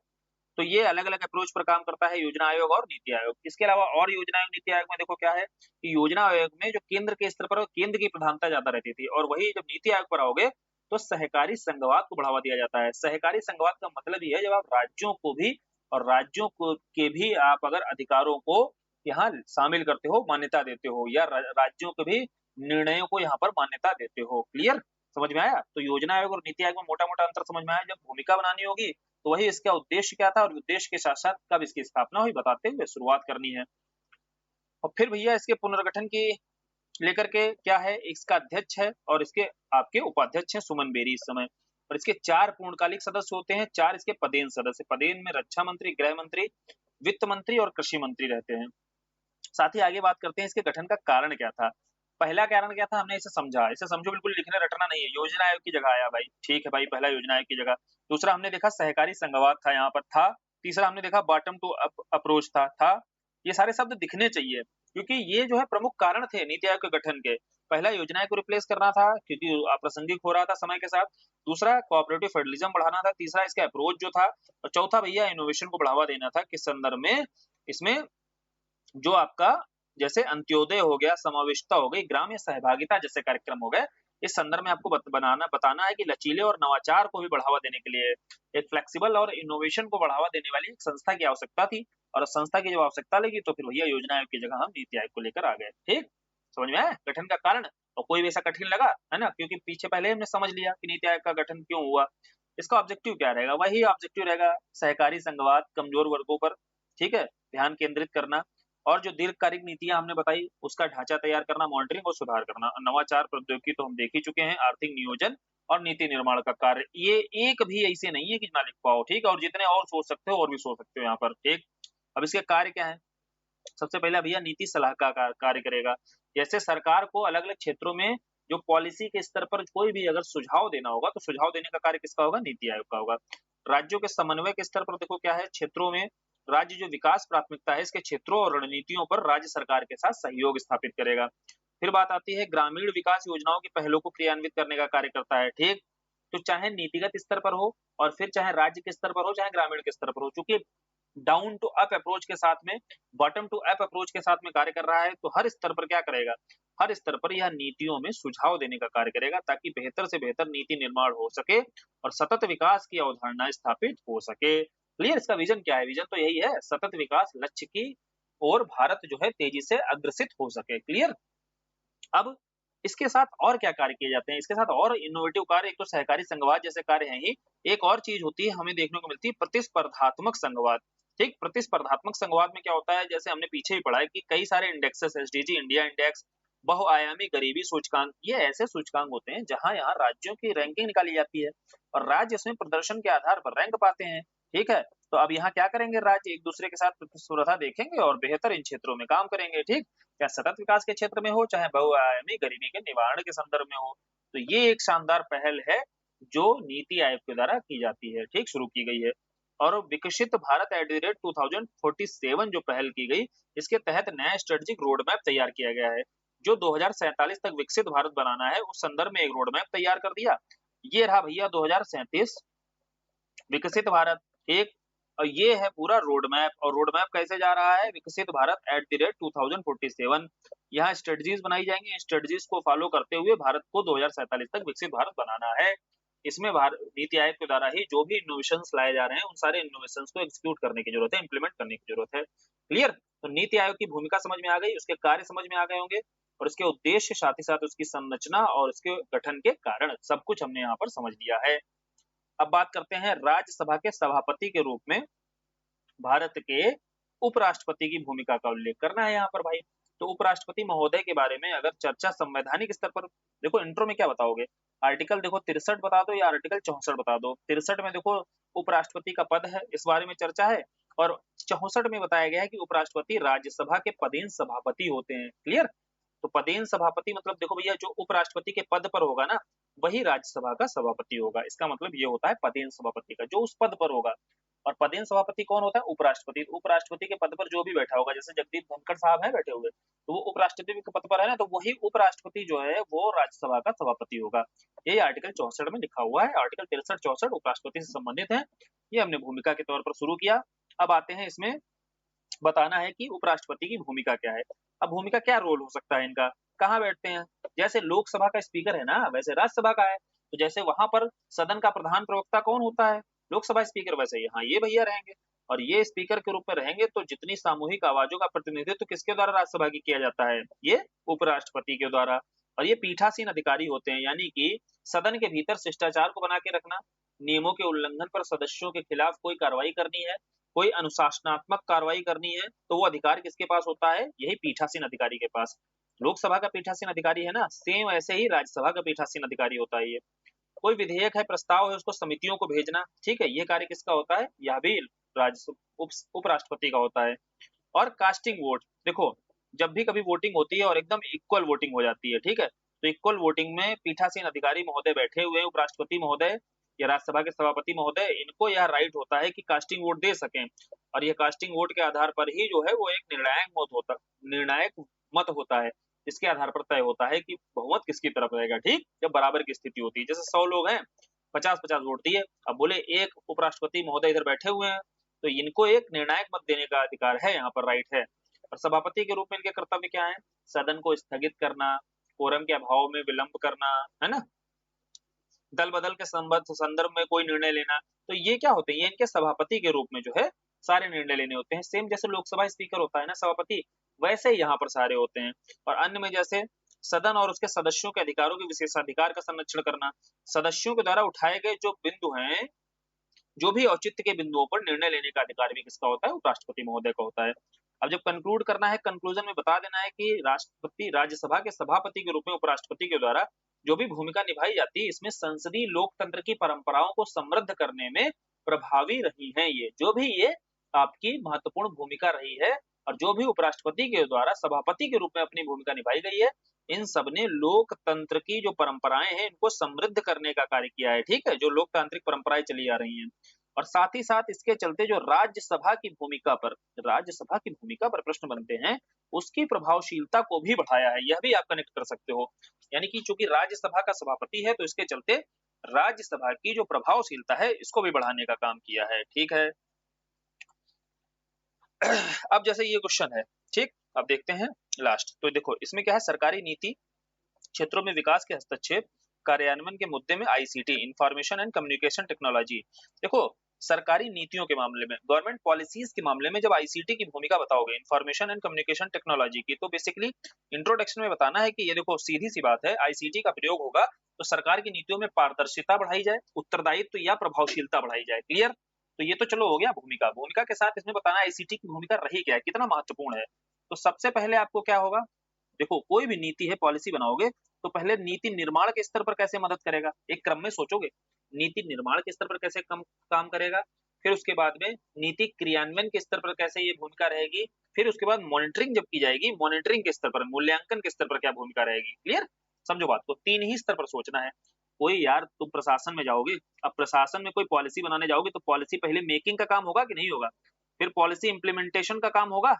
तो ये अलग अलग अप्रोच पर काम करता है योजना आयोग और नीति आयोग। इसके अलावा और योजना आयोग नीति आयोग में देखो क्या है कि योजना आयोग में जो केंद्र के स्तर पर केंद्र की प्रधानता ज्यादा रहती थी और वही जब नीति आयोग पर आओगे तो सहकारी संघवाद को बढ़ावा दिया जाता है। सहकारी संघवाद का मतलब ये है जब आप राज्यों को भी और राज्यों को के भी आप अगर अधिकारों को यहाँ शामिल करते हो, मान्यता देते हो, या राज्यों के भी निर्णयों को यहाँ पर मान्यता देते हो। क्लियर? समझ में आया? तो योजना आयोग और नीति आयोग में मोटा मोटा अंतर समझ में आया। जब भूमिका बनानी होगी तो वही इसका उद्देश्य क्या था और उद्देश्य के साथ साथ कब इसकी स्थापना हुई बताते हुए शुरुआत करनी है। और फिर भैया इसके पुनर्गठन की लेकर के क्या है, इसका अध्यक्ष है और इसके आपके उपाध्यक्ष हैं सुमन बेरी इस समय, और इसके 4 पूर्णकालिक सदस्य होते हैं, 4 इसके पदेन सदस्य। पदेन में रक्षा मंत्री, गृह मंत्री, वित्त मंत्री और कृषि मंत्री रहते हैं। साथ ही आगे बात करते हैं इसके गठन का कारण क्या था। पहला कारण क्या था, हमने इसे समझा, इसे समझो, बिल्कुल लिखना रटना नहीं है। योजना आयोग की जगह आया भाई, ठीक है भाई, पहला योजना आयोग की जगह। दूसरा हमने देखा सहकारी संघवाद था, यहाँ पर था। तीसरा हमने देखा बॉटम टू अप्रोच था। ये सारे शब्द दिखने चाहिए क्योंकि ये जो है प्रमुख कारण थे नीति आयोग के गठन के। पहला योजना को रिप्लेस करना था क्योंकि अप्रासंगिक हो रहा था समय के साथ। दूसरा कोऑपरेटिव फेडरलिज्म बढ़ाना था। तीसरा इसका अप्रोच जो था, और चौथा भैया इनोवेशन को बढ़ावा देना था। किस संदर्भ में? इसमें जो आपका जैसे अंत्योदय हो गया, समावेशिता हो गई, ग्राम्य सहभागिता जैसे कार्यक्रम हो गए। इस संदर्भ में आपको बताना है कि लचीले और नवाचार को भी बढ़ावा देने के लिए एक फ्लेक्सिबल और इनोवेशन को बढ़ावा देने वाली एक संस्था की आवश्यकता थी, और संस्था की जब आवश्यकता लगी तो फिर भैया योजना आयोग की जगह हम नीति आयोग को लेकर आ गए। ठीक, समझ में आया गठन का कारण? और कोई वैसा कठिन लगा है ना, क्योंकि पीछे पहले हमने समझ लिया कि नीति आयोग का गठन क्यों हुआ। इसका ऑब्जेक्टिव क्या रहेगा? वही ऑब्जेक्टिव रहेगा, सहकारी संघवाद, कमजोर वर्गों पर, ठीक है, ध्यान केंद्रित करना, और जो दीर्घकालिक नीतियां हमने बताई उसका ढांचा तैयार करना, मॉनिटरिंग और सुधार करना। नवाचार प्रौद्योगिकी तो हम देख ही चुके हैं, आर्थिक नियोजन और नीति निर्माण का कार्य, ये एक भी ऐसे नहीं है कि ना लिख पाओ, ठीक है, और जितने और सोच सकते हो और भी सोच सकते हो यहाँ पर, ठीक। अब इसके कार्य क्या है? सबसे पहला भैया नीति सलाह का कार्य करेगा। जैसे सरकार को अलग-अलग क्षेत्रों में जो पॉलिसी के स्तर पर कोई भी अगर सुझाव देना होगा, तो सुझाव देने का कार्य किसका होगा? नीति आयोग का होगा। राज्यों के समन्वय के स्तर पर देखो क्या है, क्षेत्रों में राज्य जो विकास प्राथमिकता है, इसके क्षेत्रों और रणनीतियों पर राज्य सरकार के साथ सहयोग स्थापित करेगा। फिर बात आती है ग्रामीण विकास योजनाओं के पहलों को क्रियान्वित करने का कार्य करता है, ठीक? तो चाहे नीतिगत स्तर पर हो और फिर चाहे राज्य के स्तर पर हो, चाहे ग्रामीण के स्तर पर हो, चूँकि डाउन टू अप अप्रोच के साथ में, बॉटम टू अप अप्रोच के साथ में कार्य कर रहा है, तो हर स्तर पर क्या करेगा? हर स्तर पर यह नीतियों में सुझाव देने का कार्य करेगा ताकि बेहतर से बेहतर नीति निर्माण हो सके और सतत विकास की अवधारणा स्थापित हो सके। क्लियर? इसका विजन क्या है? विजन तो यही है, सतत विकास लक्ष्य की ओर भारत जो है तेजी से अग्रसित हो सके। क्लियर? अब इसके साथ और क्या कार्य किए जाते हैं? इसके साथ और इनोवेटिव कार्य, एक तो सहकारी संघवाद जैसे कार्य हैं ही, एक और चीज़ होती है हमें देखने को मिलती है प्रतिस्पर्धात्मक संघवाद, ठीक? प्रतिस्पर्धात्मक संघवाद में क्या होता है, जैसे हमने पीछे ही पढ़ा है कि कई सारे इंडेक्सेस, एसडीजी इंडिया इंडेक्स, बहुआयामी गरीबी सूचकांक, ये ऐसे सूचकांक होते हैं जहाँ यहाँ राज्यों की रैंकिंग निकाली जाती है और राज्य इसमें प्रदर्शन के आधार पर रैंक पाते हैं, ठीक है? तो अब यहाँ क्या करेंगे राज्य? एक दूसरे के साथ प्रतिस्पर्धा देखेंगे और बेहतर इन क्षेत्रों में काम करेंगे, ठीक? चाहे सतत विकास के क्षेत्र में हो, चाहे बहुआयामी गरीबी के निवारण के संदर्भ में हो। तो ये एक शानदार पहल है, जो नीति आयोग के द्वारा की जाती है, ठीक? शुरू की गई है। और विकसित भारत एट द रेट 2047 जो पहल की गई, इसके तहत नया स्ट्रेटेजिक रोड मैप तैयार किया गया है, जो 2047 तक विकसित भारत बनाना है, उस संदर्भ में एक रोड मैप तैयार कर दिया। ये रहा भैया 2037 विकसित भारत, एक और ये है पूरा रोड मैप। और रोड मैप कैसे जा रहा है? विकसित भारत एट द रेट 2047, यहाँ स्ट्रेटजीज बनाई जाएंगी, स्ट्रेटजीज को फॉलो करते हुए भारत को 2047 तक विकसित भारत बनाना है। इसमें नीति आयोग के द्वारा ही जो भी इनोवेशंस लाए जा रहे हैं, उन सारे इनोवेशंस को एग्जीक्यूट करने की जरूरत है, इंप्लीमेंट करने की जरूरत है। क्लियर? तो नीति आयोग की भूमिका समझ में आ गई, उसके कार्य समझ में आ गए होंगे और उसके उद्देश्य, साथ ही साथ उसकी संरचना और उसके गठन के कारण, सब कुछ हमने यहाँ पर समझ लिया है। अब बात करते हैं राज्यसभा के सभापति के रूप में भारत के उपराष्ट्रपति की भूमिका का उल्लेख करना है यहाँ पर भाई। तो उपराष्ट्रपति महोदय के बारे में अगर चर्चा संवैधानिक स्तर पर, देखो इंट्रो में क्या बताओगे? आर्टिकल देखो 63 बता दो या आर्टिकल 64 बता दो। 63 में देखो उपराष्ट्रपति का पद है, इस बारे में चर्चा है, और 64 में बताया गया है कि उपराष्ट्रपति राज्यसभा के पदेन सभापति होते हैं। क्लियर? तो पदेन सभापति मतलब देखो भैया, जो उपराष्ट्रपति के पद पर होगा ना, वही राज्यसभा का सभापति होगा। इसका मतलब ये होता है पदेन सभापति का, जो उस पद पर होगा। और पदेन सभापति कौन होता है? उपराष्ट्रपति। उपराष्ट्रपति के पद पर जो भी बैठा होगा, जैसे जगदीप धनखड़ साहब हैं बैठे हुए, तो वो उपराष्ट्रपति के पद पर है ना, तो वही उपराष्ट्रपति जो है वो राज्यसभा का सभापति होगा। यही आर्टिकल 64 में लिखा हुआ है। आर्टिकल 63, 64 उपराष्ट्रपति से संबंधित है। ये हमने भूमिका के तौर पर शुरू किया। अब आते हैं, इसमें बताना है कि उपराष्ट्रपति की भूमिका क्या है। अब भूमिका क्या रोल हो सकता है इनका? कहाँ बैठते हैं? जैसे लोकसभा का स्पीकर है ना, वैसे राज्यसभा का है। तो जैसे वहां पर सदन का प्रधान प्रवक्ता कौन होता है? लोकसभा स्पीकर। वैसे यहाँ ये भैया रहेंगे और ये स्पीकर के रूप में रहेंगे। तो जितनी सामूहिक आवाजों का प्रतिनिधित्व किसके द्वारा राज्यसभा की किया जाता है? ये उपराष्ट्रपति के द्वारा। और ये पीठासीन अधिकारी होते हैं, यानी कि सदन के भीतर शिष्टाचार को बना के रखना, नियमों के उल्लंघन पर सदस्यों के खिलाफ कोई कार्रवाई करनी है, कोई अनुशासनात्मक कार्रवाई करनी है, तो वो अधिकार किसके पास होता है? यही पीठासीन अधिकारी के पास। लोकसभा का पीठासीन अधिकारी है ना, सेम ऐसे ही राज्यसभा का पीठासीन अधिकारी होता है ये। कोई विधेयक है, प्रस्ताव है, उसको समितियों को भेजना, ठीक है, ये कार्य किसका होता है? यह भी उपराष्ट्रपति का होता है। और कास्टिंग वोट, देखो जब भी कभी वोटिंग होती है और एकदम इक्वल वोटिंग हो जाती है, ठीक है, तो इक्वल वोटिंग में पीठासीन अधिकारी महोदय बैठे हुए हैं, उपराष्ट्रपति महोदय या राज्यसभा के सभापति महोदय, इनको यह राइट होता है कि कास्टिंग वोट दे सकें। और ये कास्टिंग वोट के आधार पर ही जो है वो एक निर्णायक मत होता है, इसके आधार पर तय होता है कि बहुमत किसकी तरफ रहेगा, ठीक, जब बराबर की स्थिति होती है। जैसे 100 लोग हैं, 50-50 वोट दिए, अब बोले एक उपराष्ट्रपति महोदय इधर बैठे हुए हैं, तो इनको एक निर्णायक मत देने का अधिकार है, यहाँ पर राइट है। और सभापति के रूप में इनके कर्तव्य क्या है? सदन को स्थगित करना, कोरम के अभाव में विलंब करना, है ना, दल बदल के संदर्भ में कोई निर्णय लेना। तो ये क्या होते हैं? ये इनके सभापति के रूप में जो है सारे निर्णय लेने होते हैं। सेम जैसे लोकसभा स्पीकर होता है ना सभापति, वैसे ही यहाँ पर सारे होते हैं। और अन्य में जैसे सदन और उसके सदस्यों के अधिकारों के विशेषाधिकार का संरक्षण करना, सदस्यों के द्वारा उठाए गए जो बिंदु हैं, जो भी औचित्य के बिंदुओं पर निर्णय लेने का अधिकार भी किसका होता है? उपराष्ट्रपति महोदय का होता है। अब जब कंक्लूड करना है, कंक्लूजन में बता देना है कि राष्ट्रपति राज्यसभा के सभापति के रूप में उपराष्ट्रपति के द्वारा जो भी भूमिका निभाई जाती है, इसमें संसदीय लोकतंत्र की परंपराओं को समृद्ध करने में प्रभावी रही है। ये जो भी ये आपकी महत्वपूर्ण भूमिका रही है और जो भी उपराष्ट्रपति के द्वारा सभापति के रूप में अपनी भूमिका निभाई गई है, इन सब ने लोकतंत्र की जो परंपराएं हैं इनको समृद्ध करने का कार्य किया है। ठीक है, जो लोकतांत्रिक परंपराएं चली आ रही हैं, और साथ ही साथ इसके चलते जो राज्यसभा की भूमिका पर प्रश्न बनते हैं, उसकी प्रभावशीलता को भी बढ़ाया है। यह भी आप कनेक्ट कर सकते हो, यानी कि चूंकि राज्यसभा का सभापति है तो इसके चलते राज्यसभा की जो प्रभावशीलता है इसको भी बढ़ाने का काम किया है। ठीक है, अब जैसे ये क्वेश्चन है, ठीक, अब देखते हैं लास्ट। तो देखो इसमें क्या है, सरकारी नीति क्षेत्रों में विकास के हस्तक्षेप कार्यान्वयन के मुद्दे में ICT, information and communication technology. देखो सरकारी नीतियों के मामले में, गवर्नमेंट पॉलिसीज के मामले में जब आईसीटी की भूमिका बताओगे, इंफॉर्मेशन एंड कम्युनिकेशन टेक्नोलॉजी की, तो बेसिकली इंट्रोडक्शन में बताना है कि ये देखो सीधी सी बात है, आईसीटी का प्रयोग होगा तो सरकार की नीतियों में पारदर्शिता बढ़ाई जाए, उत्तरदायित्व या प्रभावशीलता बढ़ाई जाए। क्लियर? तो ये तो चलो हो गया भूमिका। भूमिका के साथ इसमें बताना आईसीटी की भूमिका रही क्या है, कितना महत्वपूर्ण है। तो सबसे पहले आपको क्या होगा, देखो कोई भी नीति है, पॉलिसी बनाओगे तो पहले नीति निर्माण के स्तर पर कैसे मदद करेगा, एक क्रम में सोचोगे, नीति निर्माण के स्तर पर कैसे काम करेगा, फिर उसके बाद में नीति क्रियान्वयन के स्तर पर कैसे ये भूमिका रहेगी, फिर उसके बाद मॉनिटरिंग जब की जाएगी, मॉनिटरिंग के स्तर पर, मूल्यांकन के स्तर पर क्या भूमिका रहेगी। क्लियर? समझो बात को, तीन ही स्तर पर सोचना है। कोई यार तुम प्रशासन में जाओगे, अब प्रशासन में कोई पॉलिसी बनाने जाओगे तो पॉलिसी पहले मेकिंग का काम होगा कि नहीं होगा, फिर पॉलिसी इंप्लीमेंटेशन का काम होगा।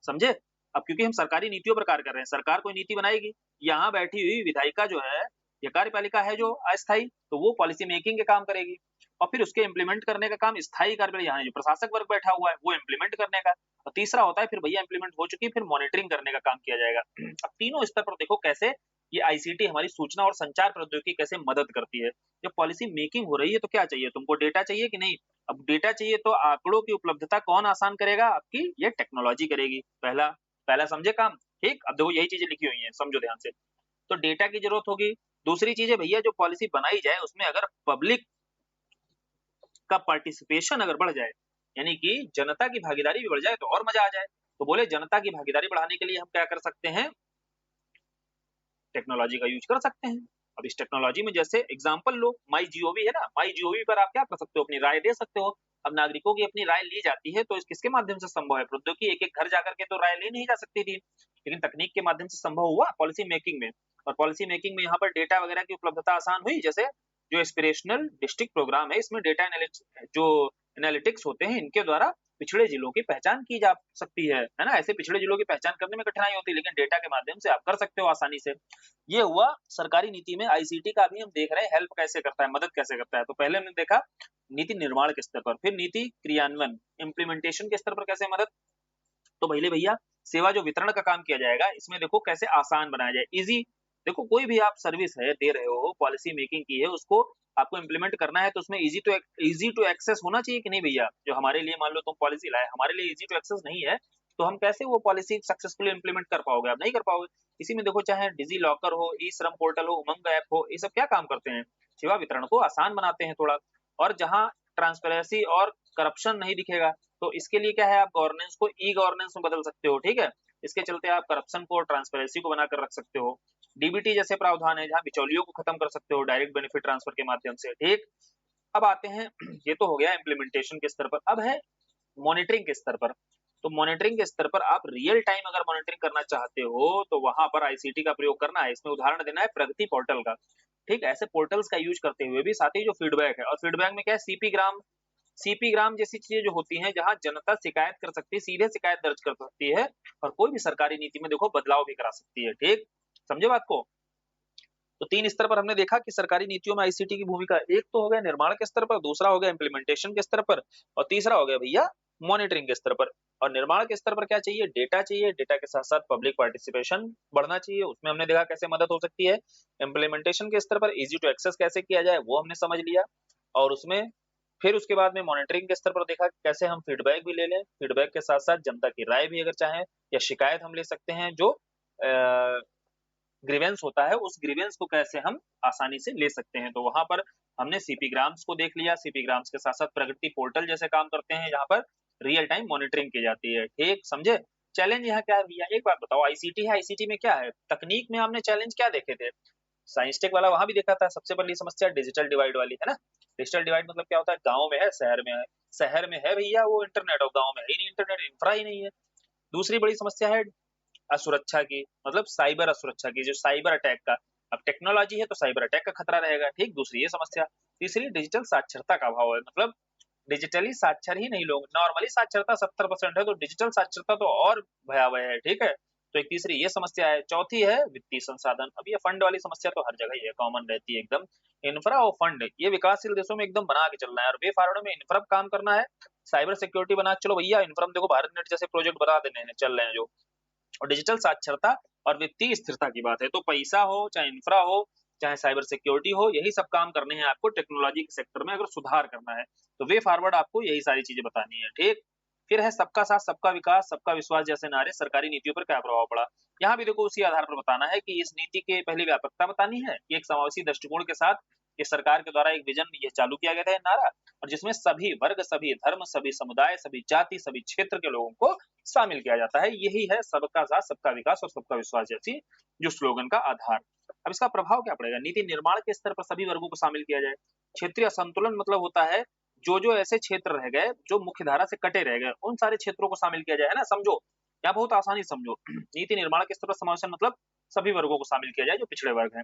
समझे? अब क्योंकि हम सरकारी नीतियों पर कार्य कर रहे हैं, सरकार कोई नीति बनाएगी, यहाँ बैठी हुई विधायिका जो है या कार्यपालिका है जो अस्थायी, तो वो पॉलिसी मेकिंग के काम करेगी, और फिर उसके इम्प्लीमेंट करने का काम स्थायी कार्यपालिका, यहाँ जो प्रशासक वर्ग बैठा हुआ है वो इम्प्लीमेंट करने का, और तीसरा होता है फिर भैया इम्प्लीमेंट हो चुकी फिर मॉनिटरिंग करने का काम किया जाएगा। अब तीनों स्तर पर देखो कैसे ये आईसीटी हमारी सूचना और संचार प्रौद्योगिकी कैसे मदद करती है। जब पॉलिसी मेकिंग हो रही है तो क्या चाहिए तुमको, डेटा चाहिए कि नहीं। अब डेटा चाहिए तो आंकड़ों की उपलब्धता कौन आसान करेगा, आपकी ये टेक्नोलॉजी करेगी। पहला पहला समझे काम, ठीक। अब देखो यही चीजें लिखी हुई हैं, समझो ध्यान से। तो डेटा की जरूरत होगी। दूसरी चीज है भैया जो पॉलिसी बनाई जाए उसमें अगर पब्लिक का पार्टिसिपेशन अगर बढ़ जाए, यानी कि जनता की भागीदारी भी बढ़ जाए तो और मजा आ जाए। तो बोले जनता की भागीदारी बढ़ाने के लिए हम क्या कर सकते हैं, टेक्नोलॉजी का यूज कर सकते हैं। अब इस टेक्नोलॉजी में जैसे एग्जांपल लो, माई जीओवी है ना, माई जीओवी पर आप क्या कर सकते हो, अपनी राय दे सकते हो। अब नागरिकों की अपनी राय ली जाती है तो किसके माध्यम से संभव है, प्रौद्योगिकी, एक एक घर जाकर के तो राय ली नहीं जा सकती थी, लेकिन तकनीक के माध्यम से संभव हुआ पॉलिसी मेकिंग में। और पॉलिसी मेकिंग में यहाँ पर डेटा वगैरह की उपलब्धता आसान हुई। जैसे जो एस्पिरेशनल डिस्ट्रिक्ट प्रोग्राम है, इसमें डेटा एनालिटिक्स होते हैं, इनके द्वारा पिछड़े जिलों की पहचान की जा सकती है ना। ऐसे पिछड़े जिलों की पहचान करने में कठिनाई होती है, लेकिन डेटा के माध्यम से आप कर सकते हो आसानी से। ये हुआ सरकारी नीति में आईसीटी का भी हम देख रहे हैं हेल्प कैसे करता है, मदद कैसे करता है। तो पहले हमने देखा नीति निर्माण के स्तर पर, फिर नीति क्रियान्वयन इम्प्लीमेंटेशन के स्तर पर कैसे मदद। तो पहले भैया सेवा जो वितरण का काम किया जाएगा, इसमें देखो कैसे आसान बनाया जाए, इजी। देखो कोई भी आप सर्विस है दे रहे हो, पॉलिसी मेकिंग की है, उसको आपको इम्प्लीमेंट करना है तो उसमें इजी टू एक्सेस होना चाहिए कि नहीं भैया। जो हमारे लिए मान लो तुम पॉलिसी लाए, हमारे लिए इजी टू एक्सेस नहीं है तो हम कैसे वो पॉलिसी सक्सेसफुली इम्प्लीमेंट कर पाओगे, आप नहीं कर पाओगे। इसी में देखो चाहे डिजी लॉकर हो, ई श्रम पोर्टल हो, उमंग ऐप हो, ये सब क्या काम करते हैं, सेवा वितरण को आसान बनाते हैं थोड़ा। और जहां ट्रांसपेरेंसी और करप्शन नहीं दिखेगा तो इसके लिए क्या है, आप गवर्नेंस को ई गवर्नेंस में बदल सकते हो। ठीक है, इसके चलते आप करप्शन को और ट्रांसपेरेंसी को बनाकर रख सकते हो। डीबीटी जैसे प्रावधान है जहां बिचौलियों को खत्म कर सकते हो डायरेक्ट बेनिफिट ट्रांसफर के माध्यम से। ठीक, अब आते हैं, ये तो हो गया इम्प्लीमेंटेशन के स्तर पर, अब है मॉनिटरिंग के स्तर पर। तो मॉनिटरिंग के स्तर पर आप रियल टाइम अगर मॉनिटरिंग करना चाहते हो तो वहां पर आईसीटी का प्रयोग करना है। इसमें उदाहरण देना है प्रगति पोर्टल का। ठीक, ऐसे पोर्टल्स का यूज करते हुए भी साथ ही जो फीडबैक है, और फीडबैक में क्या है, सीपी ग्राम जैसी चीजें जो होती हैं जहां जनता शिकायत कर सकती है, सीधे शिकायत दर्ज कर सकती है और कोई भी सरकारी नीति में देखो बदलाव भी करा सकती है। ठीक, समझे बात को। तो तीन स्तर पर हमने देखा कि सरकारी नीतियों में आईसीटी की भूमिका, एक तो हो गया निर्माण के स्तर पर, दूसरा हो गया इम्प्लीमेंटेशन के स्तर पर, और तीसरा हो गया भैया मॉनिटरिंग के स्तर पर। और निर्माण के स्तर पर क्या चाहिए, डेटा चाहिए, डेटा के साथ साथ पब्लिक पार्टिसिपेशन बढ़ना चाहिए, उसमें हमने देखा कैसे मदद हो सकती है। इम्प्लीमेंटेशन के स्तर पर इजी टू एक्सेस कैसे किया जाए वो हमने समझ लिया, और उसमें फिर उसके बाद में मॉनिटरिंग के स्तर पर देखा कैसे हम फीडबैक भी ले लें, फीडबैक के साथ साथ जनता की राय भी अगर चाहें या शिकायत हम ले सकते हैं, जो ग्रीवेंस होता है उस ग्रीवेंस को कैसे हम आसानी से ले सकते हैं। तो वहां पर हमने सीपी ग्राम्स को देख लिया, सीपी ग्राम्स के साथ साथ प्रगति पोर्टल जैसे काम करते हैं, जहां पर रियल टाइम मॉनिटरिंग की जाती है, ठीक समझे। चैलेंज यहाँ क्या है भैया, एक बात बताओ, आईसीटी है, आईसीटी में क्या है, तकनीक में हमने चैलेंज क्या देखे थे, साइंस टेक वाला वहां भी देखा था। सबसे बड़ी समस्या डिजिटल डिवाइड वाली है ना। डिजिटल डिवाइड मतलब क्या होता है, गांव में है शहर में है, शहर में है भैया वो इंटरनेट और गांव में है ही नहीं इंटरनेट, इंफ्रा ही नहीं है। दूसरी बड़ी समस्या है असुरक्षा की, मतलब साइबर असुरक्षा की, जो साइबर अटैक का, अब टेक्नोलॉजी है तो साइबर अटैक का खतरा रहेगा, ठीक, दूसरी ये समस्या। तीसरी डिजिटल साक्षरता का अभाव है, मतलब डिजिटली साक्षर ही नहीं लोग, नॉर्मली साक्षरता 70% है तो डिजिटल साक्षरता तो और भयावह है, ठीक है। तो एक तीसरी ये समस्या है। चौथी है वित्तीय संसाधन, अब ये फंड वाली समस्या तो हर जगह ही है, कॉमन रहती है एकदम। इंफ्रा और फंड ये विकासशील देशों में एकदम बना के चलना है, और वे फॉरवर्ड में इंफ्रा काम करना है, साइबर सिक्योरिटी बना के चलो भैया, इंफ्रा देखो भारत नेट जैसे प्रोजेक्ट बना देने हैं, चल रहे हैं जो। और डिजिटल साक्षरता और वित्तीय स्थिरता की बात है, तो पैसा हो चाहे इंफ्रा हो चाहे साइबर सिक्योरिटी हो, यही सब काम करने हैं आपको टेक्नोलॉजी के सेक्टर में, अगर सुधार करना है तो वे फॉरवर्ड आपको यही सारी चीजें बतानी है, ठीक। फिर है सबका साथ सबका विकास सबका विश्वास जैसे नारे सरकारी नीतियों पर क्या प्रभाव पड़ा। यहाँ भी देखो उसी आधार पर बताना है कि इस नीति के पहले व्यापकता बतानी है कि एक समावेशी दृष्टिकोण के साथ इस सरकार के द्वारा एक विजन ये चालू किया गया था ये नारा, और जिसमें सभी वर्ग सभी धर्म सभी समुदाय सभी जाति सभी क्षेत्र के लोगों को शामिल किया जाता है। यही है सबका साथ सबका विकास और सबका विश्वास जैसी जो स्लोगन का आधार। अब इसका प्रभाव क्या पड़ेगा, नीति निर्माण के स्तर पर सभी वर्गों को शामिल किया जाए। क्षेत्रीय असंतुलन मतलब होता है जो ऐसे क्षेत्र रह गए जो मुख्य धारा से कटे रह गए, उन सारे क्षेत्रों को शामिल किया जाए, है ना, समझो यहाँ बहुत आसानी से समझो। नीति निर्माण के स्तर पर समावेशन मतलब सभी वर्गों को शामिल किया जाए जो पिछड़े वर्ग हैं,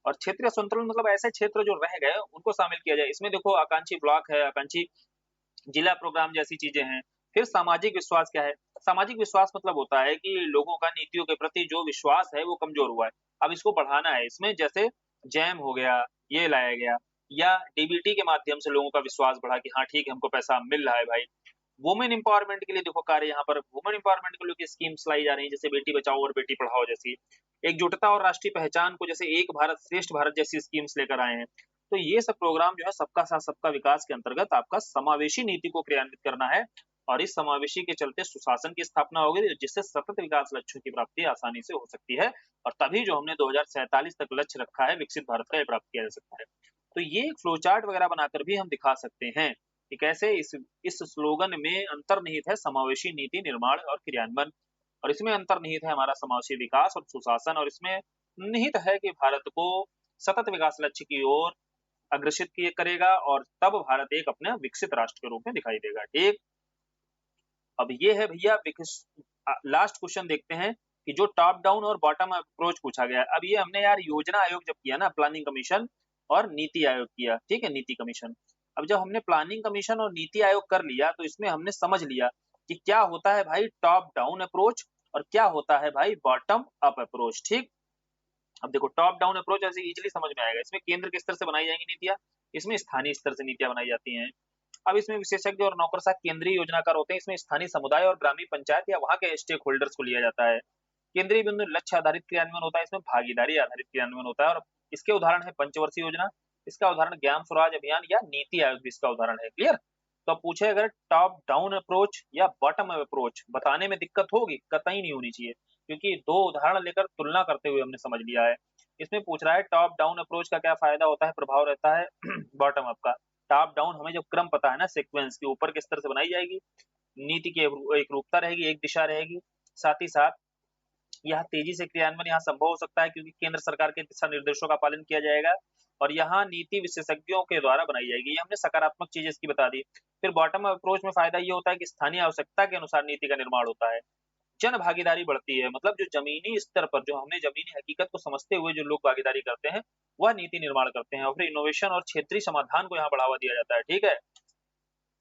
और क्षेत्रीय संतुलन मतलब ऐसे क्षेत्र जो रह गए उनको शामिल किया जाए। इसमें देखो आकांक्षी ब्लॉक है, आकांक्षी जिला प्रोग्राम जैसी चीजें हैं। फिर सामाजिक विश्वास क्या है, सामाजिक विश्वास मतलब होता है कि लोगों का नीतियों के प्रति जो विश्वास है वो कमजोर हुआ है, अब इसको बढ़ाना है। इसमें जैसे जैम हो गया, ये लाया गया, या डीबीटी के माध्यम से लोगों का विश्वास बढ़ा कि हाँ ठीक है हमको पैसा मिल रहा है भाई। वुमेन एम्पावरमेंट के लिए देखो कार्य, यहाँ पर वुमेन एम्पावरमेंट के लिए स्कीम्स लाई जा रही है, जैसे बेटी बचाओ और बेटी पढ़ाओ जैसी। एकजुटता और राष्ट्रीय पहचान को जैसे एक भारत श्रेष्ठ भारत जैसी स्कीम्स लेकर आए हैं। तो ये सब प्रोग्राम जो है सबका साथ सबका विकास के अंतर्गत आपका समावेशी नीति को क्रियान्वित करना है, और इस समावेशी के चलते सुशासन की स्थापना होगी जिससे सतत विकास लक्ष्यों की प्राप्ति आसानी से हो सकती है, और तभी जो हमने 2047 तक लक्ष्य रखा है विकसित भारत का, ये प्राप्त किया जा सकता है। तो ये एक फ्लो चार्ट वगैरह बनाकर भी हम दिखा सकते हैं कि कैसे इस स्लोगन में अंतर्निहित है समावेशी नीति निर्माण और क्रियान्वयन, और इसमें अंतर्निहित है हमारा समावेशी विकास और सुशासन, और इसमें निहित है कि भारत को सतत विकास लक्ष्य की ओर अग्रसित किए करेगा, और तब भारत एक अपने विकसित राष्ट्र के रूप में दिखाई देगा, ठीक। अब ये है भैया लास्ट क्वेश्चन देखते हैं कि जो टॉप डाउन और बॉटम अप्रोच पूछा गया है। अब ये हमने यार योजना आयोग जब किया ना, प्लानिंग कमीशन और नीति आयोग किया, ठीक है, नीति कमीशन। अब जब हमने प्लानिंग कमीशन और नीति आयोग कर लिया तो इसमें हमने समझ लिया कि क्या होता है भाई टॉप डाउन अप्रोच और क्या होता है भाई बॉटम अप अप्रोच, ठीक। अब देखो टॉप डाउन अप्रोच ऐसे इजीली समझ में आएगा, इसमें केंद्र के स्तर से बनाई जाएंगी नीतियां, इसमें स्थानीय स्तर से नीतियां बनाई जाती हैं। अब इसमें विशेषज्ञ और नौकरशाह केंद्रीय योजनाकार होते हैं, इसमें स्थानीय समुदाय और ग्रामीण पंचायत या वहां के स्टेक होल्डर्स को लिया जाता है। केंद्रीय बिंदु लक्ष्य आधारित क्रियान्वयन होता है, इसमें भागीदारी आधारित क्रियान्वयन होता है, और इसके उदाहरण है पंचवर्षीय योजना, इसका उदाहरण ज्ञान स्वराज अभियान या नीति आयोग भी इसका उदाहरण है, क्लियर। तो अब पूछे अगर टॉप डाउन अप्रोच या बॉटम अप अप्रोच, बताने में दिक्कत होगी, कतई नहीं होनी चाहिए, क्योंकि दो उदाहरण लेकर तुलना करते हुए हमने समझ लिया है। इसमें पूछ रहा है टॉप डाउन अप्रोच का क्या फायदा होता है, प्रभाव रहता है बॉटम अप का। टॉप डाउन हमें जो क्रम पता है ना, सीक्वेंस के ऊपर के स्तर से बनाई जाएगी, नीति की एक रूपता रहेगी, एक दिशा रहेगी, साथ ही साथ यह तेजी से क्रियान्वयन यहाँ संभव हो सकता है क्योंकि केंद्र सरकार के दिशा निर्देशों का पालन किया जाएगा, और यहाँ नीति विशेषज्ञों के द्वारा बनाई जाएगी। ये हमने सकारात्मक चीज इसकी बता दी। फिर बॉटम अप्रोच में फायदा ये होता है कि स्थानीय आवश्यकता के अनुसार नीति का निर्माण होता है, जन भागीदारी बढ़ती है, मतलब जो जमीनी स्तर पर जो हमने जमीनी हकीकत को समझते हुए जो लोग भागीदारी करते हैं वह नीति निर्माण करते हैं, और फिर इनोवेशन और क्षेत्रीय समाधान को यहाँ बढ़ावा दिया जाता है, ठीक है।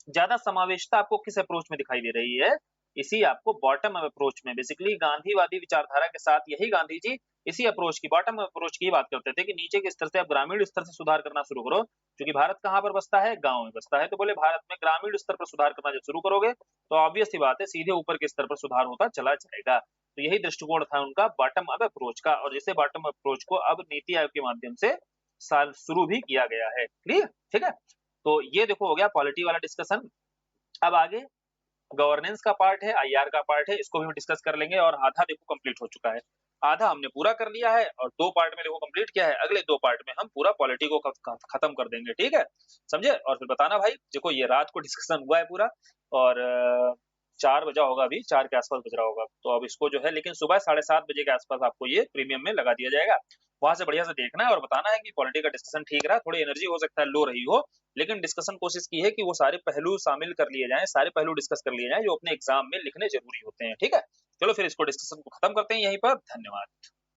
ज्यादा समावेशता आपको किस अप्रोच में दिखाई दे रही है, इसी आपको बॉटम अप अप्रोच में। बेसिकली गांधीवादी विचारधारा के साथ यही गांधी जी इसी अप्रोच की बॉटम अप अप्रोच की बात करते थे कि नीचे के स्तर से आप ग्रामीण स्तर से सुधार करना शुरू करो, क्योंकि भारत कहाँ पर बसता है, गांव में बसता है। तो बोले भारत में ग्रामीण स्तर पर सुधार करना जब शुरू करोगे तो ऑब्वियस सी बात है सीधे ऊपर के स्तर पर सुधार होता चला जाएगा। तो यही दृष्टिकोण था उनका बॉटम अप अप्रोच का, और जिसे बॉटम अप्रोच को अब नीति आयोग के माध्यम से साल शुरू भी किया गया है, क्लियर, ठीक है। तो ये देखो हो गया पॉलिटी वाला डिस्कशन। अब आगे गवर्नेंस का पार्ट है, आईआर का पार्ट है, इसको भी हम डिस्कस कर लेंगे, और आधा देखो कंप्लीट हो चुका है। आधा हमने पूरा कर लिया है और 2 पार्ट में देखो कंप्लीट किया है, अगले 2 पार्ट में हम पूरा पॉलिटी को खत्म कर देंगे, ठीक है? समझे? और फिर बताना भाई, देखो ये रात को डिस्कशन हुआ है पूरा और 4 बजा होगा अभी, 4 के आस-पास बज रहा होगा। तो अब इसको जो है लेकिन सुबह 7:30 बजे के आस-पास आपको ये प्रीमियम में लगा दिया जाएगा। वहाँ से बढ़िया से देखना है और बताना है कि पॉलिटी का डिस्कशन ठीक रहा, थोड़ी एनर्जी हो सकता है लो रही हो, लेकिन डिस्कशन कोशिश की है कि वो सारे पहलू शामिल कर लिए जाएँ, सारे पहलू डिस्कस कर लिए जाएँ जो अपने एग्ज़ाम में लिखने ज़रूरी होते हैं, ठीक है? चलो फिर इसको डिस्कशन को खत्म करते हैं यहीं पर, धन्यवाद।